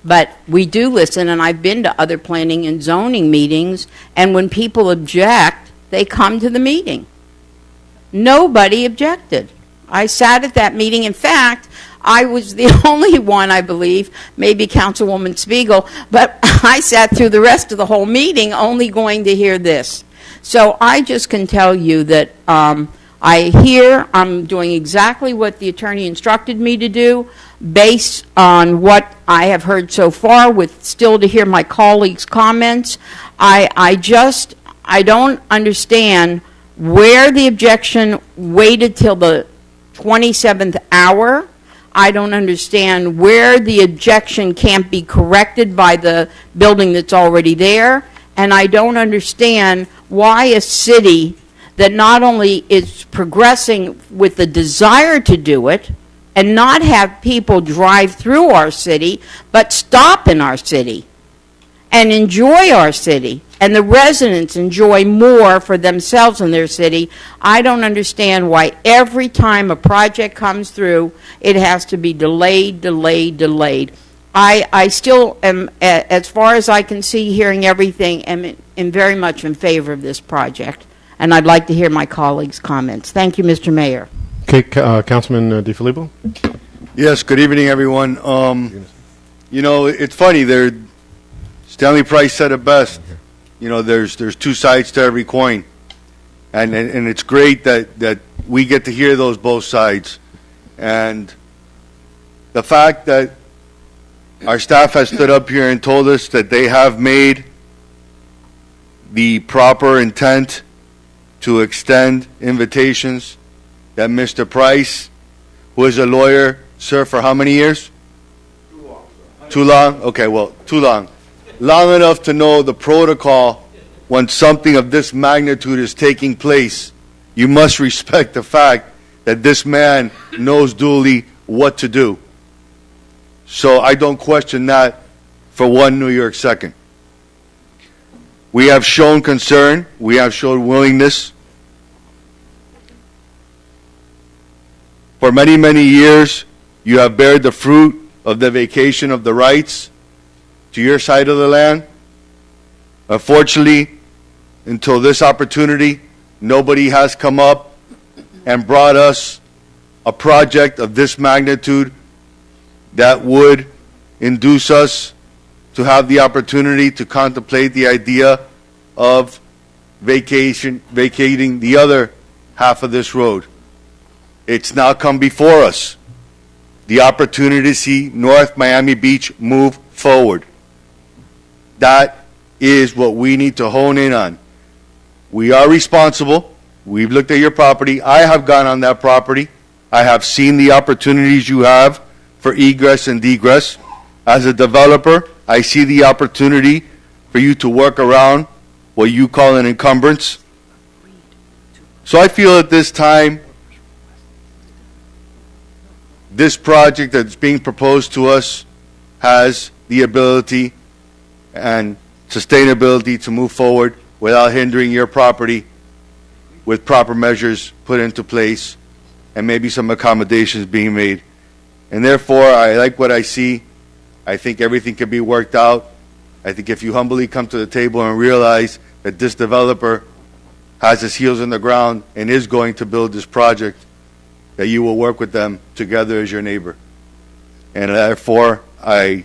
But we do listen, and I've been to other planning and zoning meetings, and when people object, they come to the meeting. Nobody objected. I sat at that meeting. In fact, I was the only one, I believe, maybe Councilwoman Spiegel, but I sat through the rest of the whole meeting only going to hear this. So I just can tell you that I'm doing exactly what the attorney instructed me to do based on what I have heard so far, with still to hear my colleagues' comments. I don't understand where the objection waited till the 27th hour. I don't understand where the objection can't be corrected by the building that's already there. And I don't understand why a city that not only is progressing with the desire to do it and not have people drive through our city, but stop in our city and enjoy our city, and the residents enjoy more for themselves in their city. I don't understand why every time a project comes through, it has to be delayed. I still am, as far as I can see, hearing everything, am very much in favor of this project, and I'd like to hear my colleagues' comments. Thank you, Mr. Mayor. Okay, Councilman DeFilippo. Yes, good evening, everyone. You know, it's funny, Stanley Price said it best. You know, there's two sides to every coin, and it's great that we get to hear those both sides. And the fact that our staff has stood up here and told us that they have made the proper intent to extend invitations, that Mr. Price, who is a lawyer, sir, for how many years? Too long, sir. Too long? Okay, well, too long. Long enough to know the protocol when something of this magnitude is taking place. You must respect the fact that this man knows duly what to do. So I don't question that for 1 New York second. We have shown concern. We have shown willingness. For many, many years, you have bared the fruit of the vacation of the rights to your side of the land. Unfortunately, until this opportunity, nobody has come up and brought us a project of this magnitude that would induce us to have the opportunity to contemplate the idea of vacating the other half of this road. It's now come before us. The opportunity to see North Miami Beach move forward. That is what we need to hone in on. We are responsible. We've looked at your property. I have gone on that property. I have seen the opportunities you have for egress and degress. As a developer, I see the opportunity for you to work around what you call an encumbrance. So I feel at this time, this project that's being proposed to us has the ability and sustainability to move forward without hindering your property, with proper measures put into place and maybe some accommodations being made. And therefore, I like what I see. I think everything can be worked out. I think if you humbly come to the table and realize that this developer has his heels in the ground and is going to build this project, that you will work with them together as your neighbor. And therefore, I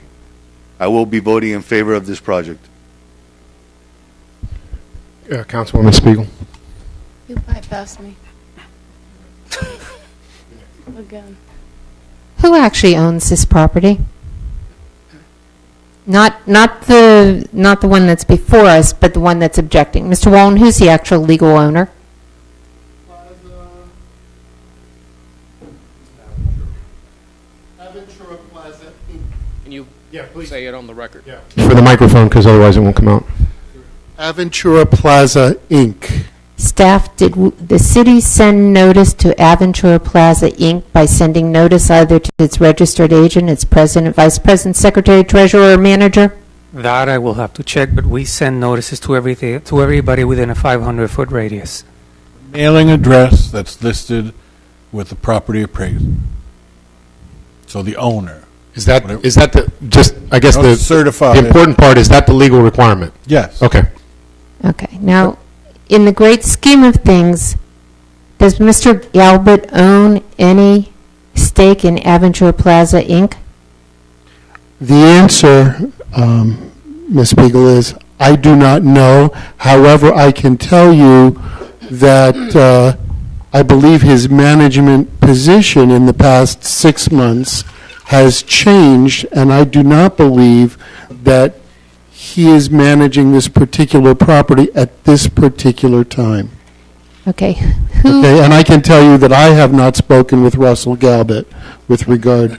will be voting in favor of this project. Councilwoman Spiegel. You bypassed me. Again. Who actually owns this property? Not the one that's before us, but the one that's objecting. Mr. Wallen, who's the actual legal owner? Aventura Plaza Inc. Can you say it on the record? Yeah. For the microphone, because otherwise it won't come out. Aventura Plaza Inc. Staff, did the city send notice to Aventura Plaza Inc. by sending notice either to its registered agent, its president, vice president, secretary, treasurer, or manager? That I will have to check, but we send notices to everybody within a 500-foot radius. Mailing address that's listed with the property appraisal. So the owner. Is that the, just, I guess Not certified. the important part, is that the legal requirement? Yes. Okay. Okay. Now, in the great scheme of things, does Mr. Galbert own any stake in Aventura Plaza Inc.? The answer, Ms. Spiegel, is I do not know. However, I can tell you that I believe his management position in the past 6 months has changed, and I do not believe that he is managing this particular property at this particular time. Okay. Okay, and I can tell you that I have not spoken with Russell Galbert with regard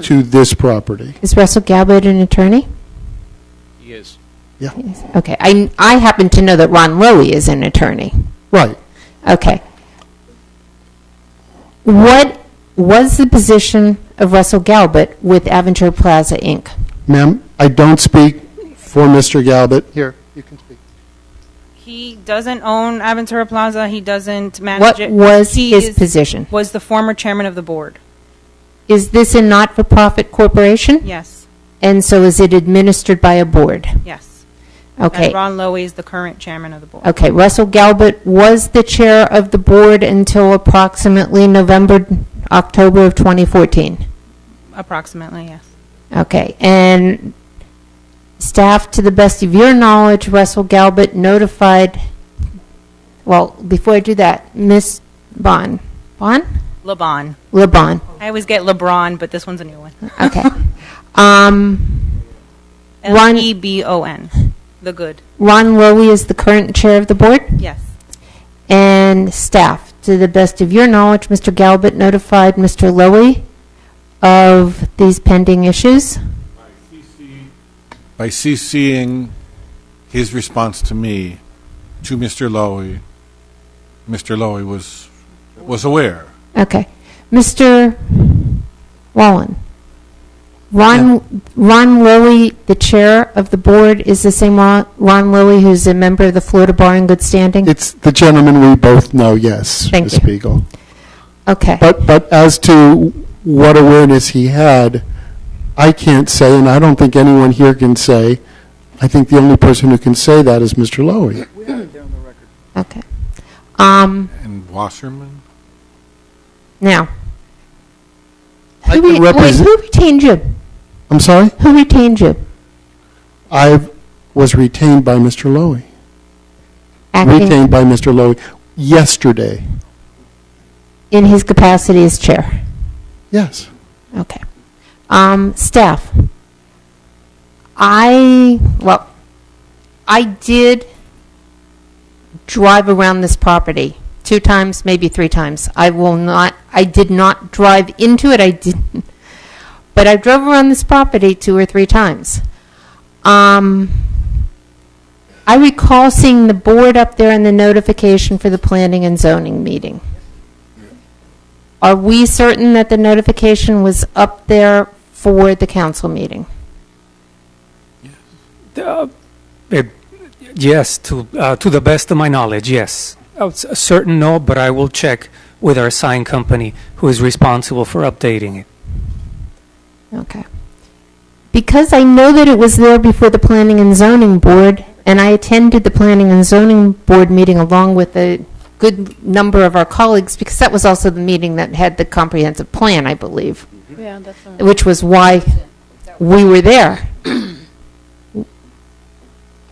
to this property. Is Russell Galbert an attorney? He is. Yeah. Okay. I happen to know that Ron Lowy is an attorney. Right. Okay. What was the position of Russell Galbert with Aventura Plaza Inc.? Ma'am, I don't speak for Mr. Galbert. Here, you can speak. He doesn't own Aventura Plaza. He doesn't manage What it. was He his position? Was the former chairman of the board. Is this a not-for-profit corporation? Yes. And so is it administered by a board? Yes. Okay. And Ron Lowy is the current chairman of the board. Okay. Russell Galbert was the chair of the board until approximately October of 2014. Approximately, yes. Okay. And staff, to the best of your knowledge, Russell Galbert notified, well, before I do that, Ms. Bon? LeBon. LeBon. I always get LeBron, but this one's a new one. Okay. Lebon. The good. Ron Lowy is the current chair of the board? Yes. And staff, to the best of your knowledge, Mr. Galbert notified Mr. Lowy of these pending issues? By CCing his response to me, to Mr. Lowy was aware. Okay. Mr. Wallen, Ron Lowy, the chair of the board, is the same Ron Lowy who's a member of the Florida Bar in good standing? It's the gentleman we both know, yes, Thank Ms. you. Spiegel. Okay. But as to what awareness he had, I can't say, and I don't think anyone here can say. I think the only person who can say that is Mr. Lowy. Okay. And Wasserman? Now, I can who retained you? I'm sorry? Who retained you? I was retained by Mr. Lowy. Acting Retained by Mr. Lowy yesterday. in his capacity as chair? Yes. Okay. Staff, I did drive around this property 2 times, maybe 3 times. I did not drive into it, but I drove around this property 2 or 3 times. I recall seeing the board up there and the notification for the planning and zoning meeting. Are we certain that the notification was up there for the council meeting? Yes, to the best of my knowledge, yes. Certain no, but I will check with our sign company who is responsible for updating it. Okay. Because I know that it was there before the Planning and Zoning Board, and I attended the Planning and Zoning Board meeting along with a good number of our colleagues, because that was also the meeting that had the comprehensive plan, I believe. Yeah, that's right. Which was why we were there.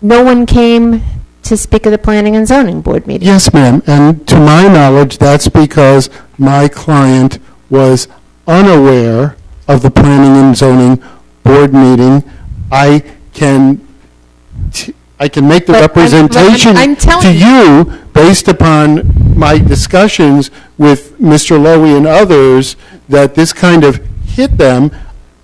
No one came to speak at the Planning and Zoning Board meeting. Yes, ma'am. And to my knowledge, that's because my client was unaware of the Planning and Zoning Board meeting. I I can make the But representation I'm telling to you based upon my discussions with Mr. Lowy and others that this kind of hit them.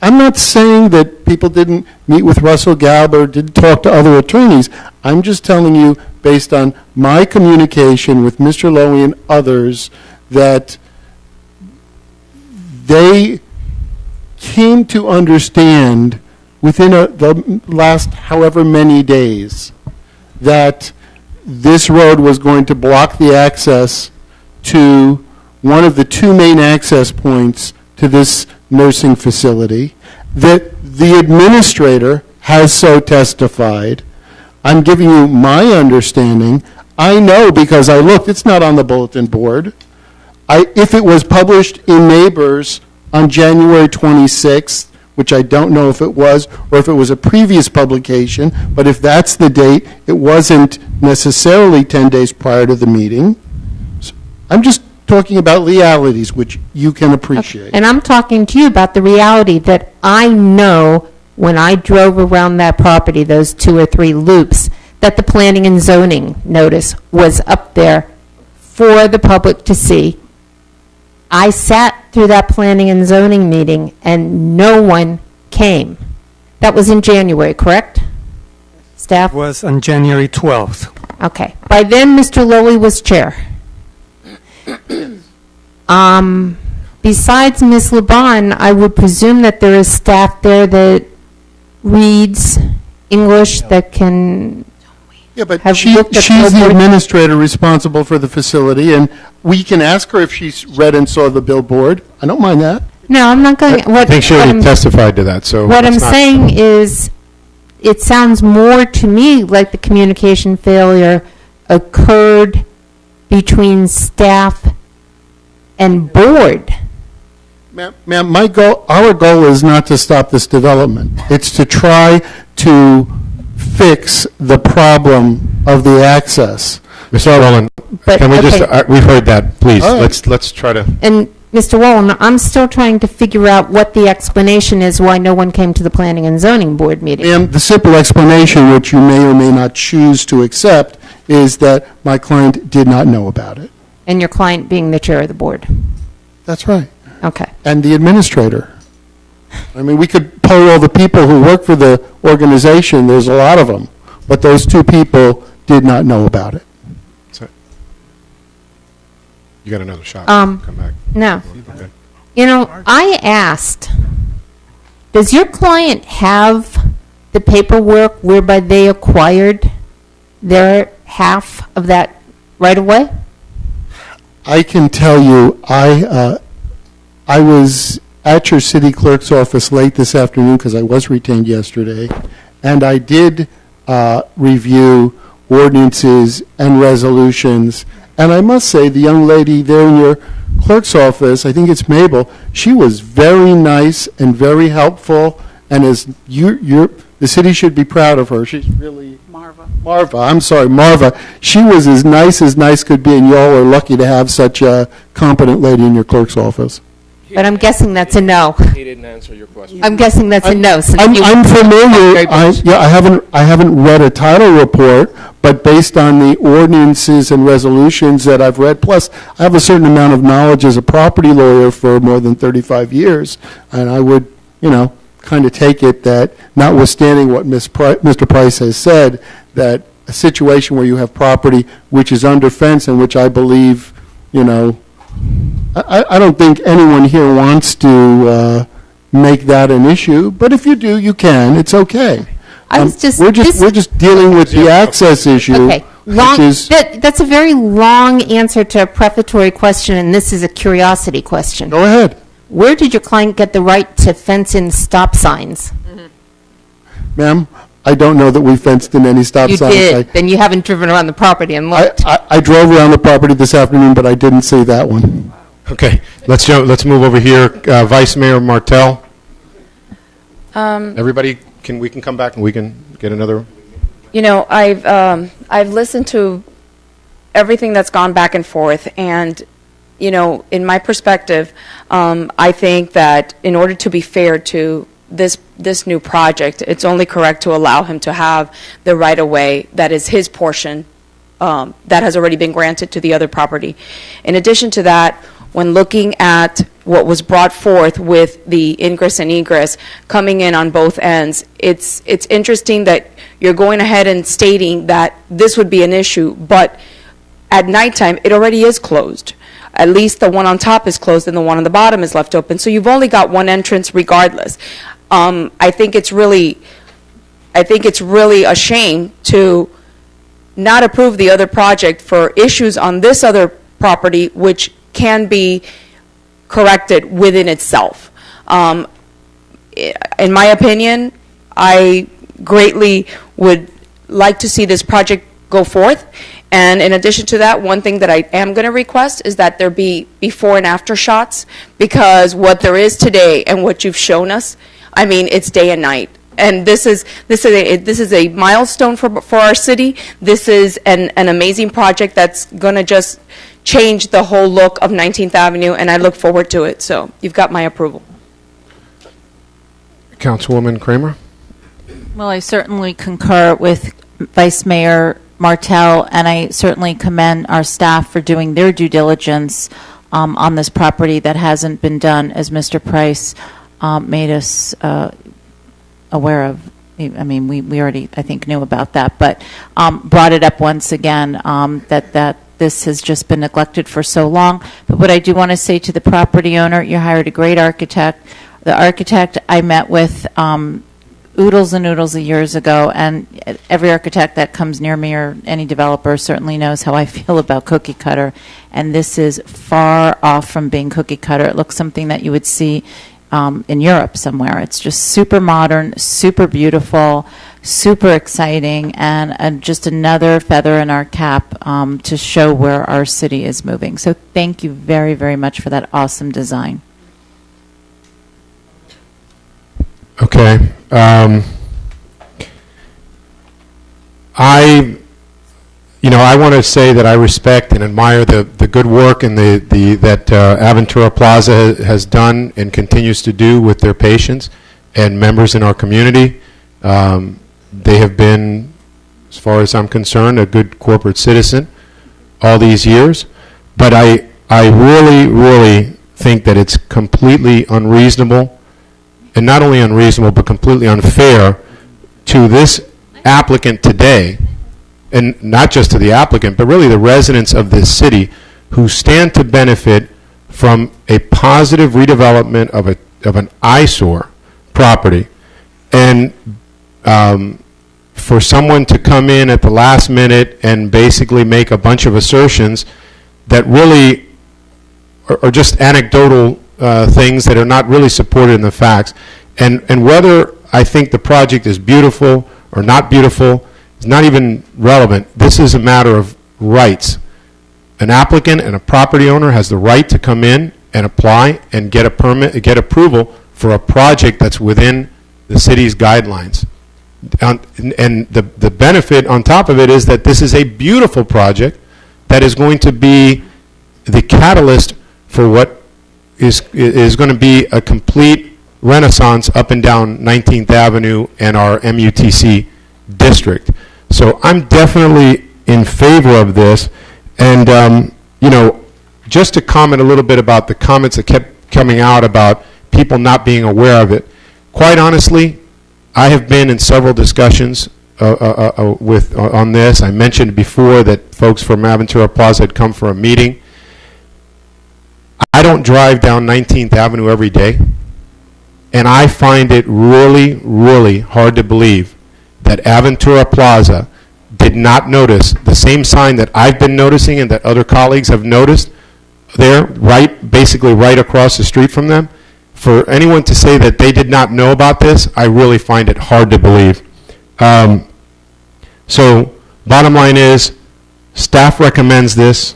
I'm not saying that people didn't meet with Russell Galb or didn't talk to other attorneys. I'm just telling you, based on my communication with Mr. Lowy and others, that they came to understand within the last however many days that this road was going to block the access to one of the two main access points to this nursing facility, that the administrator has so testified. I'm giving you my understanding. I know because I looked, it's not on the bulletin board. If it was published in Neighbors on January 26th, which I don't know if it was, or if it was a previous publication, but if that's the date, it wasn't necessarily 10 days prior to the meeting. So I'm just talking about realities, which you can appreciate. And I'm talking to you about the reality that I know when I drove around that property, those 2 or 3 loops, that the planning and zoning notice was up there for the public to see. I sat through that planning and zoning meeting and no one came. That was in January, correct? Staff? It was on January 12th. Okay. By then, Mr. Lowy was chair. Besides Ms. Laban, I would presume that there is staff there that reads English that can Yeah, but have she's looked at the billboard- administrator responsible for the facility, and we can ask her if she's read and saw the billboard. I don't mind that. No, I'm not going. I think she already testified to that, so. What I'm it's not- saying is, it sounds more to me like the communication failure occurred between staff and board. Ma'am, our goal is not to stop this development. It's to try to fix the problem of the access. Mr. Rowland, But- can we just, okay. we've heard that, please. All right. Let's try to. And Mr. Wallen, I'm still trying to figure out what the explanation is why no one came to the Planning and Zoning Board meeting. Ma'am, the simple explanation, which you may or may not choose to accept, is that my client did not know about it. And your client being the chair of the board. That's right. Okay. And the administrator. I mean, we could poll all the people who work for the organization, there's a lot of them, but those 2 people did not know about it. You got another shot. Um, Come back. No. Okay. You know, I asked, does your client have the paperwork whereby they acquired their half of that right away? I can tell you, I was at your city clerk's office late this afternoon because I was retained yesterday, and I did review ordinances and resolutions. And I must say, the young lady there in your clerk's office, I think it's Mabel, she was very nice and very helpful, and as the city should be proud of her. She's really... Marva. She was as nice could be, and y'all are lucky to have such a competent lady in your clerk's office. But I'm guessing that's a no. He didn't answer your question. I'm guessing that's a no. since I'm familiar. Okay, please. I haven't read a title report, but based on the ordinances and resolutions that I've read, plus I have a certain amount of knowledge as a property lawyer for more than 35 years, and I would, kind of take it that, notwithstanding what Mr. Price has said, that a situation where you have property which is under fence and which I believe, I don't think anyone here wants to make that an issue, but if you do, you can. It's okay. We're just dealing with the access issue, Okay. which is That's a very long answer to a prefatory question, and this is a curiosity question. Go ahead. Where did your client get the right to fence in stop signs? Ma'am, I don't know that we fenced in any stop You signs. did. Then you haven't driven around the property and looked. I drove around the property this afternoon, but I didn't see that one. Okay, let's move over here. Vice Mayor Martel. Everybody, we can come back and we can get another. I've listened to everything that's gone back and forth, and in my perspective, I think that in order to be fair to this new project, it's only correct to allow him to have the right-of-way that is his portion that has already been granted to the other property. In addition to that, when looking at what was brought forth with the ingress and egress coming in on both ends, it's interesting that you're going ahead and stating that this would be an issue, but at nighttime, it already is closed. At least the one on top is closed and the one on the bottom is left open. So you've only got one entrance regardless. I think it's really a shame to not approve the other project for issues on this other property, which can be corrected within itself. In my opinion, I greatly would like to see this project go forth. And in addition to that, one thing that I am going to request is that there be before and after shots, because what there is today and what you've shown us, I mean, it's day and night. And this is a milestone for our city. This is an amazing project that's going to just change the whole look of 19th Avenue, and I look forward to it. So you've got my approval. Councilwoman Kramer? Well, I certainly concur with Vice Mayor Martel, and I certainly commend our staff for doing their due diligence on this property that hasn't been done, as Mr. Price made us aware of. I mean, we already, I think, knew about that, but brought it up once again, that this has just been neglected for so long. But what I do want to say to the property owner, you hired a great architect. The architect I met with oodles and oodles of years ago, and every architect that comes near me or any developer certainly knows how I feel about cookie cutter, and this is far off from being cookie cutter. It looks something that you would see in Europe somewhere. It's just super modern, super beautiful, super exciting, and just another feather in our cap to show where our city is moving. So thank you very, very much for that awesome design. Okay. I want to say that I respect and admire the good work and that Aventura Plaza has done and continues to do with their patients and members in our community. They have been, as far as I'm concerned, a good corporate citizen all these years. But I really, really think that it's completely unreasonable, and not only unreasonable, but completely unfair to this applicant today, and not just to the applicant, but really the residents of this city who stand to benefit from a positive redevelopment of an eyesore property. And for someone to come in at the last minute and basically make a bunch of assertions that really are just anecdotal things that are not really supported in the facts. And whether I think the project is beautiful or not beautiful is not even relevant. This is a matter of rights. An applicant and a property owner has the right to come in and apply and get a permit, get approval for a project that's within the city's guidelines. And the benefit on top of it is that this is a beautiful project that is going to be the catalyst for what is going to be a complete renaissance up and down 19th Avenue and our MUTC district. So I'm definitely in favor of this. And, just to comment a little bit about the comments that kept coming out about people not being aware of it, quite honestly, I have been in several discussions on this. I mentioned before that folks from Aventura Plaza had come for a meeting. I don't drive down 19th Avenue every day, and I find it really, really hard to believe that Aventura Plaza did not notice the same sign that I've been noticing and that other colleagues have noticed there, basically right across the street from them. For anyone to say that they did not know about this, I really find it hard to believe. So, bottom line is, staff recommends this.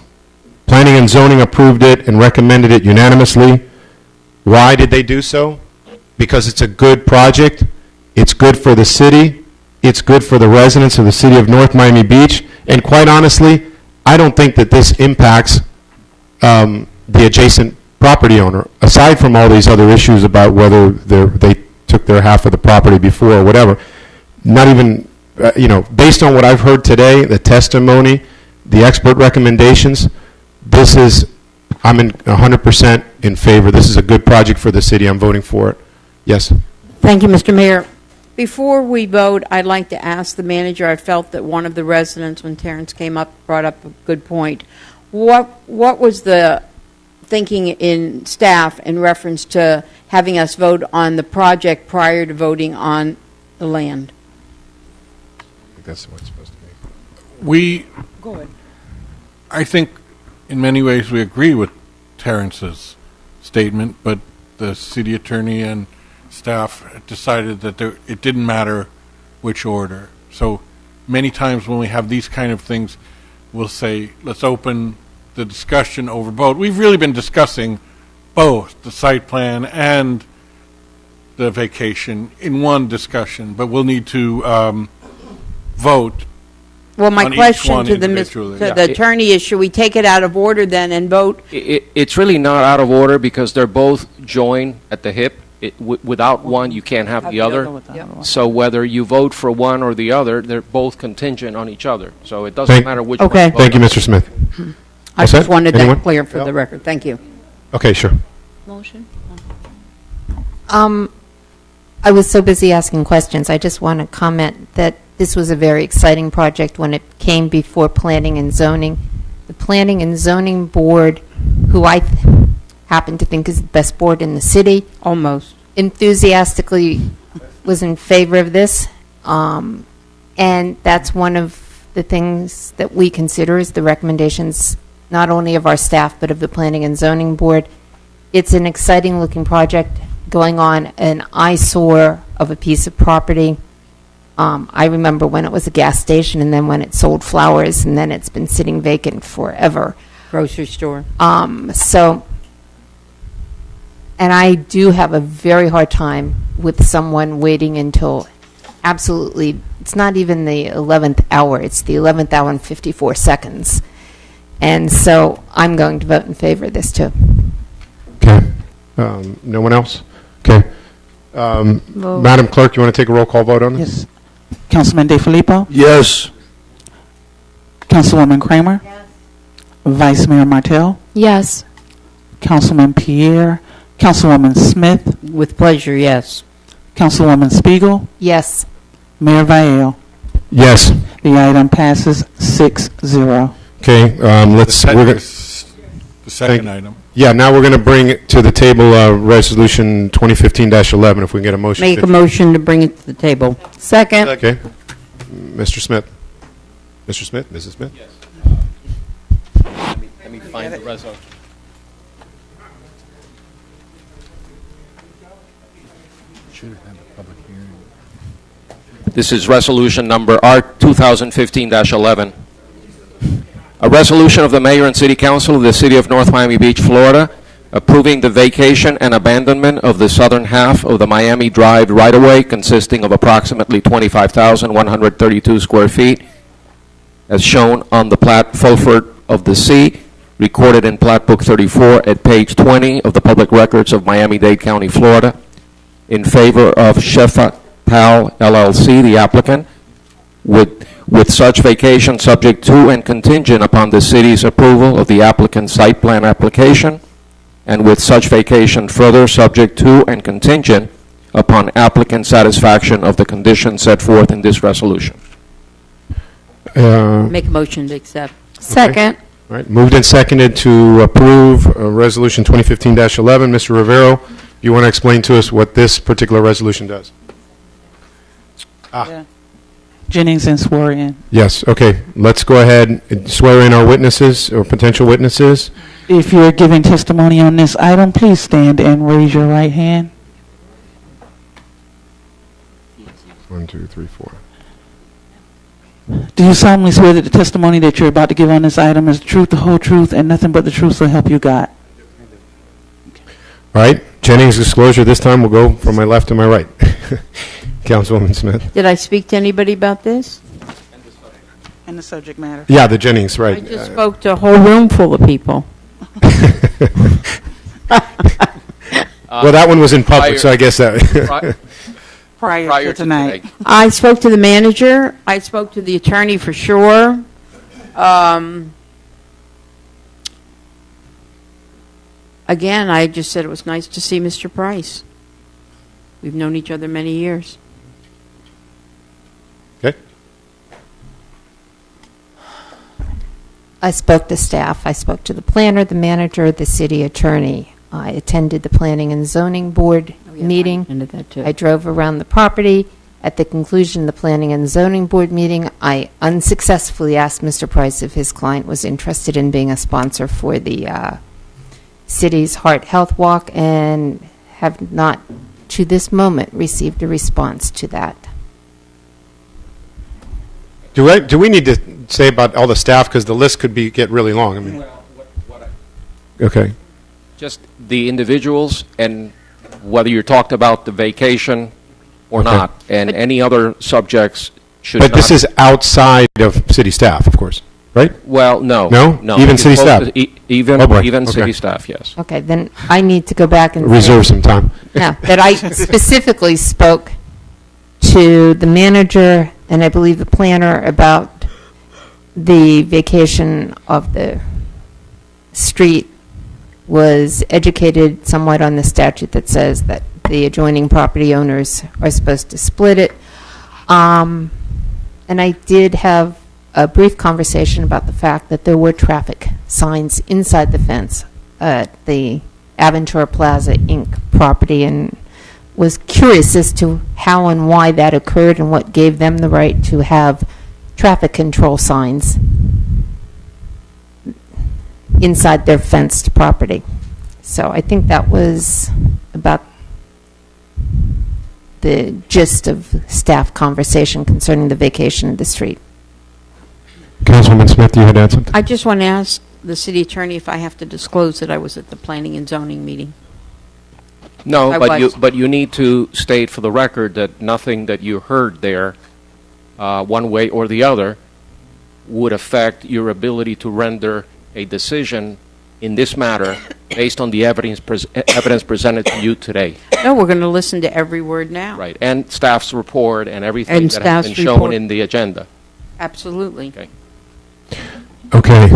Planning and Zoning approved it and recommended it unanimously. Why did they do so? Because it's a good project. It's good for the city. It's good for the residents of the city of North Miami Beach. And quite honestly, I don't think that this impacts the adjacent property owner, aside from all these other issues about whether they took their half of the property before or whatever. Not even, based on what I've heard today, the testimony, the expert recommendations, I'm 100% in favor. This is a good project for the city. I'm voting for it. Yes? Thank you, Mr. Mayor. Before we vote, I'd like to ask the manager, I felt that one of the residents, when Terrence came up, brought up a good point. What was the thinking in staff in reference to having us vote on the project prior to voting on the land? I think that's what it's supposed to be. Go ahead. I think in many ways we agree with Terrence's statement, but the city attorney and staff decided that it didn't matter which order. So many times when we have these kind of things, we'll say, let's open the discussion over both. We've really been discussing both the site plan and the vacation in one discussion, but we'll need to vote. Well, my on each question one to the individually. the attorney is, should we take it out of order then and vote? It's really not out of order because they're both joined at the hip. Without one, you can't have the other. So whether you vote for one or the other, they're both contingent on each other. So it doesn't matter which one. Okay. Thank you, Mr. Smith. I All just set? wanted Anyone? that clear for the record. Thank you. Okay, sure. Motion? I was so busy asking questions. I just want to comment that this was a very exciting project when it came before Planning and Zoning. The Planning and Zoning Board, who I happen to think is the best board in the city, almost enthusiastically was in favor of this. And that's one of the things that we consider is the recommendations not only of our staff but of the Planning and Zoning Board. It's an exciting looking project going on an eyesore of a piece of property. I remember when it was a gas station and then when it sold flowers and then it's been sitting vacant forever. Grocery store. And I do have a very hard time with someone waiting until absolutely, it's not even the 11th hour, it's the 11th hour and 54 seconds. And so I'm going to vote in favor of this too. Okay. No one else? Okay. Madam Clerk, you want to take a roll call vote on this? Yes. Councilman DeFilippo? Yes. Councilwoman Kramer? Yes. Vice Mayor Martell? Yes. Councilman Pierre? Councilwoman Smith? With pleasure, yes. Councilwoman Spiegel? Yes. Mayor Vael? Yes. The item passes 6-0. Okay, The second item. Yeah, now we're going to bring it to the table, Resolution 2015-11, if we can get a motion. Make a motion to bring it to the table. Second. Okay. Mr. Smith. Mr. Smith? Mrs. Smith? Yes. Let me find the resolution. This is resolution number R 2015-11. A resolution of the Mayor and City Council of the City of North Miami Beach, Florida, approving the vacation and abandonment of the southern half of the Miami Drive right-of-way consisting of approximately 25,132 square feet, as shown on the plat Fulford of the Sea, recorded in Plat Book 34 at page 20 of the Public Records of Miami-Dade County, Florida, in favor of Shefa Pal LLC, the applicant, with such vacation subject to and contingent upon the city's approval of the applicant's site plan application, and with such vacation further subject to and contingent upon applicant satisfaction of the conditions set forth in this resolution. Make a motion to accept. Second. All right, moved and seconded to approve Resolution 2015-11. Mr. Rivero, you want to explain to us what this particular resolution does? Yeah. Jennings and swore in. Yes, okay. Let's go ahead and swear in our witnesses or potential witnesses. If you're giving testimony on this item, please stand and raise your right hand. 1, 2, 3, 4. Do you solemnly swear that the testimony that you're about to give on this item is the truth, the whole truth, and nothing but the truth, so help you God? All right, Jennings disclosure this time will go from my left to my right. Councilwoman Smith. Did I speak to anybody about this? And the subject matter. Yeah, the Jennings, right. I just spoke to a whole room full of people. Well, that one was in public, so I guess that... Prior to tonight. I spoke to the manager. I spoke to the attorney for sure. Again, I just said it was nice to see Mr. Price. We've known each other many years. Okay. I spoke to staff. I spoke to the planner, the manager, the city attorney. I attended the Planning and Zoning Board meeting. I attended that too. I drove around the property. At the conclusion of the Planning and Zoning Board meeting, I unsuccessfully asked Mr. Price if his client was interested in being a sponsor for the city's Heart Health Walk, and have not, to this moment, received a response to that. Do we need to say about all the staff, because the list could get really long? I mean, okay. Just the individuals, and whether you talked about the vacation or Okay. not, and any other subjects should But not... this is outside of city staff, of course, right? Well, no. No? No. Even It's city both- staff? Even Oh, boy. even Okay. city staff, yes. Okay, then I need to go back and Reserve say- some time. No, that I specifically spoke to the manager and I believe the planner about the vacation of the street, was educated somewhat on the statute that says that the adjoining property owners are supposed to split it. And I did have a brief conversation about the fact that there were traffic signs inside the fence at the Aventura Plaza Inc. property, and was curious as to how and why that occurred and what gave them the right to have traffic control signs inside their fenced property. So I think that was about the gist of staff conversation concerning the vacation of the street. Councilwoman Smith, you had to add something? I just want to ask the city attorney if I have to disclose that I was at the planning and zoning meeting. No, My but wife's- you need to state for the record that nothing that you heard there, one way or the other, would affect your ability to render a decision in this matter based on the evidence presented to you today. No, we're going to listen to every word now. Right, and staff's report and everything And that has been staff's shown report. in the agenda. Absolutely. Okay. Okay.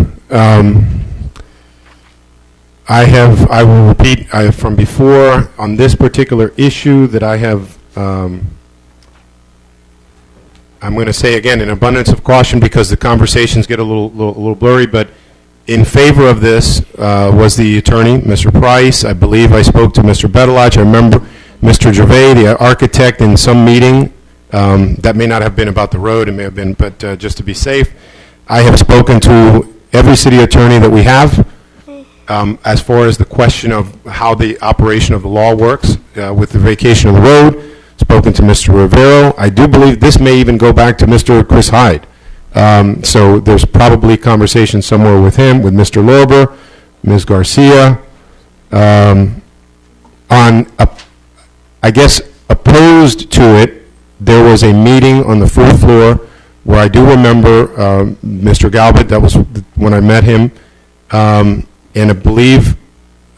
I will repeat from before on this particular issue that I have, I'm going to say again, in abundance of caution, because the conversations get a little blurry, but in favor of this was the attorney, Mr. Price. I believe I spoke to Mr. Betelage. I remember Mr. Gervais, the architect, in some meeting. That may not have been about the road, it may have been, but just to be safe, I have spoken to every city attorney that we have as far as the question of how the operation of the law works with the vacation of the road. Spoken to Mr. Rivero. I do believe this may even go back to Mr. Chris Hyde. So there's probably conversation somewhere with him, with Mr. Lorber, Ms. Garcia. I guess opposed to it, there was a meeting on the fourth floor where I do remember Mr. Galbert. That was when I met him, and I believe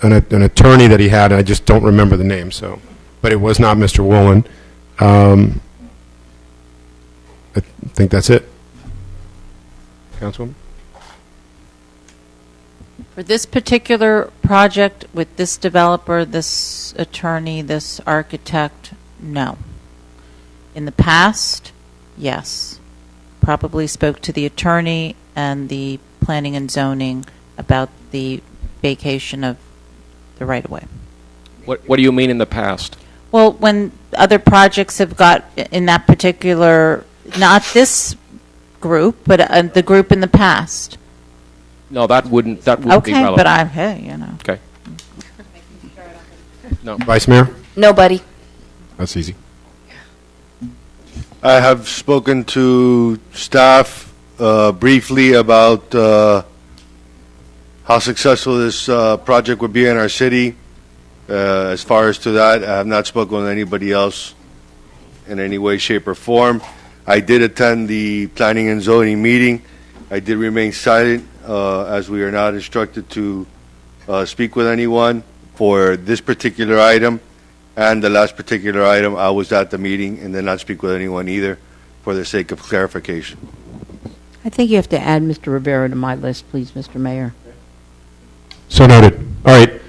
an attorney that he had. I just don't remember the name. So, but it was not Mr. Woolen. I think that's it. Councilwoman? For this particular project with this developer, this attorney, this architect, no. In the past, yes. Probably spoke to the attorney and the planning and zoning about the vacation of the right-of-way. What do you mean in the past? Well, when other projects have got in that particular, not this group, but the group in the past. No, that wouldn't be Okay, relevant. but hey, you know. Okay. No. Vice Mayor? Nobody. That's easy. I have spoken to staff briefly about how successful this project would be in our city. As far as to that, I have not spoken with anybody else in any way, shape, or form. I did attend the planning and zoning meeting. I did remain silent as we are not instructed to speak with anyone for this particular item. And the last particular item, I was at the meeting and did not speak with anyone either, for the sake of clarification. I think you have to add Mr. Rivera to my list, please, Mr. Mayor. So noted. All right.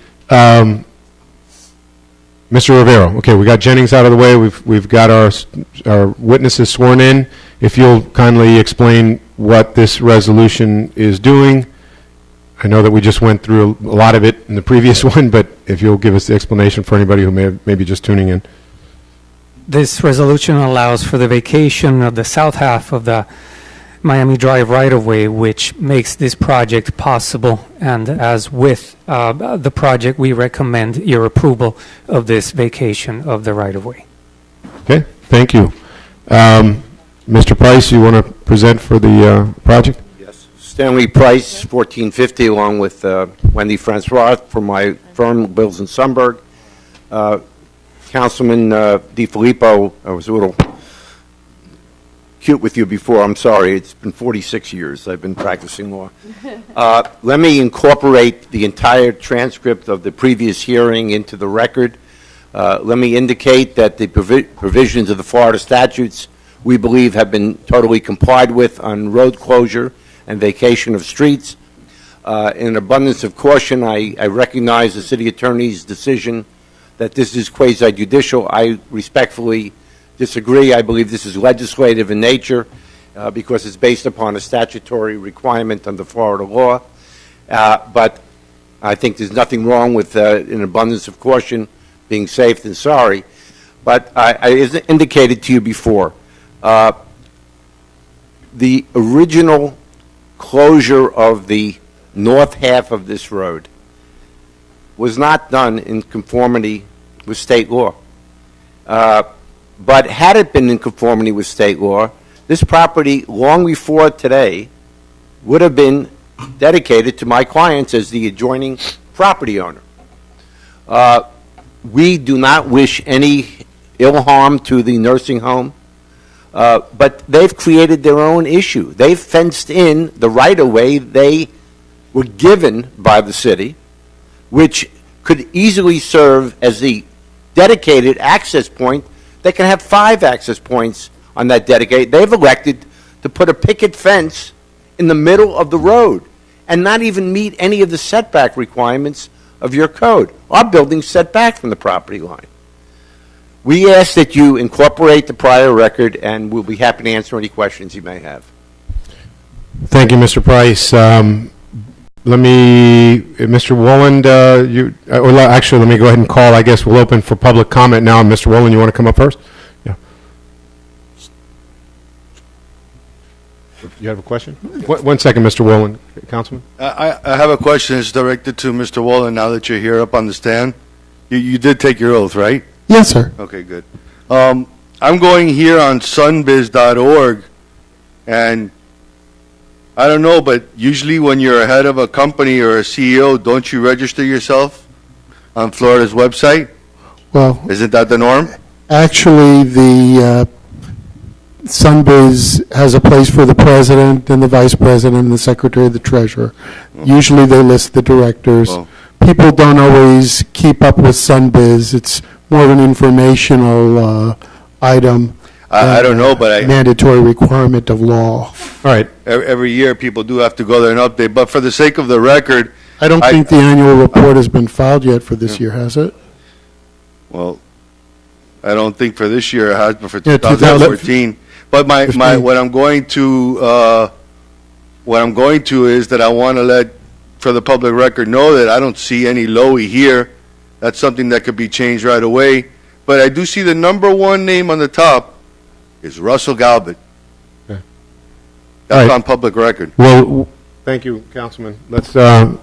Mr. Rivera, okay, we got Jennings out of the way. We've got our witnesses sworn in. If you'll kindly explain what this resolution is doing. I know that we just went through a lot of it in the previous one, but if you'll give us the explanation for anybody who may be just tuning in. This resolution allows for the vacation of the south half of the Miami Drive right-of-way, which makes this project possible. And as with the project, we recommend your approval of this vacation of the right-of-way. Okay, thank you. Mr. Price, you want to present for the project? Yes. Stanley Price, 1450, along with Wendy Francois from my firm, Bills and Sunberg. Councilman DiFilippo, I was a little cute with you before. I'm sorry. It's been 46 years I've been practicing law. Let me incorporate the entire transcript of the previous hearing into the record. Let me indicate that the provisions of the Florida statutes we believe have been totally complied with on road closure and vacation of streets. In an abundance of caution, I recognize the city attorney's decision that this is quasi-judicial. I respectfully disagree. I believe this is legislative in nature because it's based upon a statutory requirement under Florida law. But I think there's nothing wrong with an abundance of caution being safe than sorry. But as indicated to you before, the original closure of the north half of this road was not done in conformity with state law. But had it been in conformity with state law, this property, long before today, would have been dedicated to my clients as the adjoining property owner. We do not wish any ill harm to the nursing home, but they've created their own issue. They've fenced in the right-of-way they were given by the city, which could easily serve as the dedicated access point. They can have 5 access points on that dedicated. They've elected to put a picket fence in the middle of the road and not even meet any of the setback requirements of your code. Our building's set back from the property line. We ask that you incorporate the prior record, and we'll be happy to answer any questions you may have. Thank you, Mr. Price. Let me, Mr. Wolland, actually, let me go ahead and call. I guess we'll open for public comment now. Mr. Wolland, you want to come up first? Yeah. You have a question? One second, Mr. Wolland, Councilman. I have a question. It's directed to Mr. Wolland. Now that you're here up on the stand, you did take your oath, right? Yes, sir. Okay, good. I'm going here on sunbiz.org, and I don't know, but usually when you're a head of a company or a CEO, don't you register yourself on Florida's website? Well, isn't that the norm? Actually, the Sunbiz has a place for the president and the vice president and the secretary and the treasurer. Usually they list the directors. People don't always keep up with Sunbiz. It's more of an informational item. I don't know, but mandatory requirement of law. All right. Every year, people do have to go there and update. But for the sake of the record, I don't think the annual report has been filed yet for this year, has it? Well, I don't think for this year it has, but for Yeah, 2014. But what I'm going to is that I want to let, for the public record, know that I don't see any Lowy here. That's something that could be changed right away. But I do see the number one name on the top is Russell Galbert. Okay. right. That's on public record. Well, thank you, Councilman. Let's we'll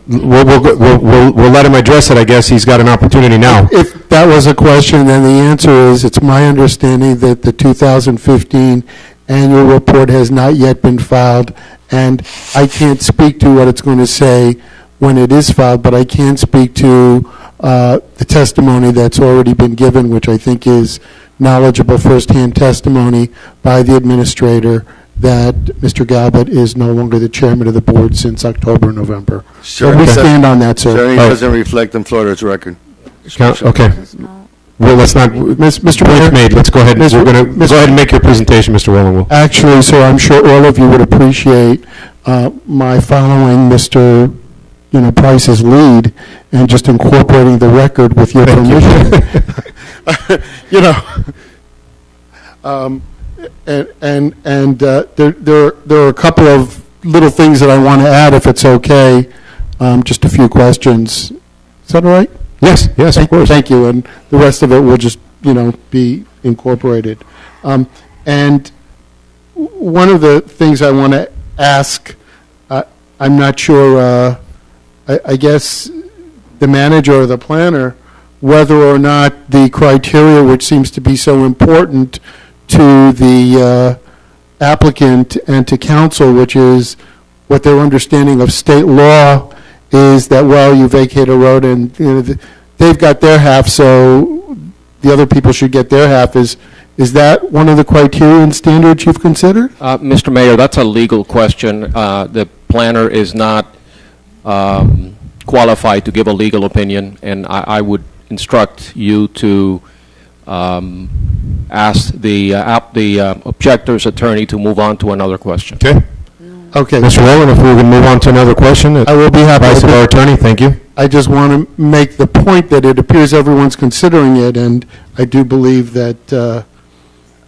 let him address it. I guess he's got an opportunity now. If that was a question, then the answer is it's my understanding that the 2015 annual report has not yet been filed, and I can't speak to what it's going to say when it is filed, but I can speak to the testimony that's already been given, which I think is knowledgeable firsthand testimony by the administrator that Mr. Galbert is no longer the chairman of the board since October, November. So we stand on that, sir. Certainly doesn't reflect on Florida's record. Okay. Well, let's not, Mr. point made, let's go ahead, we're going to go ahead and make your presentation, Mr. Roland. Actually, sir, I'm sure all of you would appreciate my following Mr. Price's lead and just incorporating the record with your permission. There are a couple of little things that I want to add, if it's okay. Just a few questions. Is that all right? Yes, of course. Thank you, and the rest of it will just, be incorporated. And one of the things I want to ask, I'm not sure, I guess the manager or the planner, whether or not the criteria which seems to be so important to the applicant and to council, which is what their understanding of state law is, that, well, you vacate a road and they've got their half, so the other people should get their half. Is that one of the criteria and standards you've considered? Mr. Mayor, that's a legal question. The planner is not qualified to give a legal opinion, and I would instruct you to ask the objector's attorney to move on to another question. Okay. Mr. Rowland, if we can move on to another question. I will be happy. Advice of our attorney, thank you. I just want to make the point that it appears everyone's considering it, and I do believe that,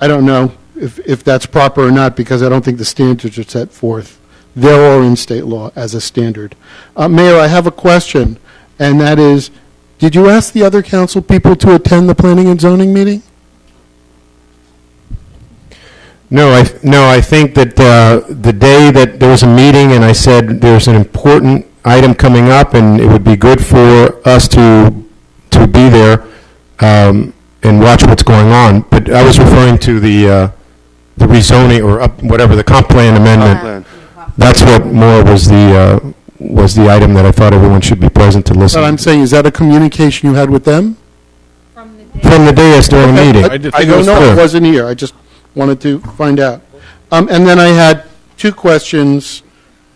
I don't know if that's proper or not, because I don't think the standards are set forth there or in state law as a standard. Mayor, I have a question, and that is, did you ask the other council people to attend the planning and zoning meeting? No, I think that the day that there was a meeting and I said there's an important item coming up and it would be good for us to be there and watch what's going on. But I was referring to the rezoning or whatever, the comp plan amendment. That's what more was the item that I thought everyone should be present to listen. But I'm saying, is that a communication you had with them? From the day as during the meeting. I don't know. I wasn't here. I just wanted to find out. And then I had two questions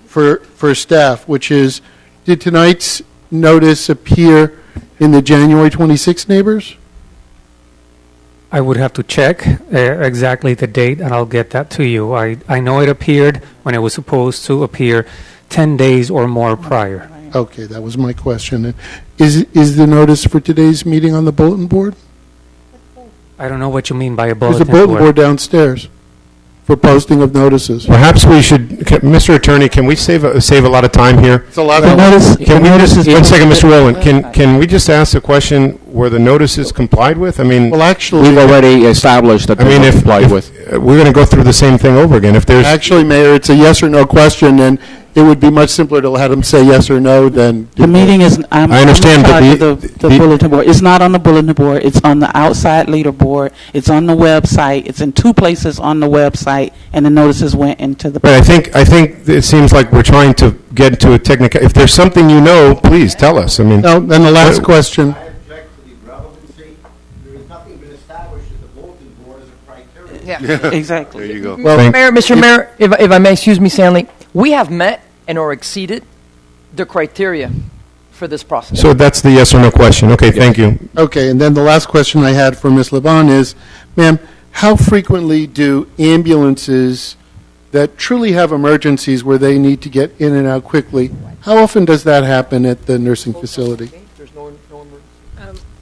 for staff, which is, did tonight's notice appear in the January 26 neighbors? I would have to check exactly the date, and I'll get that to you. I know it appeared when it was supposed to appear 10 days or more prior. Okay, that was my question. Is the notice for today's meeting on the bulletin board? I don't know what you mean by a There's bulletin a bulletin board. board downstairs for posting of notices. Perhaps we should, Mr. Attorney, can we save a lot of time here? It's a lot Can we just, one second, Mr. Rowland, can we just ask a question where the notice is complied with? I mean, well, actually, we've already established that they're complied with. We're going to go through the same thing over again. If there's actually, Mayor, it's a yes or no question, and it would be much simpler to have them say yes or no than. The meeting is. I understand, but the bulletin board. It's not on the bulletin board. It's on the outside leaderboard. It's on the website. It's in two places on the website, and the notices went into the. But I think it seems like we're trying to get into a technical. If there's something you know, please tell us. I mean. No. Then the last question. I object to the relevancy. There has nothing been established that the bulletin board is a criteria. Yeah, exactly. There you go. Well, Mr. Mayor, if I may, excuse me, Stanley, we have met and or exceeded the criteria for this process. So that's the yes or no question. Okay, thank you. Okay, and then the last question I had for Ms. Laban is, ma'am, how frequently do ambulances that truly have emergencies where they need to get in and out quickly, how often does that happen at the nursing facility?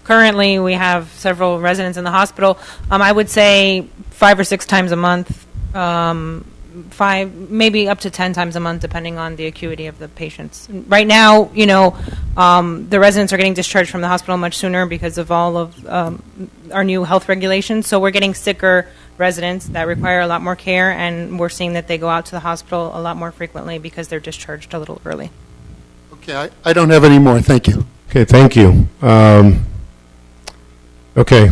Currently, we have several residents in the hospital. I would say 5 or 6 times a month, 5, maybe up to 10 times a month, depending on the acuity of the patients. Right now, the residents are getting discharged from the hospital much sooner because of all of our new health regulations. So we're getting sicker residents that require a lot more care, and we're seeing that they go out to the hospital a lot more frequently because they're discharged a little early. Okay, I don't have any more. Thank you. Okay, thank you. Okay.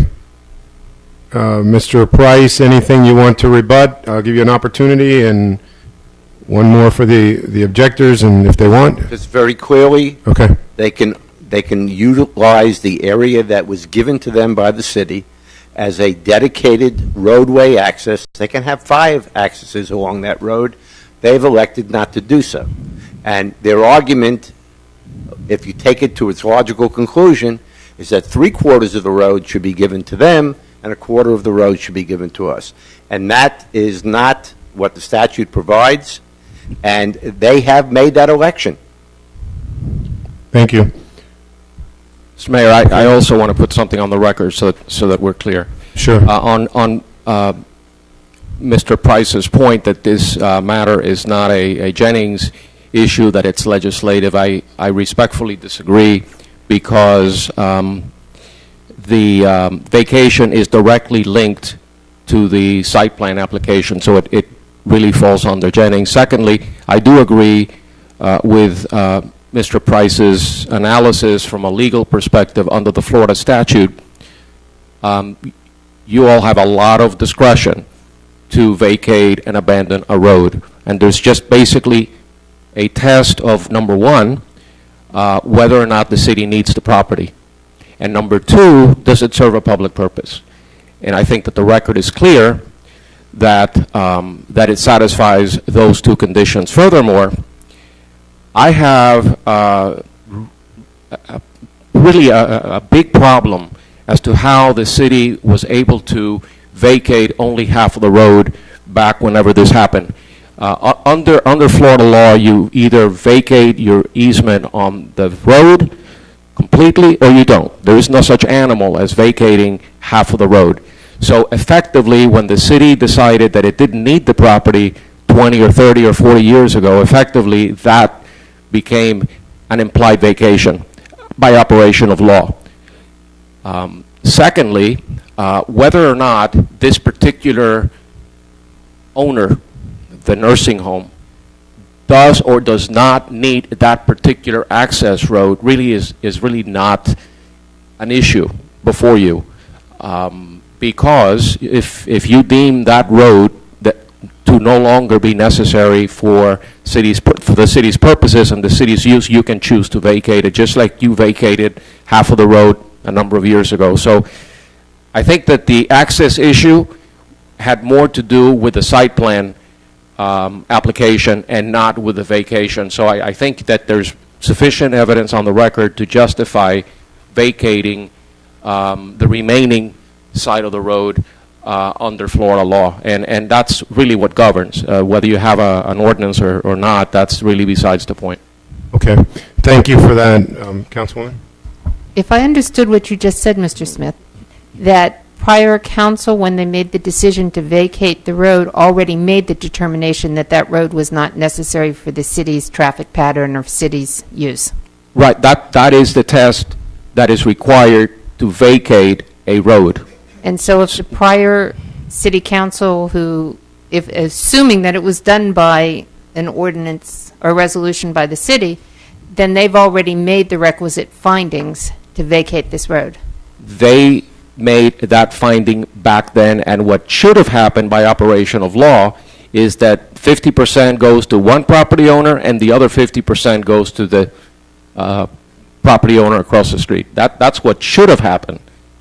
Mr. Price, anything you want to rebut? I'll give you an opportunity, and one more for the objectors, and if they want. Just very clearly, okay. They can utilize the area that was given to them by the city as a dedicated roadway access. They can have 5 accesses along that road. They've elected not to do so. And their argument, if you take it to its logical conclusion, is that 3/4 of the road should be given to them and 1/4 of the road should be given to us. And that is not what the statute provides, and they have made that election. Thank you. Mr. Mayor, I also want to put something on the record so that we're clear. Sure. On Mr. Price's point that this matter is not a Jennings issue, that it's legislative, I respectfully disagree, because the vacation is directly linked to the site plan application, so it really falls under Jennings. Secondly, I do agree with Mr. Price's analysis from a legal perspective under the Florida statute. You all have a lot of discretion to vacate and abandon a road, and there's just basically a test of, number one, whether or not the city needs the property, and number two, does it serve a public purpose? And I think that the record is clear that that it satisfies those two conditions. Furthermore, I have really a big problem as to how the city was able to vacate only half of the road back whenever this happened. Under Florida law, you either vacate your easement on the road completely or you don't. There is no such animal as vacating half of the road. So effectively, when the city decided that it didn't need the property 20 or 30 or 40 years ago, effectively that became an implied vacation by operation of law. Secondly, whether or not this particular owner, the nursing home, does or does not need that particular access road really is really not an issue before you. Because if you deem that road to no longer be necessary for the city's purposes and the city's use, you can choose to vacate it, just like you vacated half of the road a number of years ago. So I think that the access issue had more to do with the site plan application and not with the vacation. So I think that there's sufficient evidence on the record to justify vacating the remaining side of the road under Florida law, and that's really what governs. Whether you have an ordinance or not, that's really besides the point. Okay. Thank you for that, Councilwoman. If I understood what you just said, Mr. Smith, that prior council, when they made the decision to vacate the road, already made the determination that that road was not necessary for the city's traffic pattern or city's use. Right. That is the test that is required to vacate a road. And so if the prior city council if assuming that it was done by an ordinance or resolution by the city, then they've already made the requisite findings to vacate this road. They made that finding back then, and what should have happened by operation of law is that 50% goes to one property owner and the other 50% goes to the property owner across the street. That's what should have happened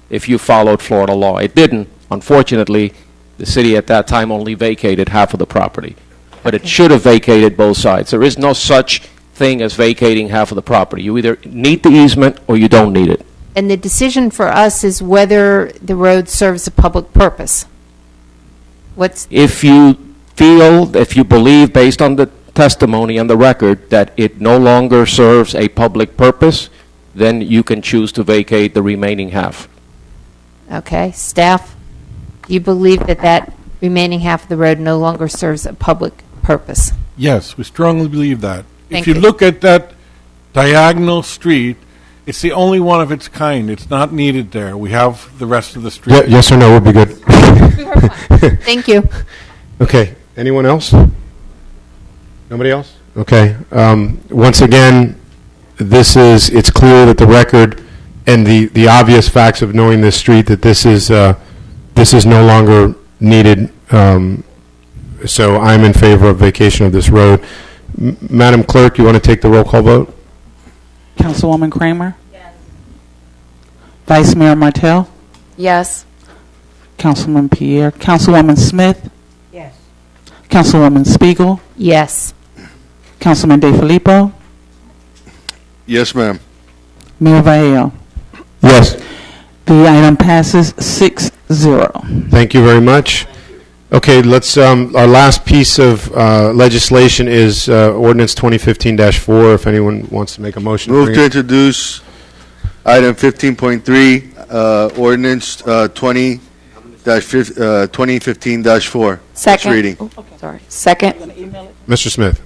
if you followed Florida law. It didn't. Unfortunately, the city at that time only vacated half of the property. But it should have vacated both sides. There is no such thing as vacating half of the property. You either need the easement or you don't need it. And the decision for us is whether the road serves a public purpose. If you believe, based on the testimony and the record, that it no longer serves a public purpose, then you can choose to vacate the remaining half. Okay. Staff, do you believe that that remaining half of the road no longer serves a public purpose? Yes, we strongly believe that. Thank if you look at that diagonal street, it's the only one of its kind. It's not needed there. We have the rest of the street. Yes or no would be good. Thank you. Okay. Anyone else? Nobody else? Okay. Once again, it's clear that the record and the obvious facts of knowing this street, that this is no longer needed. So I'm in favor of vacation of this road. Madam Clerk, you want to take the roll call vote? Councilwoman Kramer? Yes. Vice Mayor Martell? Yes. Councilman Pierre? Councilwoman Smith? Yes. Councilwoman Spiegel? Yes. Councilman DeFilippo? Yes, ma'am. Mayor Vallejo? Yes. The item passes 6-0. Thank you very much. Okay, let's, our last piece of legislation is ordinance 2015-4, if anyone wants to make a motion. Move to introduce item 15.3, ordinance 2015-4. First reading. Sorry. Second. Mr. Smith.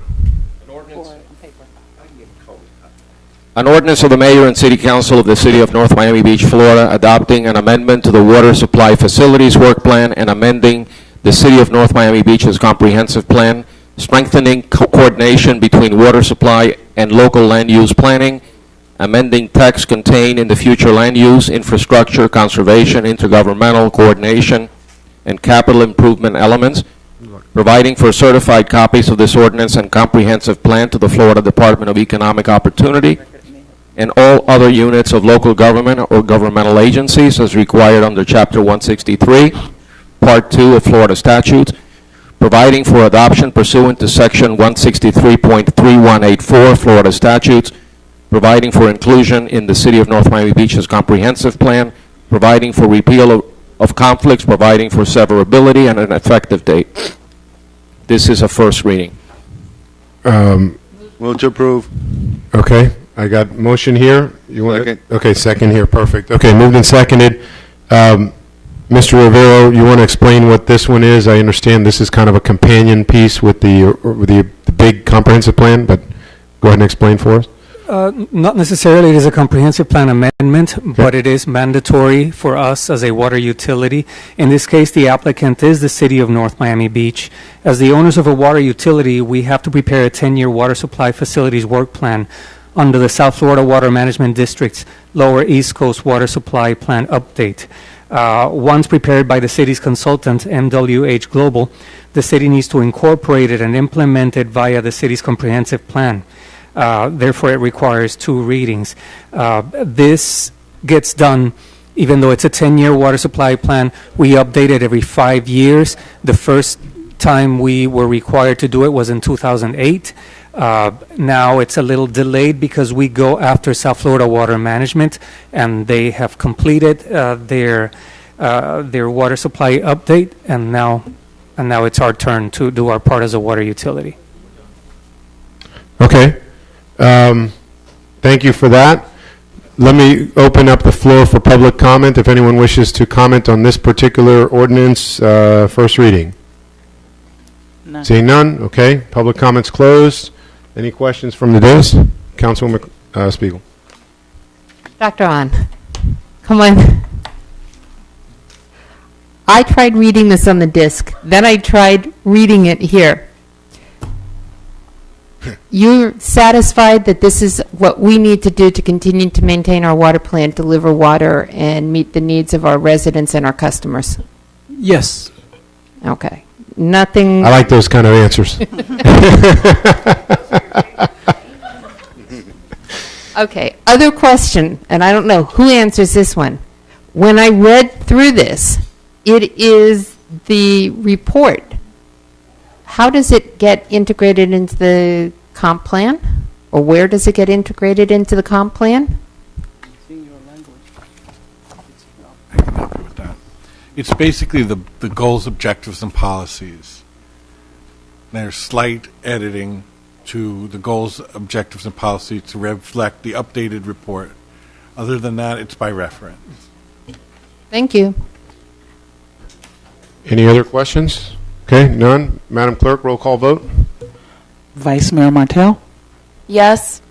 An ordinance of the Mayor and City Council of the City of North Miami Beach, Florida, adopting an amendment to the Water Supply Facilities Work Plan and amending the City of North Miami Beach's comprehensive plan, strengthening coordination between water supply and local land use planning, amending text contained in the future land use, infrastructure, conservation, intergovernmental coordination, and capital improvement elements, providing for certified copies of this ordinance and comprehensive plan to the Florida Department of Economic Opportunity and all other units of local government or governmental agencies as required under Chapter 163, Part 2 of Florida statutes, providing for adoption pursuant to Section 163.3184 Florida statutes, providing for inclusion in the City of North Miami Beach's comprehensive plan, providing for repeal of conflicts, providing for severability, and an effective date. This is a first reading. Move to approve. Okay, I got motion here. You want Second. Okay, second here, perfect. Okay, moved and seconded. Mr. Rivero, you want to explain what this one is? I understand this is kind of a companion piece with the big comprehensive plan, but go ahead and explain for us. Not necessarily it is a comprehensive plan amendment, but it is mandatory for us as a water utility. In this case, the applicant is the City of North Miami Beach. As the owners of a water utility, we have to prepare a 10-year water supply facilities work plan under the South Florida Water Management District's Lower East Coast Water Supply Plan Update. Once prepared by the city's consultant, MWH Global, the city needs to incorporate it and implement it via the city's comprehensive plan. Therefore, it requires 2 readings. This gets done, even though it's a 10-year water supply plan, we update it every 5 years. The first time we were required to do it was in 2008. Now it's a little delayed because we go after South Florida Water Management, and they have completed their water supply update, and now it's our turn to do our part as a water utility. Okay. Thank you for that. Let me open up the floor for public comment if anyone wishes to comment on this particular ordinance, first reading. None. Seeing none, okay. Public comments closed. Any questions from the dais? Councilwoman Spiegel. Dr. Ahn, come on. I tried reading this on the disc, then I tried reading it here. You're satisfied that this is what we need to do to continue to maintain our water plant, deliver water, and meet the needs of our residents and our customers? Yes. Okay. Nothing. I like those kind of answers. Okay. Other question, and I don't know who answers this one. When I read through this, it is the report. How does it get integrated into the comp plan? Or where does it get integrated into the comp plan? It's basically the goals, objectives, and policies. There's slight editing to the goals, objectives, and policies to reflect the updated report. Other than that, it's by reference. Thank you. Any other questions? Okay, none. Madam Clerk, roll call vote. Vice Mayor Martell? Yes.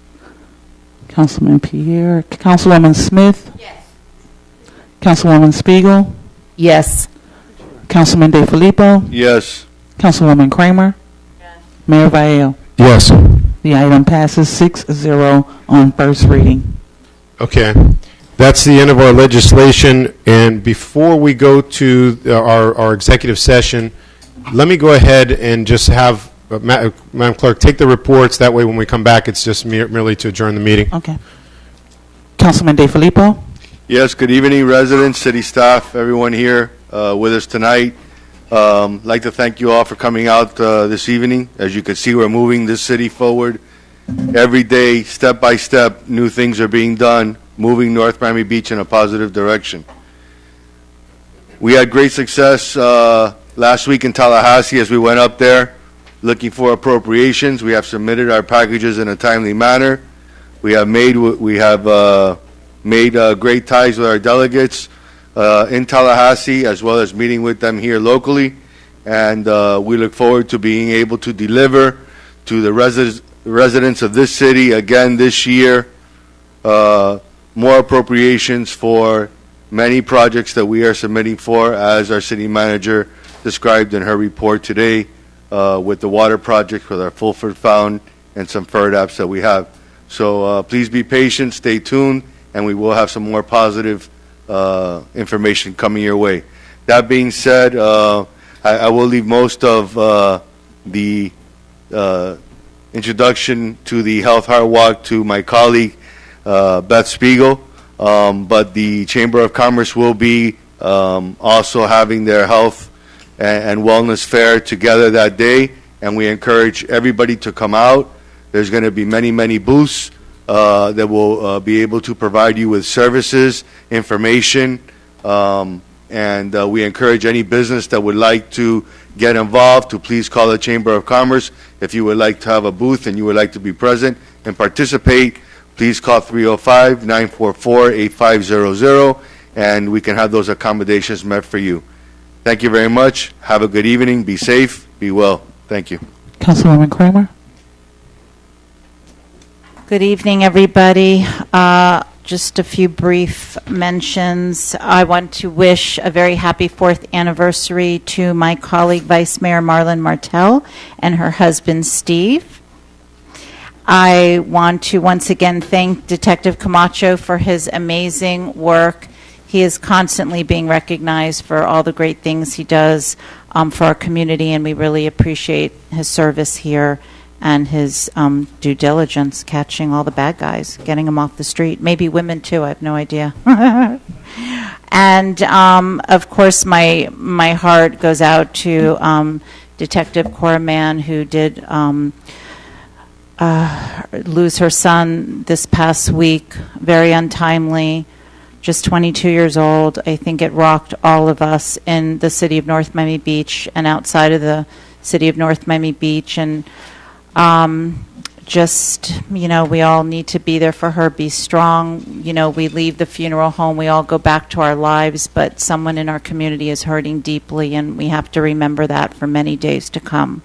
Councilman Pierre? Councilwoman Smith? Yes. Councilwoman Spiegel? Yes. Councilman DeFilippo? Yes. Councilwoman Kramer? Yes. Mayor Valle? Yes. The item passes 6-0 on first reading. Okay. That's the end of our legislation. And before we go to our executive session, let me go ahead and just have Madam Clerk take the reports. That way when we come back, it's just merely to adjourn the meeting. Okay. Councilman DeFilippo? Yes, good evening, residents, city staff, everyone here with us tonight. I'd like to thank you all for coming out this evening. As you can see, we're moving this city forward. Every day, step by step, new things are being done moving North Miami Beach in a positive direction. We had great success last week in Tallahassee as we went up there looking for appropriations. We have submitted our packages in a timely manner. We have made great ties with our delegates in Tallahassee, as well as meeting with them here locally. And we look forward to being able to deliver to the residents of this city again this year more appropriations for many projects that we are submitting for, as our city manager described in her report today, with the water project, with our Fulford Fountain, and some FERDAPs that we have. So please be patient, stay tuned, and we will have some more positive information coming your way. That being said, I will leave most of the introduction to the Health Heart Walk to my colleague, Beth Spiegel, but the Chamber of Commerce will be also having their health and wellness fair together that day, and we encourage everybody to come out. There's going to be many, many booths that will be able to provide you with services, information, and we encourage any business that would like to get involved to please call the Chamber of Commerce. If you would like to have a booth and you would like to be present and participate, please call 305-944-8500, and we can have those accommodations met for you. Thank you very much. Have a good evening. Be safe. Be well. Thank you. Councilwoman Kramer. Good evening, everybody. Just a few brief mentions. I want to wish a very happy 4th anniversary to my colleague, Vice Mayor Marlon Martel, and her husband, Steve. I want to once again thank Detective Camacho for his amazing work. He is constantly being recognized for all the great things he does for our community, and we really appreciate his service here and his due diligence, catching all the bad guys, getting them off the street. Maybe women, too. I have no idea. And, of course, my heart goes out to Detective Cora Mann, who did lose her son this past week, very untimely, just 22 years old. I think it rocked all of us in the city of North Miami Beach and outside of the city of North Miami Beach. And just, we all need to be there for her, be strong. We leave the funeral home, we all go back to our lives, but someone in our community is hurting deeply, and we have to remember that for many days to come.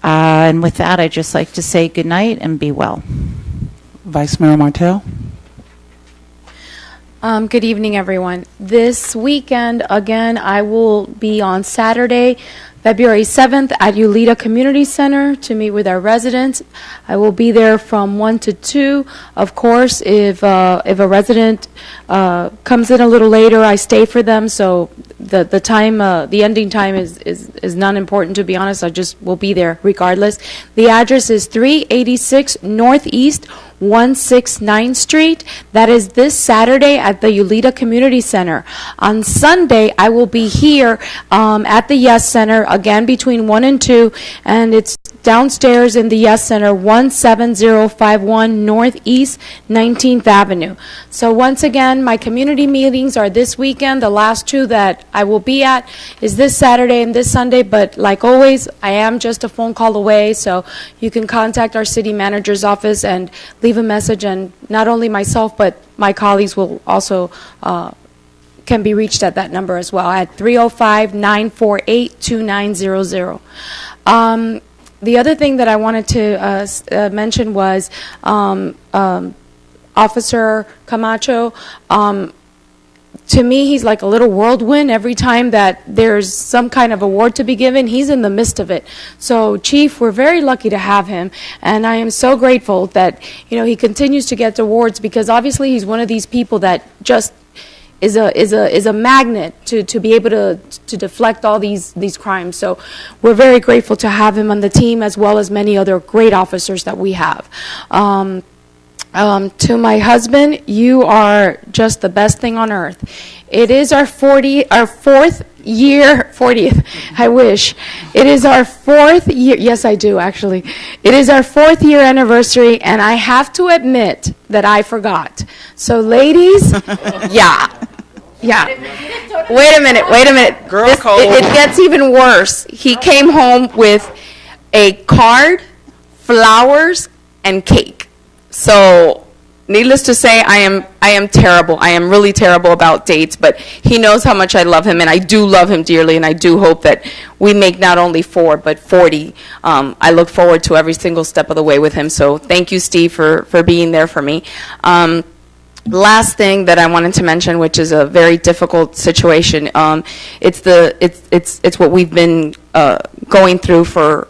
And with that, I'd just like to say good night and be well. Vice Mayor Martel. Good evening, everyone. This weekend, again, I will be on Saturday, February 7th at Ulita Community Center to meet with our residents. I will be there from 1 to 2. Of course, if a resident comes in a little later, I stay for them. So the time, the ending time is not important, to be honest. I just will be there regardless. The address is 386 Northeast 169th Street. That is this Saturday at the Ulita Community Center. On Sunday, I will be here at the Yes Center, again between 1 and 2, and it's downstairs in the Yes Center, 17051 Northeast 19th Avenue. So once again, my community meetings are this weekend. The last two that I will be at is this Saturday and this Sunday, but like always, I am just a phone call away, so you can contact our city manager's office and leave a message, and not only myself, but my colleagues will also can be reached at that number as well, at 305-948-2900. The other thing that I wanted to mention was Officer Camacho. To me, he's like a little whirlwind. Every time that there's some kind of award to be given, he's in the midst of it. So, Chief, we're very lucky to have him, and I am so grateful that he continues to get awards, because obviously he's one of these people that just is a magnet to be able to deflect all these crimes. So we're very grateful to have him on the team, as well as many other great officers that we have. To my husband, you are just the best thing on earth. It is our 40th year, 40th, I wish. It is our 4th year, yes I do actually. It is our 4th year anniversary, and I have to admit that I forgot. So ladies, yeah. Wait a minute. Girl code. It gets even worse. He came home with a card, flowers, and cake. So, needless to say, I am terrible. I am really terrible about dates, but he knows how much I love him, and I do love him dearly, and I do hope that we make not only 4, but 40. I look forward to every single step of the way with him, so thank you, Steve, for being there for me. Last thing that I wanted to mention, which is a very difficult situation, it's what we've been going through for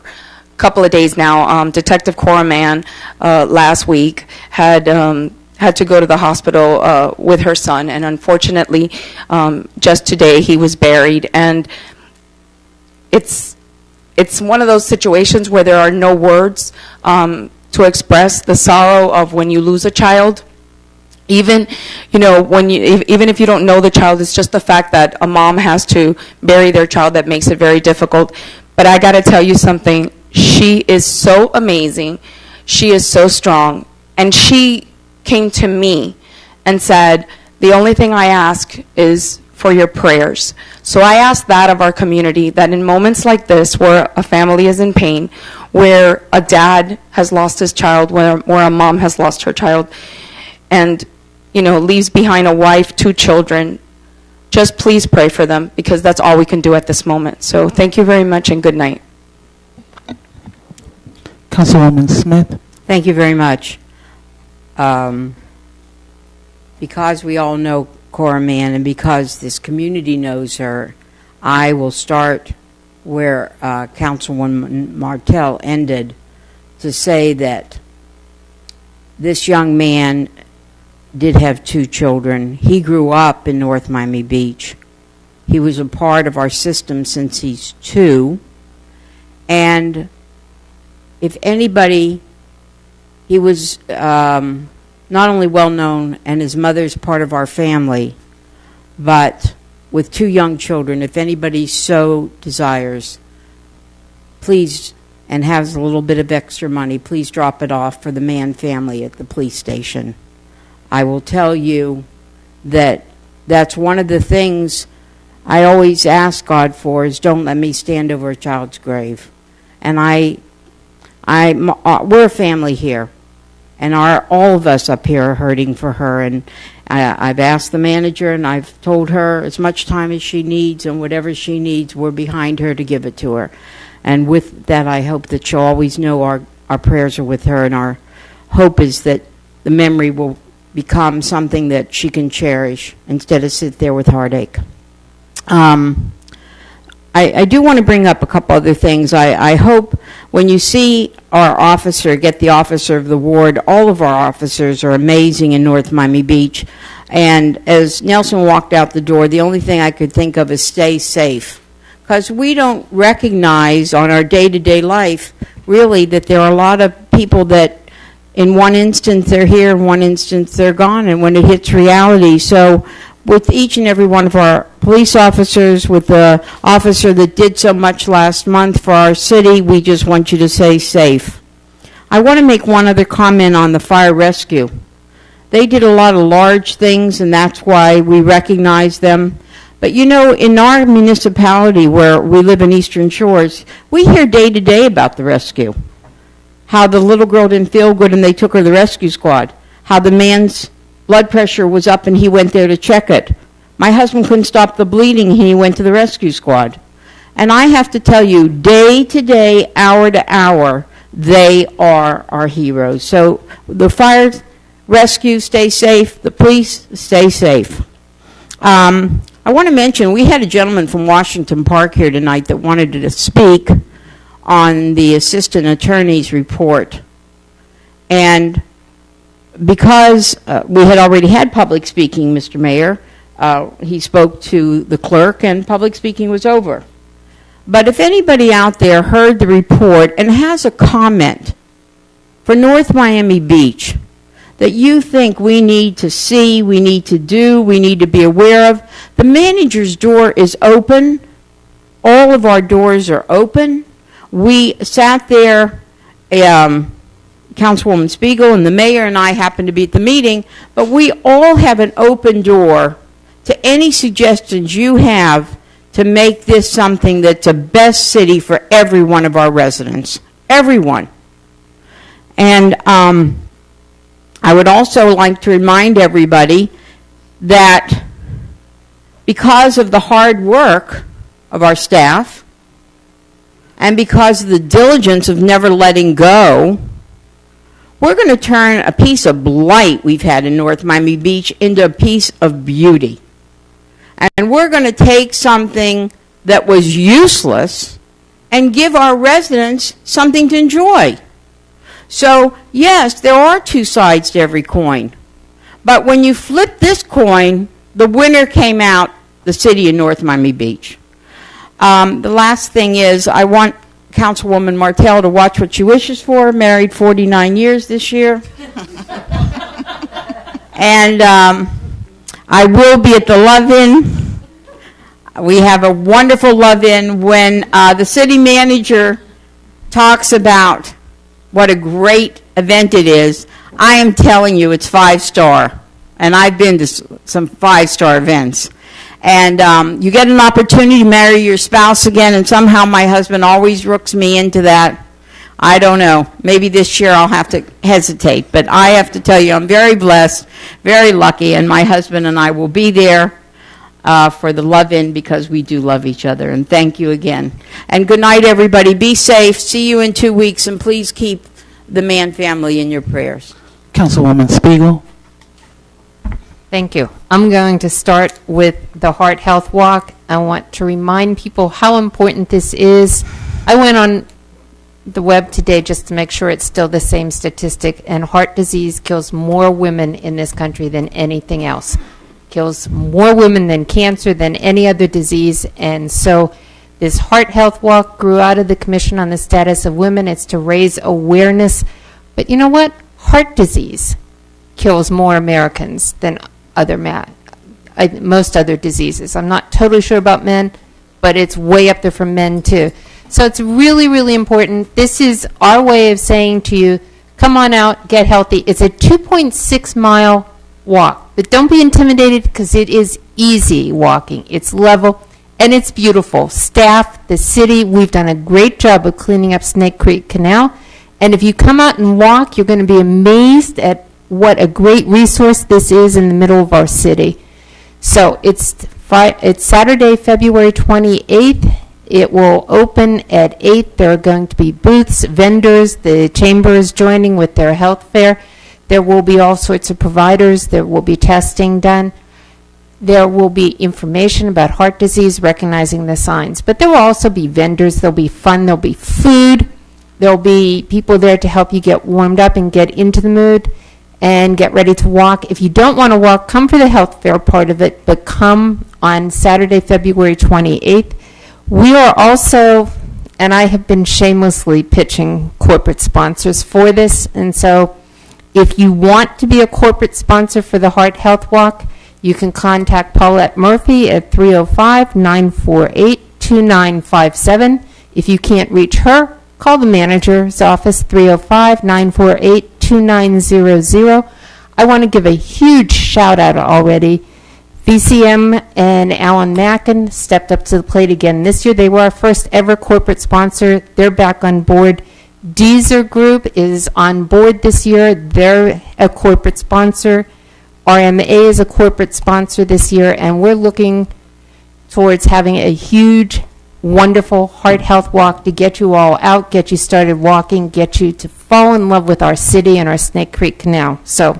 couple of days now. Detective Cora Mann last week had to go to the hospital with her son, and unfortunately, just today he was buried. And it's one of those situations where there are no words to express the sorrow of when you lose a child. Even if you don't know the child, it's just the fact that a mom has to bury their child that makes it very difficult. But I got to tell you something. She is so amazing. She is so strong. And she came to me and said, the only thing I ask is for your prayers. So I ask that of our community, that in moments like this, where a family is in pain, where a dad has lost his child, where a mom has lost her child, and leaves behind a wife, 2 children, just please pray for them, because that's all we can do at this moment. So thank you very much, and good night. Councilwoman Smith. Thank you very much. Because we all know Cora Mann, and because this community knows her, I will start where Councilwoman Martell ended, to say that this young man did have 2 children. He grew up in North Miami Beach. He was a part of our system since he's 2. And if anybody, he was not only well known, and his mother's part of our family, but with 2 young children, if anybody so desires, please, and has a little bit of extra money, please drop it off for the Mann family at the police station. I will tell you that that's one of the things I always ask God for, is don't let me stand over a child's grave. And we're a family here, and all of us up here are hurting for her. And I've asked the manager, and I've told her as much time as she needs, and whatever she needs, we're behind her to give it to her. And with that, I hope that she'll always know our prayers are with her, and our hope is that the memory will become something that she can cherish instead of sit there with heartache. I do want to bring up a couple other things. I hope when you see our officer get the officer of the ward, all of our officers are amazing in North Miami Beach. And as Nelson walked out the door, the only thing I could think of is stay safe. Because we don't recognize on our day-to-day life, really, that there are a lot of people that in one instance they're here, in one instance they're gone, and when it hits reality. So with each and every one of our police officers, with the officer that did so much last month for our city, we just want you to stay safe. I want to make one other comment on the fire rescue. They did a lot of large things, and that's why we recognize them. But in our municipality where we live in Eastern Shores, we hear day to day about the rescue. How the little girl didn't feel good and they took her to the rescue squad. How the man's blood pressure was up and he went there to check it. My husband couldn't stop the bleeding and he went to the rescue squad. And I have to tell you, day to day, hour to hour, they are our heroes. So the fire rescue, stay safe. The police, stay safe. I want to mention, we had a gentleman from Washington Park here tonight that wanted to speak on the assistant attorney's report. And because we had already had public speaking, Mr. Mayor, he spoke to the clerk and public speaking was over. But if anybody out there heard the report and has a comment for North Miami Beach, that you think we need to see, we need to do, we need to be aware of, the manager's door is open. All of our doors are open. We sat there, Councilwoman Spiegel and the mayor and I happened to be at the meeting, but we all have an open door to any suggestions you have to make this something that's a best city for every one of our residents. Everyone. And I would also like to remind everybody that because of the hard work of our staff and because of the diligence of never letting go, we're going to turn a piece of blight we've had in North Miami Beach into a piece of beauty. And we're going to take something that was useless and give our residents something to enjoy. So, yes, there are two sides to every coin. But when you flip this coin, the winner came out, the city of North Miami Beach. The last thing is I want Councilwoman Martell to watch what she wishes for, married 49 years this year. And I will be at the Love-In. We have a wonderful Love-In when the city manager talks about what a great event it is. I am telling you, it's 5-star. And I've been to some 5-star events. And you get an opportunity to marry your spouse again, and somehow my husband always rooks me into that. I don't know. Maybe this year I'll have to hesitate. But I have to tell you, I'm very blessed, very lucky, and my husband and I will be there for the Love-In because we do love each other. And thank you again. And good night, everybody. Be safe. See you in 2 weeks, and please keep the Mann family in your prayers. Councilwoman Spiegel. Thank you. I'm going to start with the Heart Health Walk. I want to remind people how important this is. I went on the web today just to make sure it's still the same statistic, and heart disease kills more women in this country than anything else. Kills more women than cancer, than any other disease. And so this Heart Health Walk grew out of the Commission on the Status of Women. It's to raise awareness. But you know what? Heart disease kills more Americans than most other diseases. I'm not totally sure about men, but it's way up there for men too. So it's really, really important. This is our way of saying to you, come on out, get healthy. It's a 2.6-mile walk, but don't be intimidated because it is easy walking. It's level, and it's beautiful. Staff, the city, we've done a great job of cleaning up Snake Creek Canal, and if you come out and walk, you're going to be amazed at what a great resource this is in the middle of our city. So it's Saturday, February 28th. It will open at 8. There are going to be booths, vendors, the chamber is joining with their health fair. There will be all sorts of providers. There will be testing done. There will be information about heart disease, recognizing the signs. But there will also be vendors. There'll be fun. There'll be food. There'll be people there to help you get warmed up and get into the mood and get ready to walk. If you don't want to walk, come for the health fair part of it, but come on Saturday, February 28th. We are also, and I have been shamelessly pitching corporate sponsors for this, and so if you want to be a corporate sponsor for the Heart Health Walk, you can contact Paulette Murphy at 305-948-2957. If you can't reach her, call the manager's office, 305-948-2900. I want to give a huge shout out already. VCM and Alan Mackin stepped up to the plate again this year. They were our first ever corporate sponsor. They're back on board. Deezer Group is on board this year. They're a corporate sponsor. RMA is a corporate sponsor this year, and we're looking towards having a huge, wonderful Heart Health Walk to get you all out, get you started walking, get you to fall in love with our city and our Snake Creek Canal. So,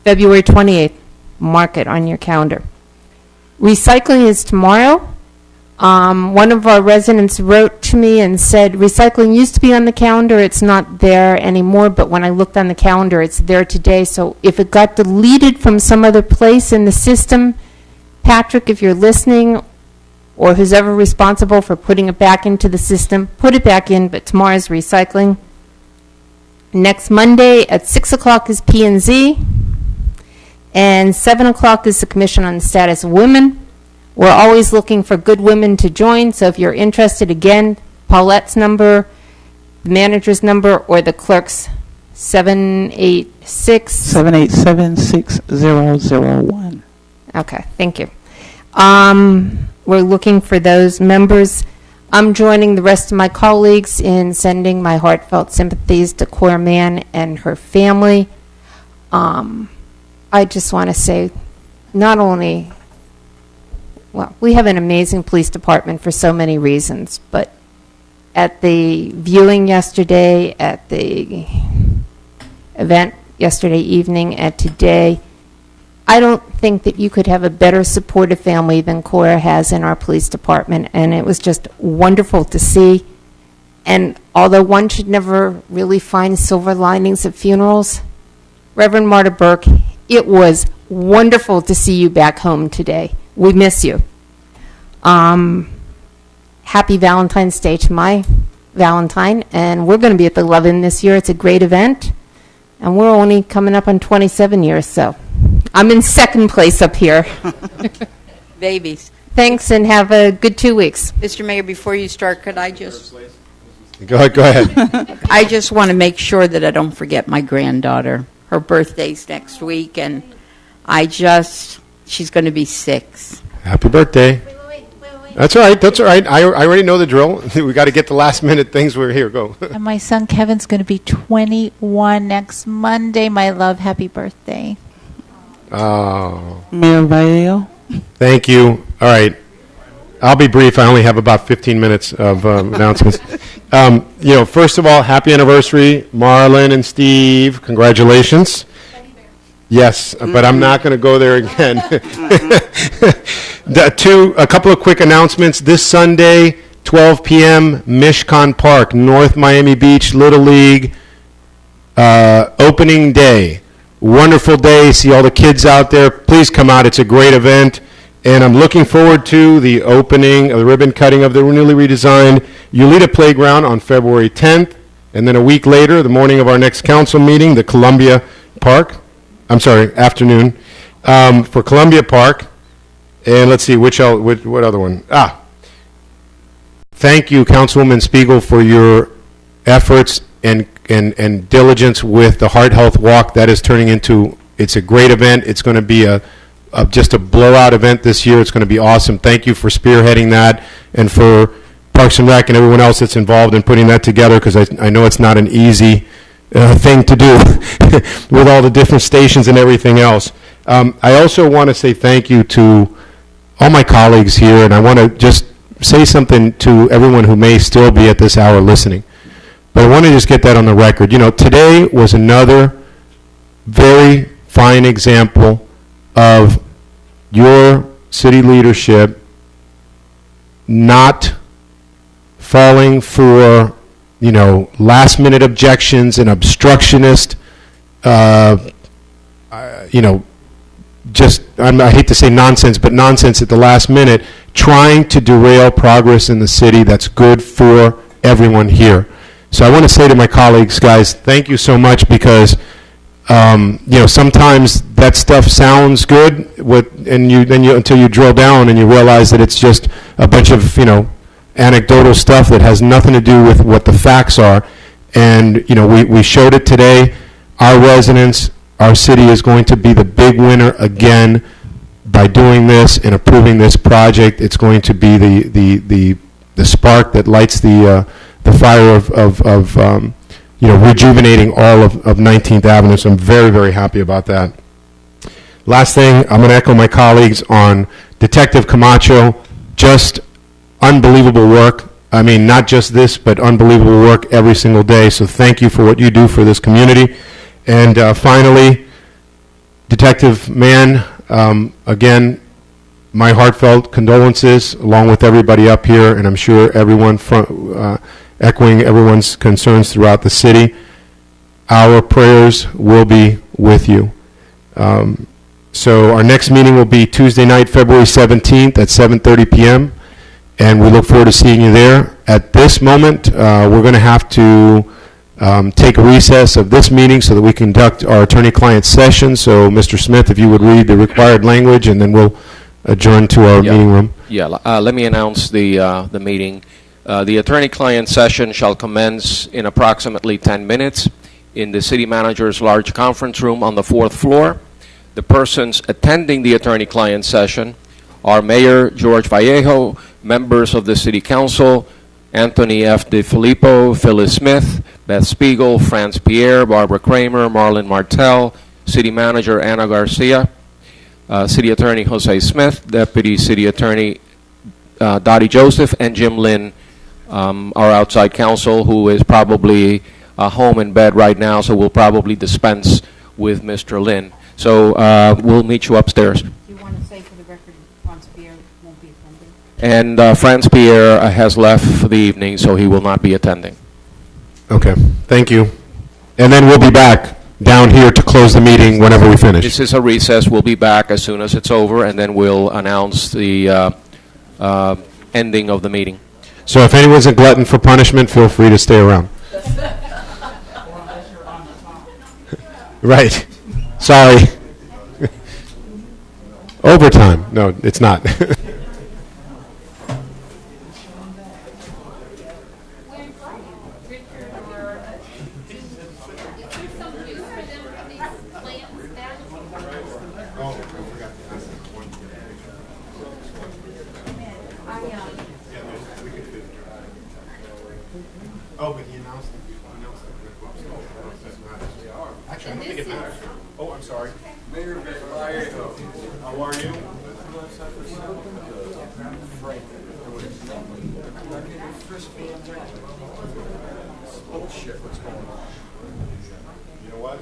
February 28th, mark it on your calendar. Recycling is tomorrow. One of our residents wrote to me and said, recycling used to be on the calendar, it's not there anymore, but when I looked on the calendar, it's there today. So if it got deleted from some other place in the system, Patrick, if you're listening, or who's ever responsible for putting it back into the system, put it back in, but tomorrow's recycling. Next Monday at 6 o'clock is P&Z, and 7 o'clock is the Commission on the Status of Women. We're always looking for good women to join, so if you're interested, again, Paulette's number, the manager's number, or the clerk's 787-6001. Okay, thank you. We're looking for those members. I'm joining the rest of my colleagues in sending my heartfelt sympathies to Cora Mann and her family. I just want to say, not only, well, we have an amazing police department for so many reasons, but at the viewing yesterday, at the event yesterday evening, and today, I don't think that you could have a better supportive family than Cora has in our police department, and it was just wonderful to see. And although one should never really find silver linings at funerals, Reverend Marta Burke, it was wonderful to see you back home today. We miss you. Happy Valentine's Day to my Valentine, and we're going to be at the Love-In this year. It's a great event, and we're only coming up on 27 years, so I'm in second place up here. Babies. Thanks, and have a good 2 weeks. Mr. Mayor, before you start, could I just... Go ahead. I just want to make sure that I don't forget my granddaughter. Her birthday's next week, and she's going to be 6. Happy birthday. That's all right. That's all right. I already know the drill. We got to get the last minute things. We're here. Go. And my son Kevin's going to be 21 next Monday. My love, happy birthday. Oh. Mayor Valle. Thank you. All right. I'll be brief. I only have about 15 minutes of announcements. First of all, happy anniversary, Marlon and Steve. Congratulations. Yes, but I'm not going to go there again. A couple of quick announcements. This Sunday, 12 p.m., Mishcon Park, North Miami Beach, Little League, opening day. Wonderful day. See all the kids out there. Please come out. It's a great event. And I'm looking forward to the opening of the ribbon cutting of the newly redesigned Ulita Playground on February 10th. And then a week later, the morning of our next council meeting, the Columbia Park. Afternoon, for Columbia Park. And let's see, what other one? Thank you, Councilwoman Spiegel, for your efforts and diligence with the Heart Health Walk. That is turning into, it's a great event. It's going to be just a blowout event this year. It's going to be awesome. Thank you for spearheading that, and for Parks and Rec and everyone else that's involved in putting that together, because I know it's not an easy thing to do with all the different stations and everything else. I also want to say thank you to all my colleagues here, and I want to just say something to everyone who may still be at this hour listening. But I want to just get that on the record. Today was another very fine example of your city leadership not falling for last-minute objections and obstructionist, I hate to say nonsense, but nonsense at the last minute, trying to derail progress in the city that's good for everyone here. So I want to say to my colleagues, guys, thank you so much, because sometimes that stuff sounds good, until you drill down and you realize that it's just a bunch of anecdotal stuff that has nothing to do with what the facts are. And we showed it today. Our residents, our city is going to be the big winner again by doing this and approving this project. It's going to be the spark that lights the fire of rejuvenating all of 19th Avenue. So I'm very, very happy about that. Last thing, I'm going to echo my colleagues on Detective Camacho. Just unbelievable work. I mean, not just this, but unbelievable work every single day. So thank you for what you do for this community. And finally, Detective Mann, again, my heartfelt condolences, along with everybody up here, and I'm sure everyone echoing everyone's concerns throughout the city. Our prayers will be with you. So our next meeting will be Tuesday night, February 17th at 7:30 p.m., and we look forward to seeing you there. At this moment, we're going to have to take a recess of this meeting so that we conduct our attorney-client session. So, Mr. Smith, if you would read the required language, and then we'll adjourn to our meeting room. Yeah, let me announce the meeting. The attorney-client session shall commence in approximately 10 minutes in the city manager's large conference room on the 4th floor. The persons attending the attorney-client session are Mayor George Vallejo, members of the City Council, Anthony F. DeFilippo, Phyllis Smith, Beth Spiegel, Franz Pierre, Barbara Kramer, Marlon Martel, City Manager Ana Garcia, City Attorney Jose Smith, Deputy City Attorney Dottie Joseph, and Jim Lynn, our outside counsel, who is probably home in bed right now, so we'll probably dispense with Mr. Lynn. So we'll meet you upstairs. Do you want to say for the record, Franz Pierre won't be attending? And Franz Pierre has left for the evening, so he will not be attending. Okay, thank you. And then we'll be back down here to close the meeting whenever we finish. This is a recess. We'll be back as soon as it's over, and then we'll announce the ending of the meeting. So if anyone's a glutton for punishment, feel free to stay around. Right. Sorry. Overtime. No, it's not. Oh, but he announced it. Actually, I don't think it matters. Oh, I'm sorry. Mayor Vallejo, how are you? Bullshit, what's going on? You know what?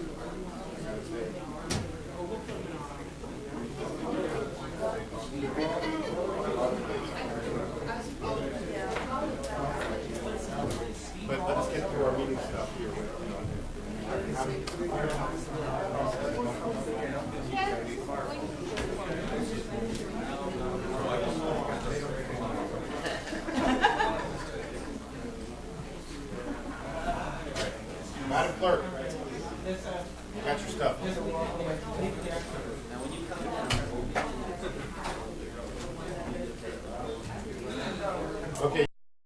But let us get through our meeting stuff here. Madam Clerk, you got your stuff.